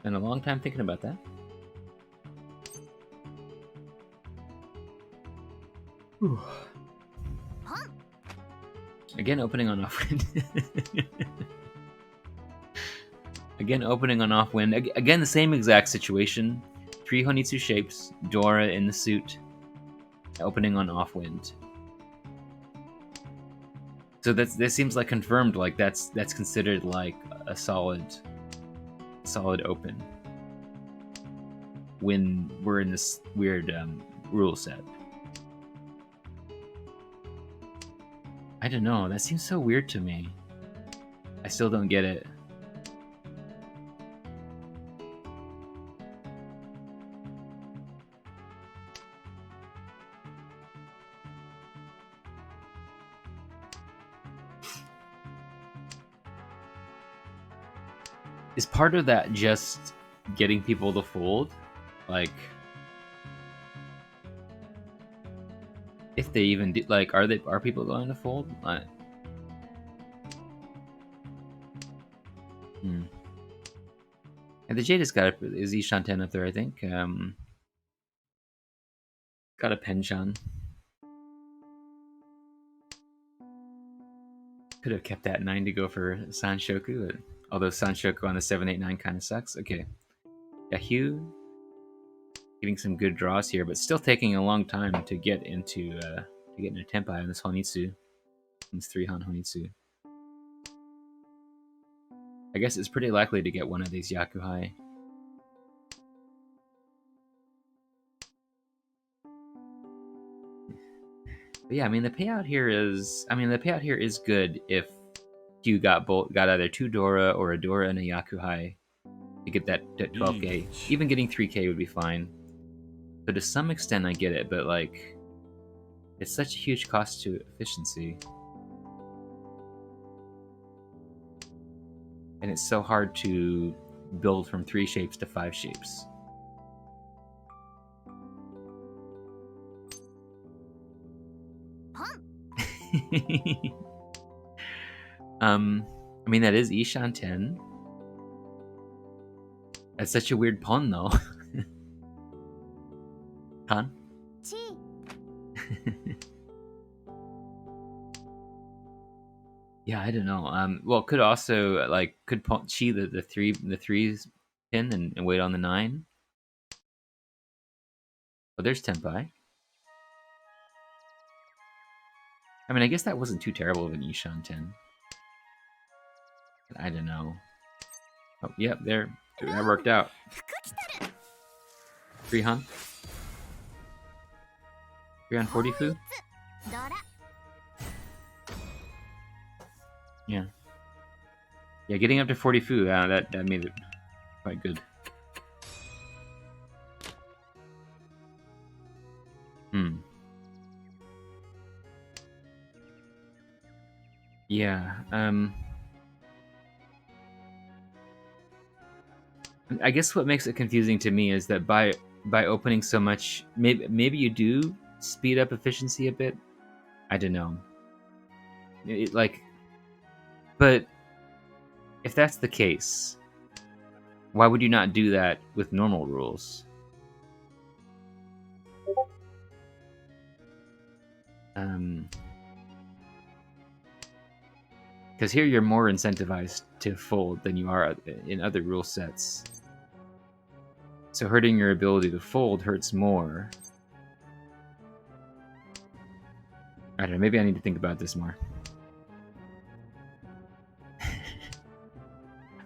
Been a long time thinking about that. Whew. Again, opening on off-wind. Again, opening on off-wind. Again, the same exact situation. 3 Honitsu shapes, Dora in the suit, opening on off-wind. So that seems like confirmed. Like that's considered like a solid open when we're in this weird rule set. I don't know. That seems so weird to me. I still don't get it. Is part of that just getting people to fold? Like, if they even do, like, are people going to fold? And the Jade has got is Ishan 10 up there, I think. Got a Penshan. Could have kept that 9 to go for Sanshoku, but although Sanshoku on the 7-8-9 kind of sucks. Okay. Yeah, Hugh getting some good draws here, but still taking a long time to get into Tenpai on this Honitsu. This 3-Han Honitsu. I guess it's pretty likely to get one of these Yakuhai. But yeah, I mean the payout here is good if you got either 2 Dora or a Dora and a Yakuhai to get that 12k. Even getting 3k would be fine. So to some extent I get it, but like it's such a huge cost to efficiency. And it's so hard to build from 3 shapes to 5 shapes. I mean, that is Ishan 10. That's such a weird pun, though. Han? Yeah, I don't know. Well, could also could Chi the threes pin and wait on the 9. Oh, there's Tenpai. I mean, I guess that wasn't too terrible of an Ishan 10. I don't know. Oh, yep, there. That worked out. 3-Han? 3-Han 40 Fu? Yeah. Yeah, getting up to 40 Fu, that made it quite good. Yeah, I guess what makes it confusing to me is that by opening so much, maybe you do speed up efficiency a bit. I don't know. But if that's the case, why would you not do that with normal rules? Because here you're more incentivized to fold than you are in other rule sets. So hurting your ability to fold hurts more. I don't know, maybe I need to think about this more.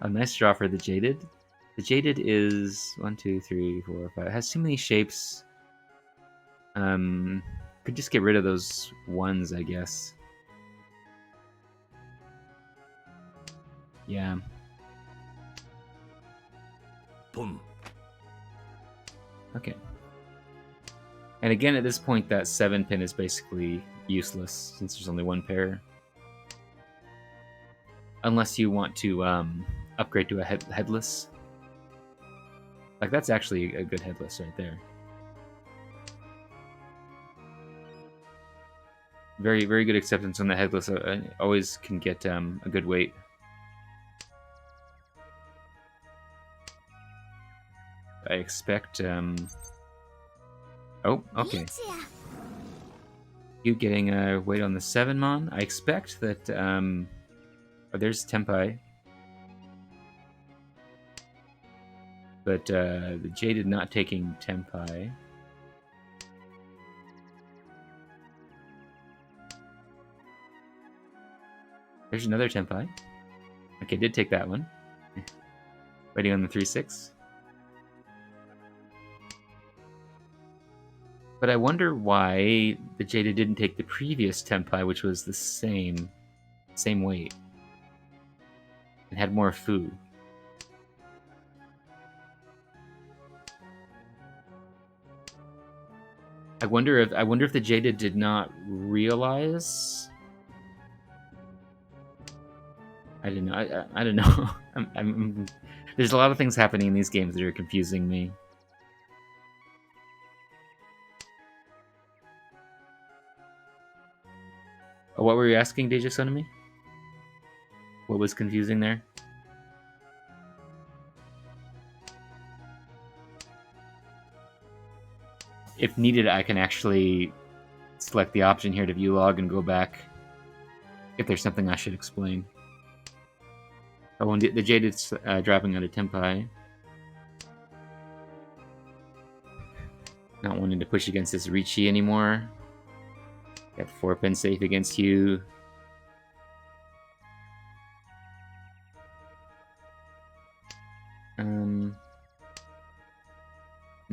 A nice draw for the Jaded. The Jaded is 1, 2, 3, 4, 5. It has too many shapes. Could just get rid of those ones, I guess. Yeah. Boom. Okay. And again, at this point, that 7 pin is basically useless since there's only one pair. Unless you want to upgrade to a headless. Like, that's actually a good headless right there. Very, very good acceptance on the headless. Always can get a good weight. I expect... Oh, okay. You getting a weight on the 7 mon. I expect that... Oh, there's Tempai. But the Jaded not taking Tempai. There's another Tempai. Okay, did take that one. Waiting on the 3-6. But I wonder why the Jaded didn't take the previous Tempai, which was the same weight. And had more food. I wonder if the Jaded did not realize. I don't know. I don't know. There's a lot of things happening in these games that are confusing me. Oh, what were you asking, Deja Sonami? What was confusing there? If needed, I can actually select the option here to view log and go back if there's something I should explain. Oh, and the Jaded's dropping out of Tempai. Not wanting to push against this Ricci anymore. Got 4 pin safe against you. And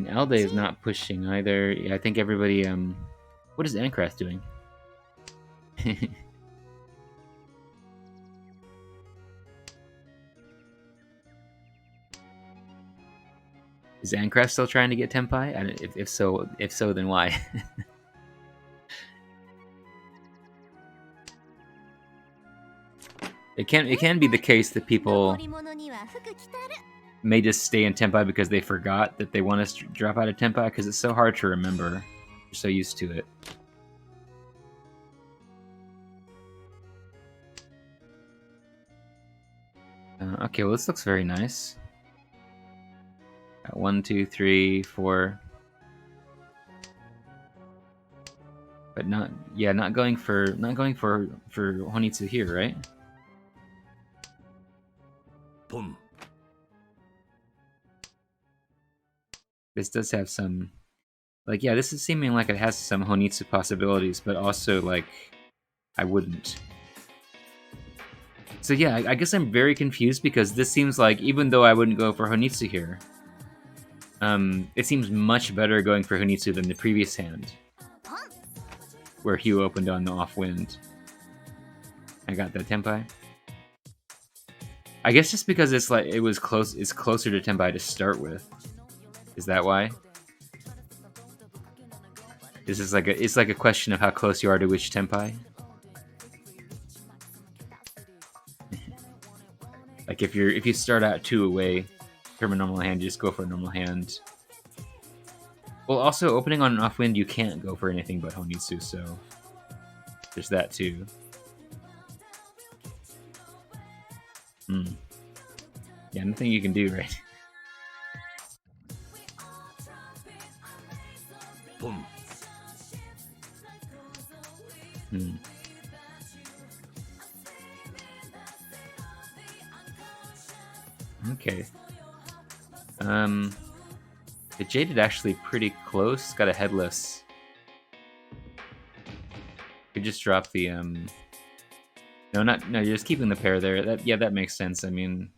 Alde is not pushing either. Yeah, I think everybody... What is Ancraft doing? Is Ancraft still trying to get Tempai? If so, then why? It can be the case that people may just stay in Tempai because they forgot that they want to drop out of Tempai because it's so hard to remember. You're so used to it. Okay, well, this looks very nice. Got 1, 2, 3, 4. But not going for Honitsu here, right? Boom. This does have some, like, yeah, this is seeming like it has some Honitsu possibilities, but also, like, I wouldn't. So yeah, I guess I'm very confused because this seems like, even though I wouldn't go for Honitsu here, it seems much better going for Honitsu than the previous hand, where Hugh opened on the off-wind. I got that Tempai. I guess just because it's like it's closer to Tempai to start with. Is that why? This is it's like a question of how close you are to which Tempai. Like if you start out 2 away from a normal hand, you just go for a normal hand. Well, also opening on an off wind, you can't go for anything but Honitsu, so there's that too. Hmm. Yeah, nothing you can do, right? Boom. Hmm. Okay. The Jaded actually pretty close. Got a headless. Could just drop the No, you're just keeping the pair there. That makes sense. I mean,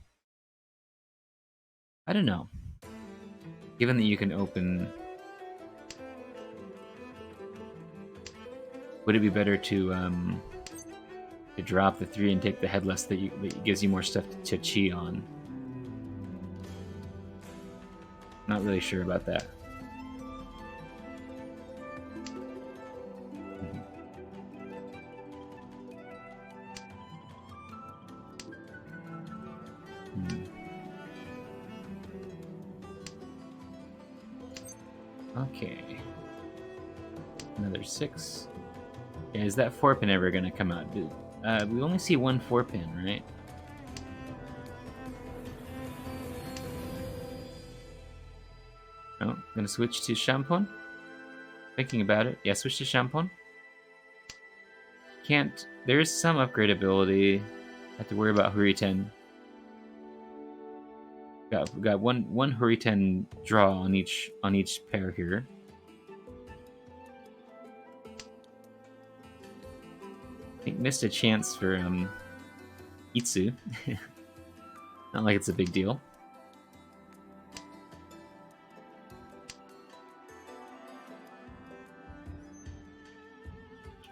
I don't know. Given that you can open, would it be better to drop the 3 and take the headless that gives you more stuff to chi on? Not really sure about that. Okay. Another 6. Yeah, is that 4 pin ever gonna come out? We only see one 4 pin, right? Oh, I'm gonna switch to Shampoo. Thinking about it. Yeah, switch to Shampoo. Can't. There is some upgrade ability. Have to worry about Hurriten. Got one Hurriten draw on each pair here. I think missed a chance for Itsu. Not like it's a big deal.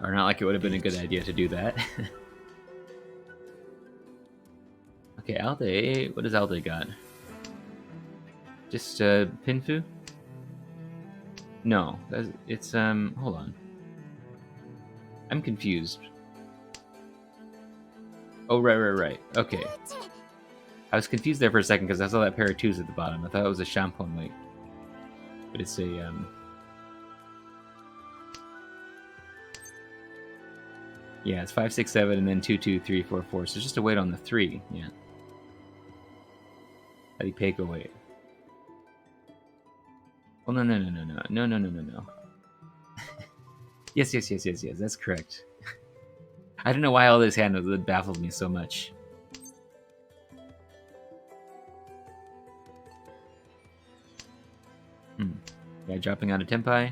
Or not like it would have been a good idea to do that. Okay, Alde. What does Alde got? Just Pinfu? No, it's hold on. I'm confused. Oh, right. Okay. I was confused there for a second because I saw that pair of 2s at the bottom. I thought it was a Shampoo weight. But it's a yeah, it's 5, 6, 7, and then 2, 2, 3, 4, 4. So it's just a weight on the 3. Yeah. Adipeko weight. Oh no. Yes. That's correct. I don't know why all this hand baffled me so much. Yeah, dropping out of Tempai.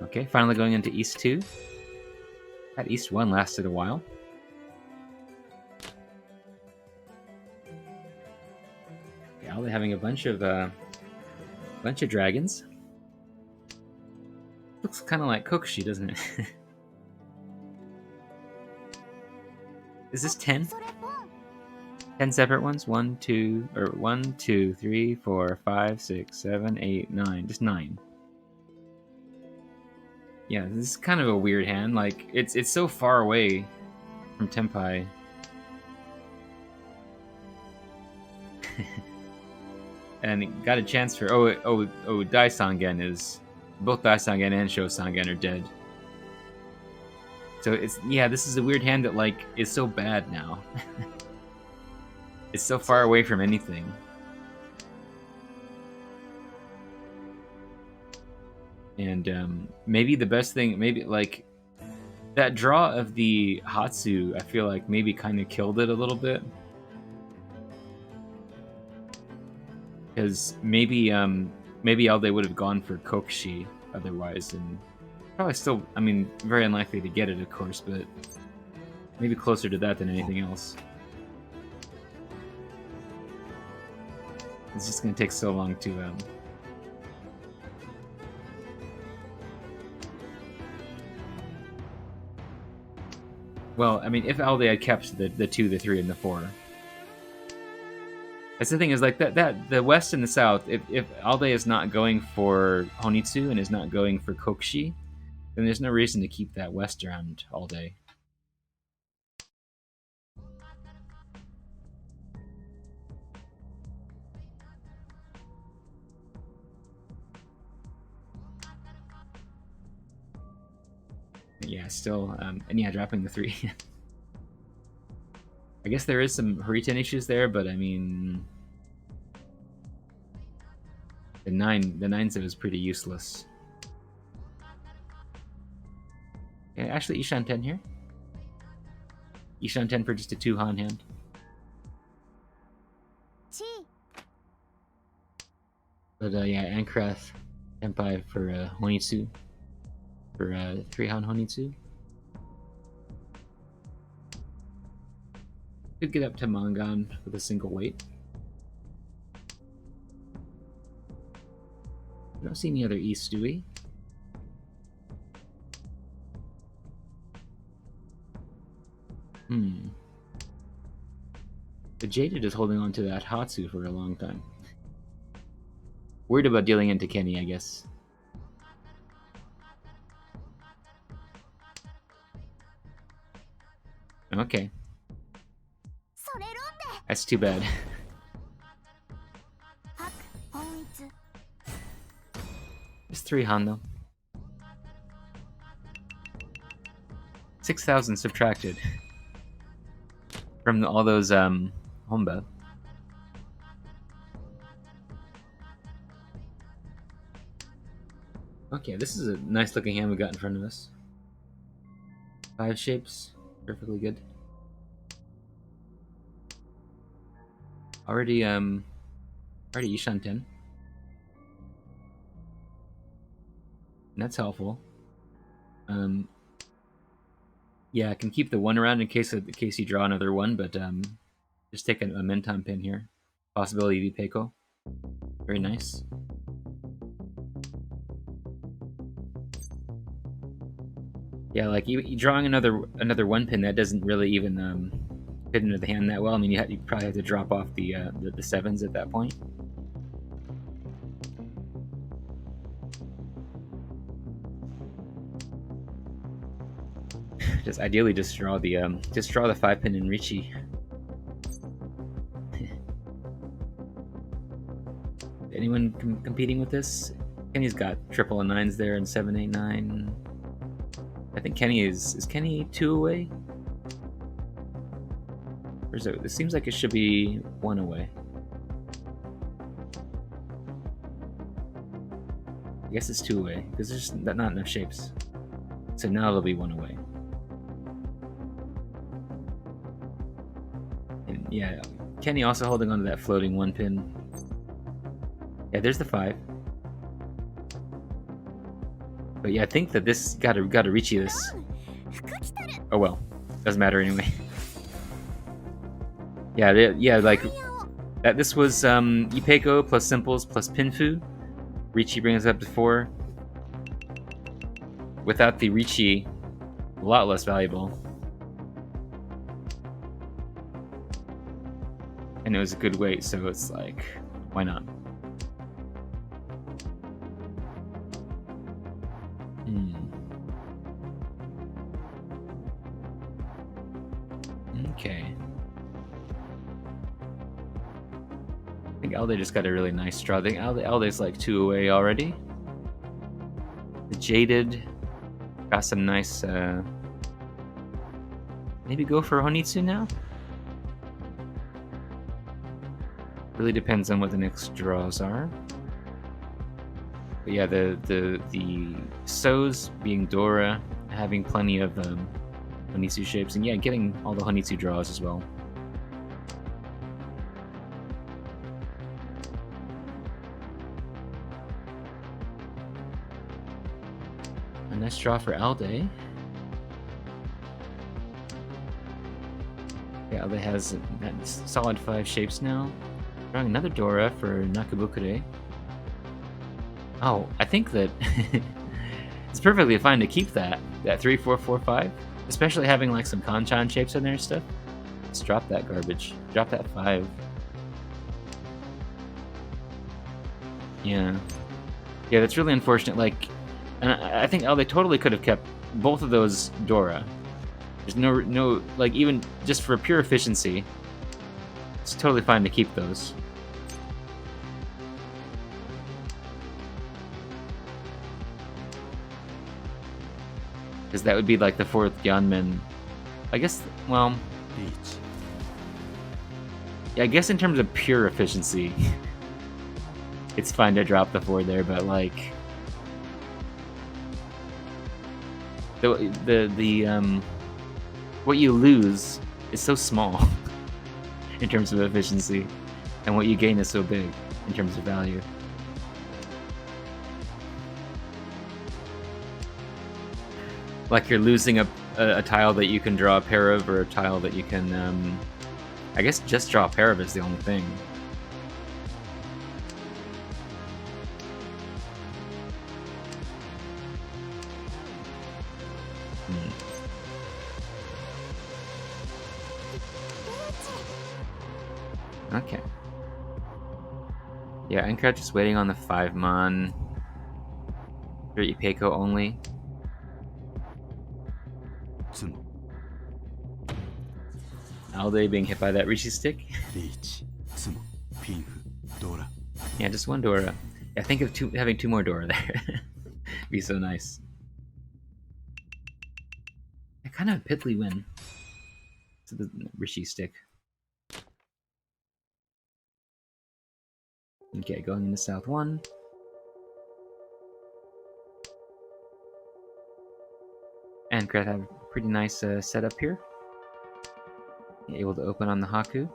Okay, finally going into East 2. That East 1 lasted a while. Yeah, they're having a bunch of dragons. Looks kind of like Kokushi, doesn't it? Is this 10? 10 separate ones? 1, 2, 3, 4, 5, 6, 7, 8, 9. Just 9. Yeah, this is kind of a weird hand. Like, it's so far away from Tempai. And it got a chance for Dai Sangen is both Dai Sangen and Sho Sangen are dead. So this is a weird hand that like is so bad now. It's so far away from anything. And maybe the best thing, maybe like that draw of the Hatsu, I feel like maybe kind of killed it a little bit. Because maybe Alde would have gone for Kokushi otherwise, and probably still, I mean, very unlikely to get it, of course, but maybe closer to that than anything else. It's just going to take so long to well, I mean, if Alde had kept the 2, the 3, and the 4. That's the thing, is like that the West and the South, if Alde is not going for Honitsu and is not going for Kokushi, then there's no reason to keep that West around all day. Yeah, still, and yeah, dropping the 3. I guess there is some Hurricane issues there, but I mean, the 9 zip is pretty useless. Yeah, actually, Ishan 10 here. Ishan 10 for just a 2 Han hand. But yeah, Ankrath Senpai for Honitsu. For 3 Han Honitsu. Could get up to Mangan with a single weight. We don't see any other East, do we? The Jaded is holding on to that Hatsu for a long time. Worried about dealing into Kenny, I guess. Okay. That's too bad. It's 3 Han though. 6,000 subtracted from all those Honba. Okay, this is a nice looking hand we got in front of us. 5 shapes, perfectly good. Already Ishan 10. And that's helpful. Yeah, I can keep the 1 around in case you draw another 1, but just take a Menton pin here. Possibility of Peiko. Very nice. Yeah, like you drawing another 1 pin that doesn't really even fit into the hand that well. I mean, you probably have to drop off the 7s at that point. Just ideally, just draw the 5 pin in Ricci. Anyone competing with this? Kenny's got triple and 9s there and 7, 8, 9. I think Kenny is Kenny 2 away? Or is it? It seems like it should be 1 away. I guess it's 2 away because there's not enough shapes. So now it'll be 1 away. And yeah, Kenny also holding onto that floating 1 pin. Yeah, there's the 5. But yeah, I think that this gotta reach you this. Oh well, doesn't matter anyway. Yeah, like that. This was Ipeiko plus Simples plus Pinfu. Ricci brings us up to 4. Without the Ricci, a lot less valuable. And it was a good weight, so it's like, why not? Okay. I think Alde just got a really nice draw. I think Alde's like 2 away already. The Jaded got some nice. Maybe go for Honitsu now. Really depends on what the next draws are. But yeah, the So's being Dora, having plenty of Honitsu shapes, and yeah, getting all the Honitsu draws as well. A nice draw for Alde. Yeah, Alde has that solid 5 shapes now. Drawing another Dora for Nakabukure. Oh, I think that it's perfectly fine to keep that 3, 4, 4, 5. Especially having like some Kanchan shapes in there and stuff. Let's drop that garbage. Drop that 5. Yeah. Yeah, that's really unfortunate. Like, and I think they totally could have kept both of those Dora. There's no like, even just for pure efficiency, it's totally fine to keep those. Because that would be like the 4th Yanmen. I guess, well, リーチ yeah, I guess in terms of pure efficiency, it's fine to drop the 4 there, but like the what you lose is so small in terms of efficiency, and what you gain is so big in terms of value. Like you're losing a tile that you can draw a pair of, or a tile that you can, I guess just draw a pair of is the only thing. Okay. Yeah, Aincrad just waiting on the 5-mon. For Ipeco only. ツモ Alde being hit by that Rishi stick. リーチツモピンフドラ Yeah, just one Dora. Yeah, think of having 2 more Dora there. Be so nice. I kind of a piddly win. To the Rishi stick. Okay, going into South 1. And Gret have a pretty nice setup here. Able to open on the Haku.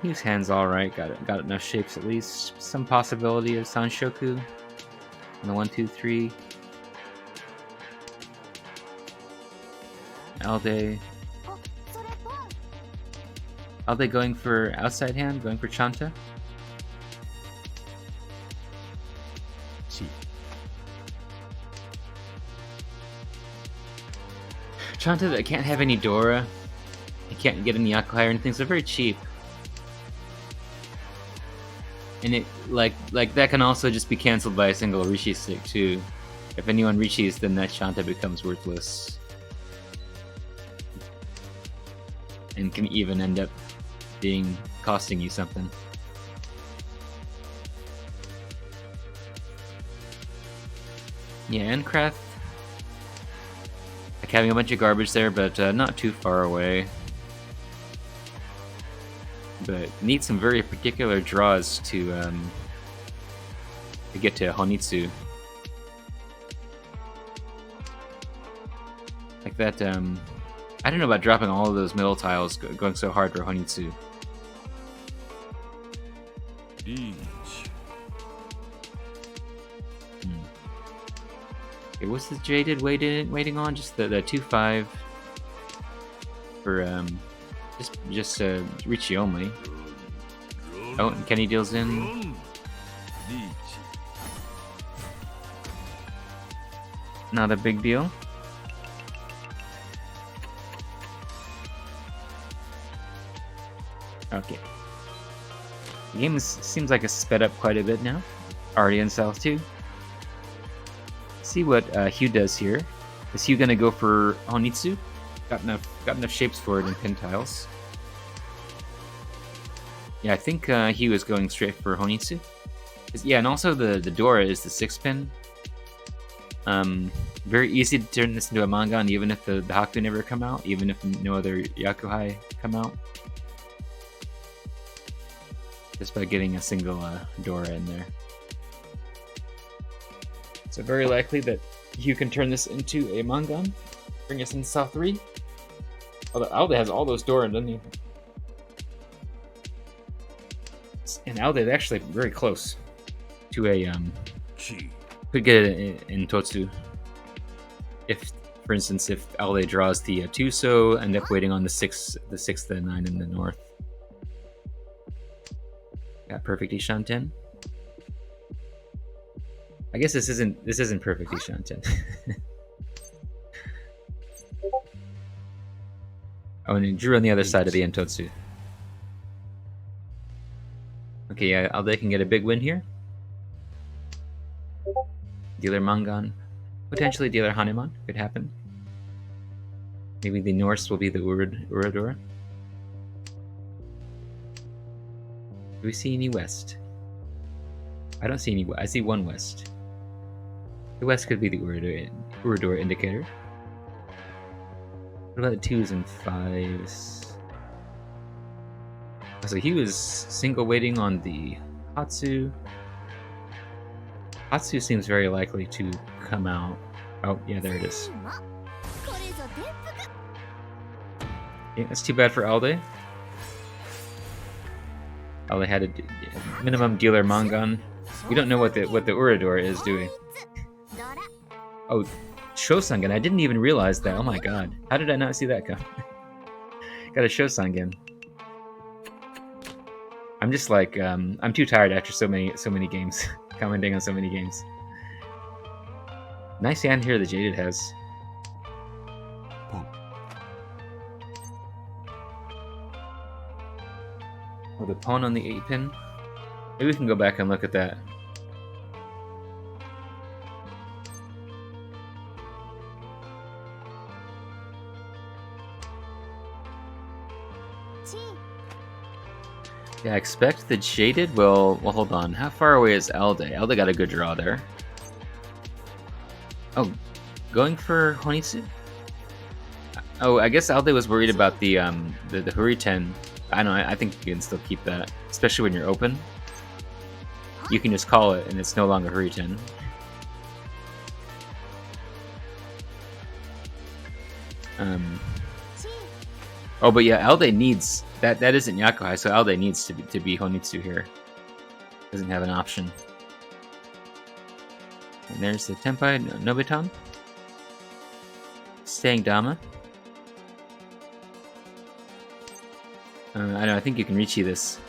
His hand's alright, got enough shapes at least. Some possibility of Sanshoku. On the 1, 2, 3. Alde. あ、それポン Alde going for outside hand, going for Chanta. チ Chanta that can't have any Dora. He can't get any Yakuhai or anything, so they're very cheap. And it like that can also just be cancelled by a single Rishi stick too. If anyone Rishis, then that Chanta becomes worthless. And can even end up costing you something. Yeah, and Krath, like having a bunch of garbage there, but not too far away. But need some very particular draws to get to Honitsu. Like that, I don't know about dropping all of those middle tiles going so hard for Honitsu. リーチ Okay, what's the Jaded waiting on? Just the 2-5 for just Richie only. Oh, and Kenny deals in. リーチ Not a big deal. Okay. The game seems like it's sped up quite a bit now. Already in South 2. See what Hugh does here. Is Hugh gonna go for Honitsu? Got enough shapes for it in pin tiles. Yeah, I think Hugh is going straight for Honitsu. Yeah, and also the Dora is the 6-pin. Very easy to turn this into a Mangan even if the Haku never come out, even if no other Yakuhai come out. Just by getting a single Dora in there. So very likely that Hugh can turn this into a Mangan. Bring us in South 3. Although Alde has all those Dora, doesn't he? And Alde is actually very close to a チ could get it in Totsu. If, for instance, if Alde draws the Tuso, end up waiting on the 6th and 9 in the north. Got perfect Ishanten. I guess this isn't perfect Ishanten. Oh, and he drew on the other side of the Entotsu. Okay, yeah, Alde can get a big win here. Dealer Mangan. Potentially Dealer Hanuman could happen. Maybe the Norse will be the Uradora. Do we see any West? I don't see any. I see one west. The west could be the Urador indicator. What about the 2s and 5s? So he was single waiting on the Hatsu. Hatsu seems very likely to come out. Oh, yeah, there it is. Yeah, that's too bad for Alde. Alde had a minimum dealer Mangan. We don't know what the Urador is doing. Oh, Shosangan. I didn't even realize that. Oh my god. How did I not see that come? Got a Shosangan. I'm just like I'm too tired after so many games. Commenting on so many games. Nice hand here the Jaded has. Oh, the pawn on the 8-pin. Maybe we can go back and look at that. Yeah, I expect the Jaded will... Well, hold on. How far away is Alde? Alde got a good draw there. Oh, going for Honitsu? Oh, I guess Alde was worried about the Huriten. I don't know, I think you can still keep that. Especially when you're open. You can just call it and it's no longer Huriten. Oh, but yeah, Alde needs... That isn't Yakuhai, so Alde needs to be Honitsu here. Doesn't have an option. And there's the Tenpai Nobitan. Staying Dama. I don't know, I think you can Richi this.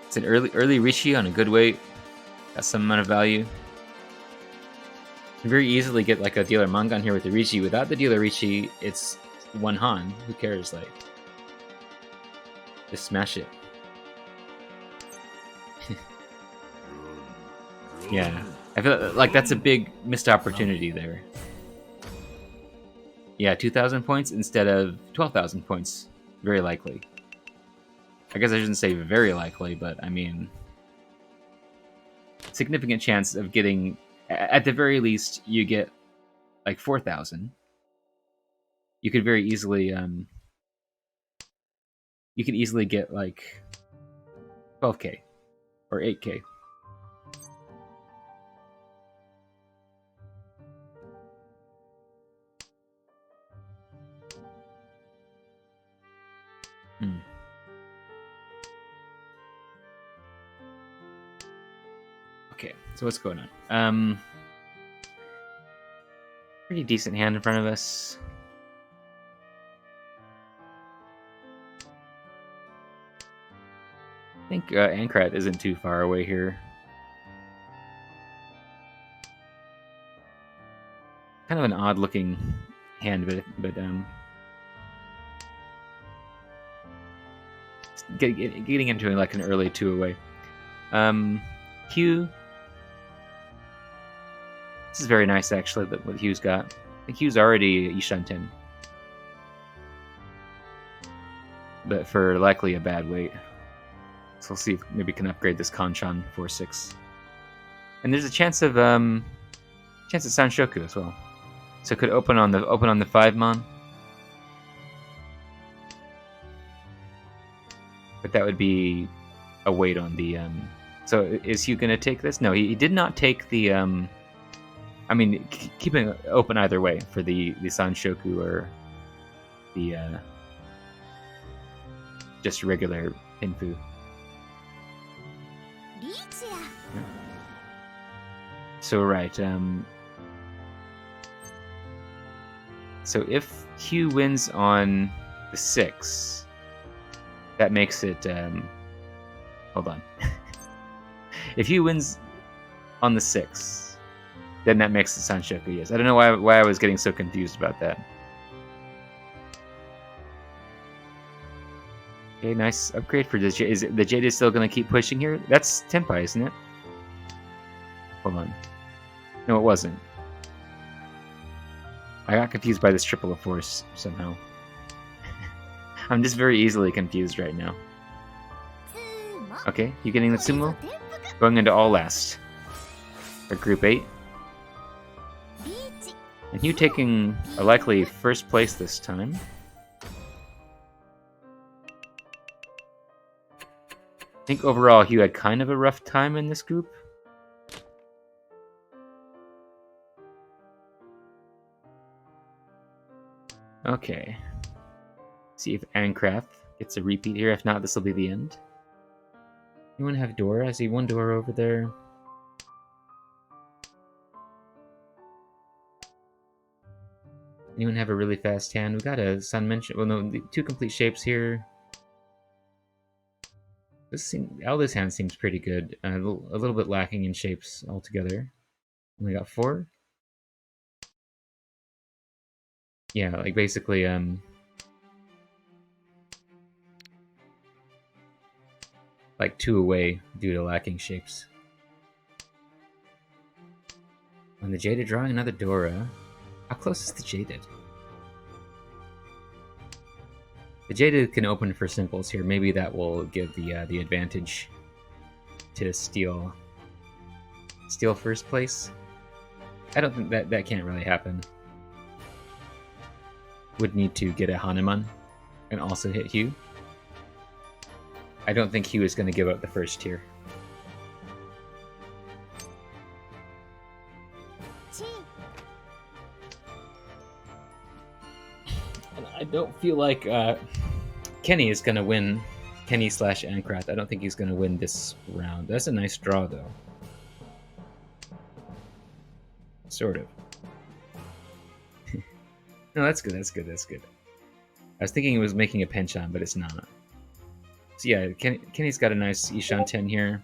It's an early Richi on a good weight. Got some amount of value. You can very easily get like a dealer Mangan here with the Richi. Without the dealer Richi, it's one Han. Who cares? Like, just smash it. Yeah, I feel like that's a big missed opportunity there. Yeah, 2,000 points instead of 12,000 points. Very likely. I guess I shouldn't say very likely, but I mean, significant chance of getting. At the very least, you get like 4,000. You could very easily, you could easily get like 12k or 8k. Okay, so what's going on? Pretty decent hand in front of us. I think Ankrat isn't too far away here. Kind of an odd-looking hand, but getting into like an early 2-away. Hugh. This is very nice, actually, that what Hugh's got. I think Hugh's already Ishanten. But for likely a bad weight. So we'll see if maybe we can upgrade this Kanchan 4-6. And there's a chance of Sanshoku as well. So it could open on the 5-mon. But that would be a weight on the so is Hugh gonna take this? No, he did not take the I mean, keeping it open either way for the Sanshoku or the just regular Pinfu. So right, so if Hugh wins on the 6, that makes it hold on. If Hugh wins on the 6, then that makes it Sanshoku, yes. I don't know why I was getting so confused about that. Okay, nice upgrade for this. Is the Jade is still going to keep pushing here? That's Tenpai, isn't it? Hold on. No, it wasn't. I got confused by this triple of force somehow. I'm just very easily confused right now. Okay, you getting the これぞ sumo? 転覆 Going into all last. For Group 8. リーチ And you taking a likely first place this time. I think overall Hugh had kind of a rough time in this group. Okay. See if Ancraft gets a repeat here. If not, this will be the end. Anyone have Dora? I see one Dora over there. Anyone have a really fast hand? We got a Sun Mention. Well, no, the 2 complete shapes here. All this hand seems pretty good. A little bit lacking in shapes altogether. Only got 4. Yeah, like basically, like 2 away due to lacking shapes. On the Jaded drawing another Dora. How close is the Jaded? The Jaded can open for simples here. Maybe that will give the advantage to steal first place. I don't think that can't really happen. Would need to get a Hanuman and also hit Hugh. I don't think Hugh is going to give up the first tier. チー And I don't feel like Kenny is going to win. Kenny / Ancraft. I don't think he's going to win this round. That's a nice draw, though. Sort of. No, that's good. That's good. That's good. I was thinking he was making a penchant, but it's not. So yeah, Kenny's got a nice Ishan 10 here.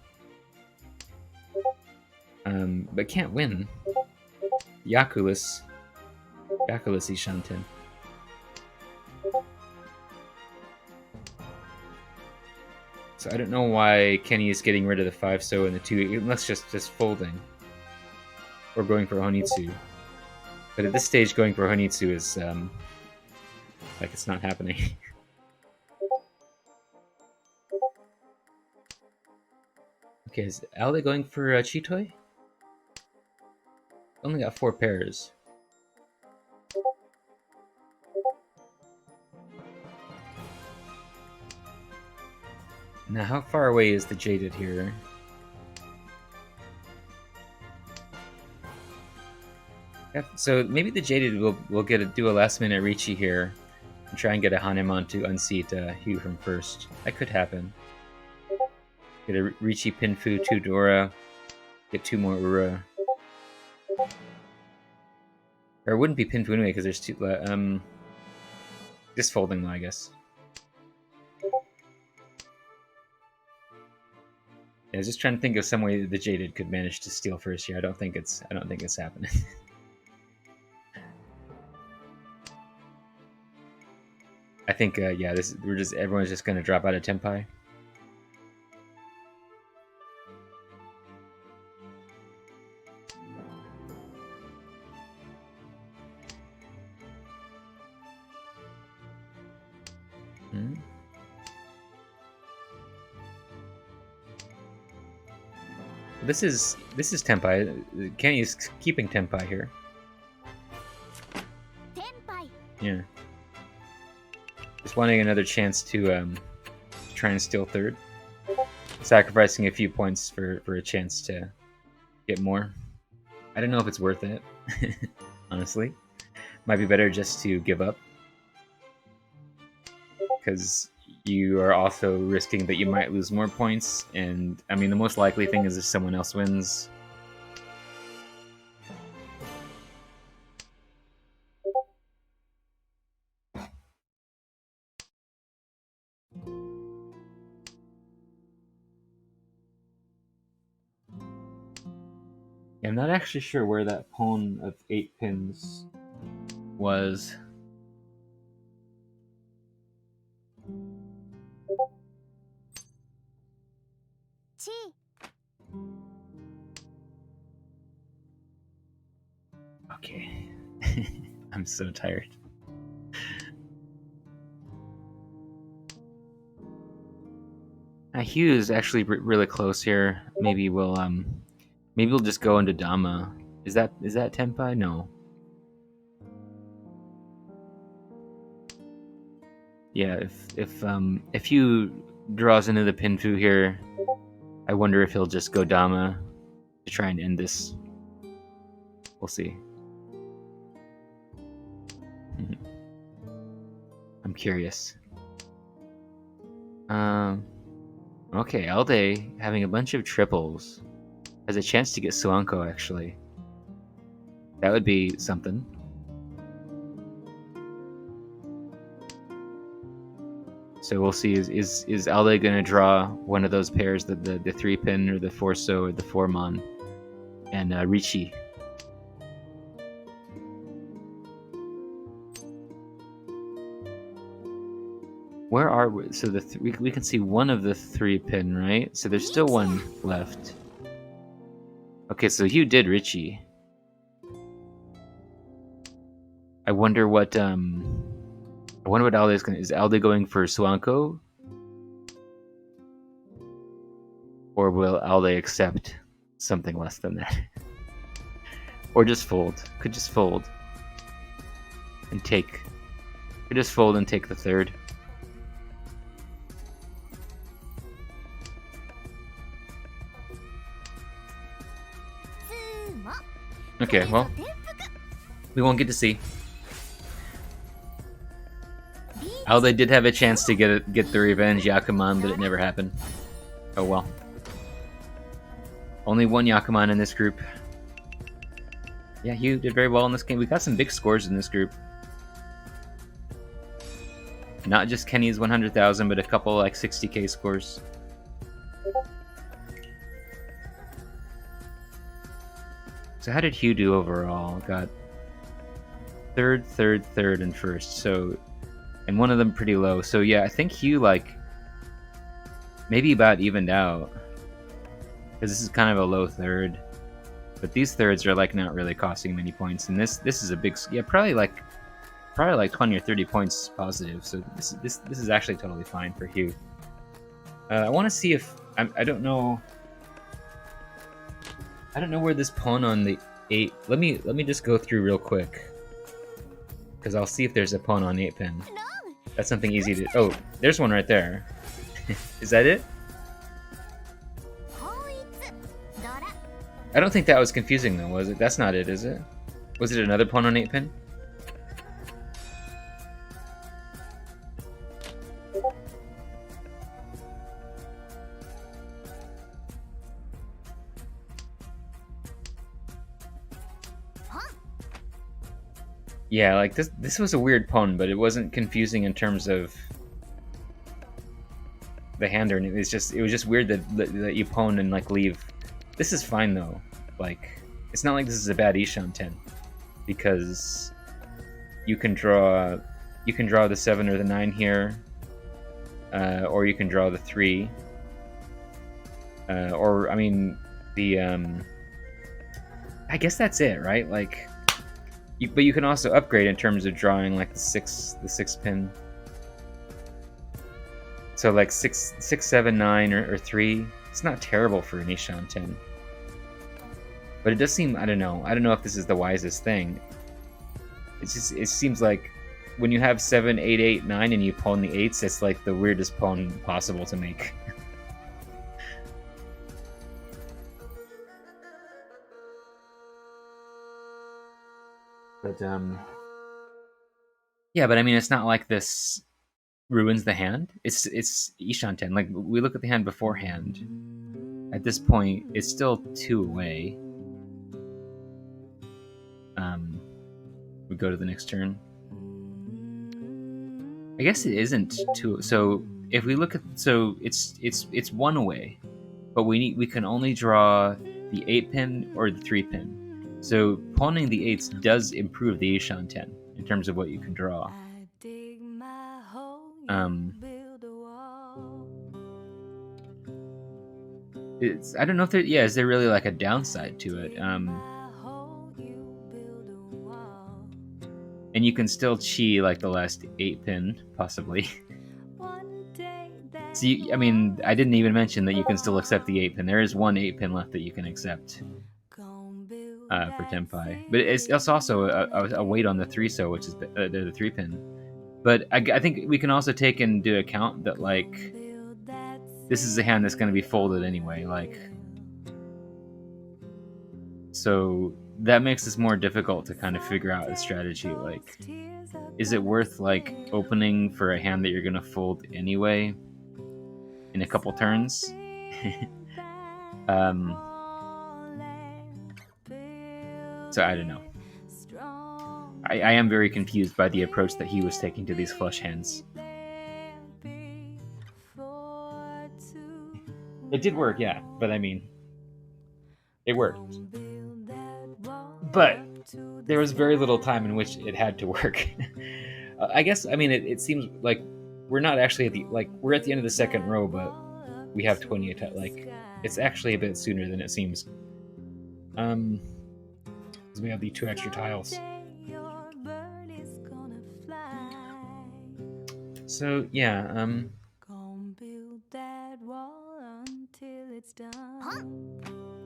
But can't win. Yakulis Ishan 10. So I don't know why Kenny is getting rid of the 5 so and the 2, unless just folding. Or going for Honitsu. But at this stage, going for Honitsu is, like it's not happening. Okay, is Alda going for Chitoi? Only got 4 pairs. Now, how far away is the Jaded here? Yep, so maybe the Jaded will do a last minute Ricci here and try and get a Hanemon to unseat Hugh from first. That could happen. Get a Ricci Pinfu, 2 Dora, get 2 more Ura. Or it wouldn't be Pinfu anyway because there's 2. Just folding, I guess. Yeah, I was just trying to think of some way that the Jaded could manage to steal first here. I don't think it's happening. I think yeah, everyone's just gonna drop out of Tenpai. This is Tenpai. Kenny's keeping Tenpai here. 天杯 Yeah. Just wanting another chance to try and steal third. Sacrificing a few points for a chance to get more. I don't know if it's worth it, honestly. Might be better just to give up. Because you are also risking that you might lose more points, and I mean the most likely thing is if someone else wins. I'm not actually sure where that pawn of 8 pins was. Okay. I'm so tired. Hugh is actually really close here. Maybe we'll just go into Dama. Is that Tenpai? No. Yeah, if Hugh draws into the Pinfu here, I wonder if he'll just go Dama to try and end this. We'll see. I'm curious. Okay, Alde having a bunch of triples has a chance to get Suanko actually. That would be something. So we'll see. Is Alde gonna draw one of those pairs, the 3-pin or the 4-so or the 4-mon, and Ricci? Where are we? So we can see one of the 3-pin, right? So there's still one left. Okay, so Hugh did Ricci. I wonder what Alde is gonna. Is Alde going for Suanko? Or will Alde accept something less than that? Or just fold. Could just fold. And take. Could just fold and take the 3rd. Okay, well, we won't get to see. Alde did have a chance to get the revenge Yakuman, but it never happened. Oh well. Only one Yakuman in this group. Yeah, Hugh did very well in this game. We got some big scores in this group. Not just Kenny's 100,000, but a couple like 60k scores. So how did Hugh do overall? Got 3rd, 3rd, 3rd, and 1st. So, and one of them pretty low. So yeah, I think Hugh like maybe about evened out, because this is kind of a low 3rd. But these 3rds are like not really costing many points, and this is a big, yeah, probably like 20 or 30 points positive. So this is actually totally fine for Hugh. I want to see if I don't know. I don't know where this pawn on the 8. Let me just go through real quick, because I'll see if there's a pawn on 8-pin. That's something easy to. Oh, there's one right there. Is that it? I don't think that was confusing though, was it? That's not it, is it? Was it another pawn on 8-pin? Yeah, like this was a weird pawn, but it wasn't confusing in terms of the hander. It was just weird that you pawn and like leave. This is fine though. Like, it's not like this is a bad Ishan 10, because you can draw the 7 or the 9 here, or you can draw the 3, or I mean the I guess that's it, right? Like, but you can also upgrade in terms of drawing like the 6-pin. So like 6, 7, 9, or 3. It's not terrible for an Ishan 10. But it does seem, I don't know if this is the wisest thing. It seems like when you have 7, 8, 8, 9 and you pawn the 8s, it's like the weirdest pawn possible to make. But yeah, but I mean, it's not like this ruins the hand. It's Ishan 10. Like, we look at the hand beforehand. At this point, it's still 2 away. We go to the next turn. I guess it isn't 2. So if we look at, so it's 1 away, but we can only draw the 8-pin or the 3-pin. So pawning the 8s does improve the Ishan 10 in terms of what you can draw. I don't know if there, yeah, is there really like a downside to it? And you can still chi like the last 8-pin, possibly. See, I mean, I didn't even mention that you can still accept the 8 pin. There is one 8 pin left that you can accept for Tenpai, but it's also a weight on the 3-so, which is the 3 pin. But I think we can also take into account that like this is a hand that's going to be folded anyway. Like, so that makes this more difficult to kind of figure out the strategy. Like, is it worth like opening for a hand that you're going to fold anyway in a couple turns? So I don't know. I am very confused by the approach that he was taking to these flush hands. It did work, yeah, but I mean, it worked. But there was very little time in which it had to work. I guess, I mean, it seems like we're not actually at the, like, we're at the end of the second row, but we have 20 attacks. Like, it's actually a bit sooner than it seems. Because we have the 2 extra tiles. So, yeah,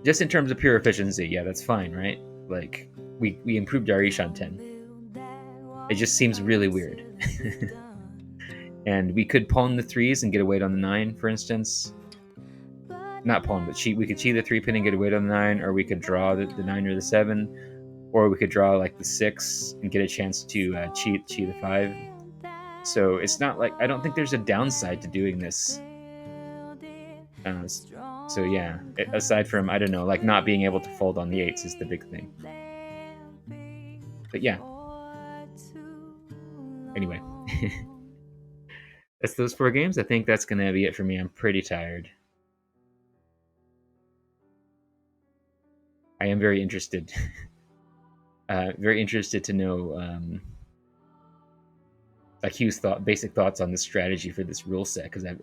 just in terms of pure efficiency, yeah, that's fine, right? Like, we improved our Ishan 10. It just seems really weird. And we could pawn the 3s and get a weight on the 9, for instance. Not pawn, but cheat. We could cheat the 3 pin and get a weight on the 9, or we could draw the 9 or the 7, or we could draw like the 6 and get a chance to cheat the 5. So it's not like, I don't think there's a downside to doing this. So yeah, aside from, I don't know, like not being able to fold on the 8s is the big thing. But yeah. Anyway. That's those 4 games. I think that's going to be it for me. I'm pretty tired. I am very interested. Very interested to know like Hugh's basic thoughts on the strategy for this rule set, because I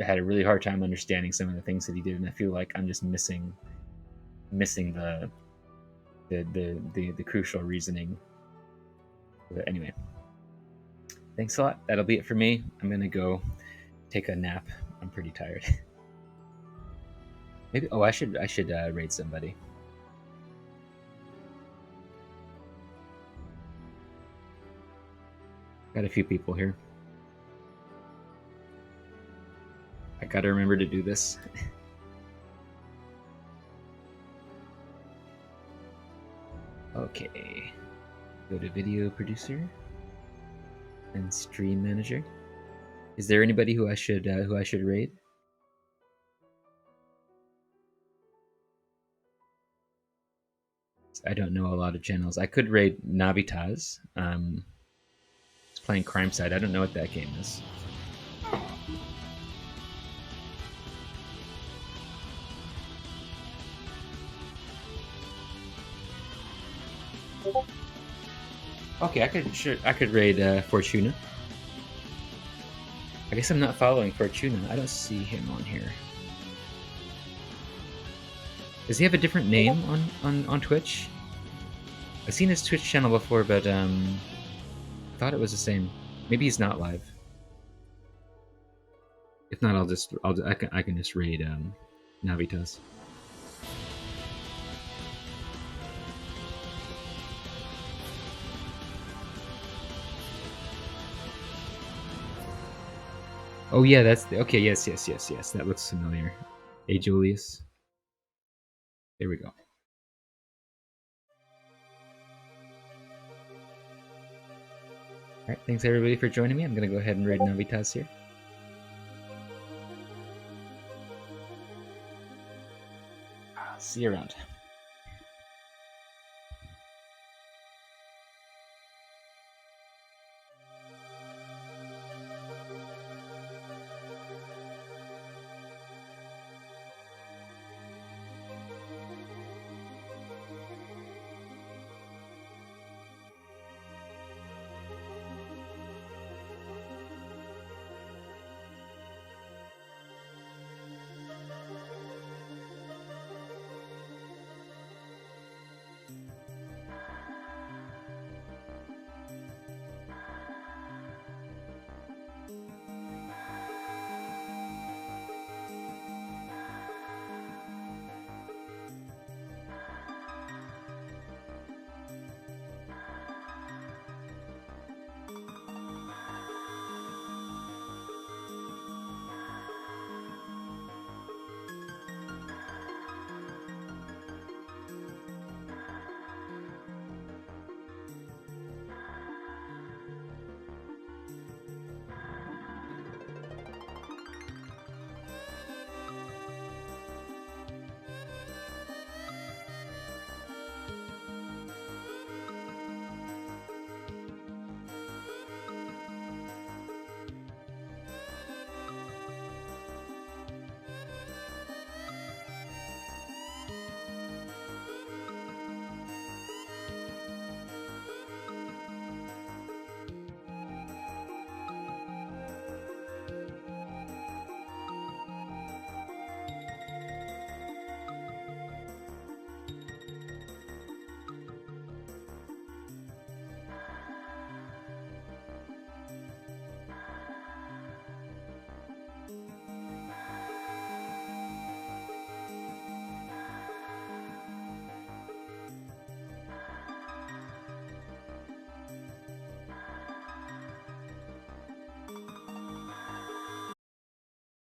had a really hard time understanding some of the things that he did, and I feel like I'm just missing the crucial reasoning. But anyway, thanks a lot. That'll be it for me. I'm gonna go take a nap. I'm pretty tired. Maybe I should raid somebody. Got a few people here. I gotta remember to do this. Okay. Go to video producer and stream manager. Is there anybody who I should raid? I don't know a lot of channels. I could raid Navitas. It's playing Crime Side. I don't know what that game is. Okay, I could raid Fortuna. I guess I'm not following Fortuna. I don't see him on here. Does he have a different name on Twitch? I've seen his Twitch channel before, but I thought it was the same. Maybe he's not live. If not, I can just raid Navitas. Oh yeah, that's okay. Yes. That looks familiar. Hey, Julius. There we go. All right, thanks everybody for joining me. I'm gonna go ahead and raid Navitas here. See you around.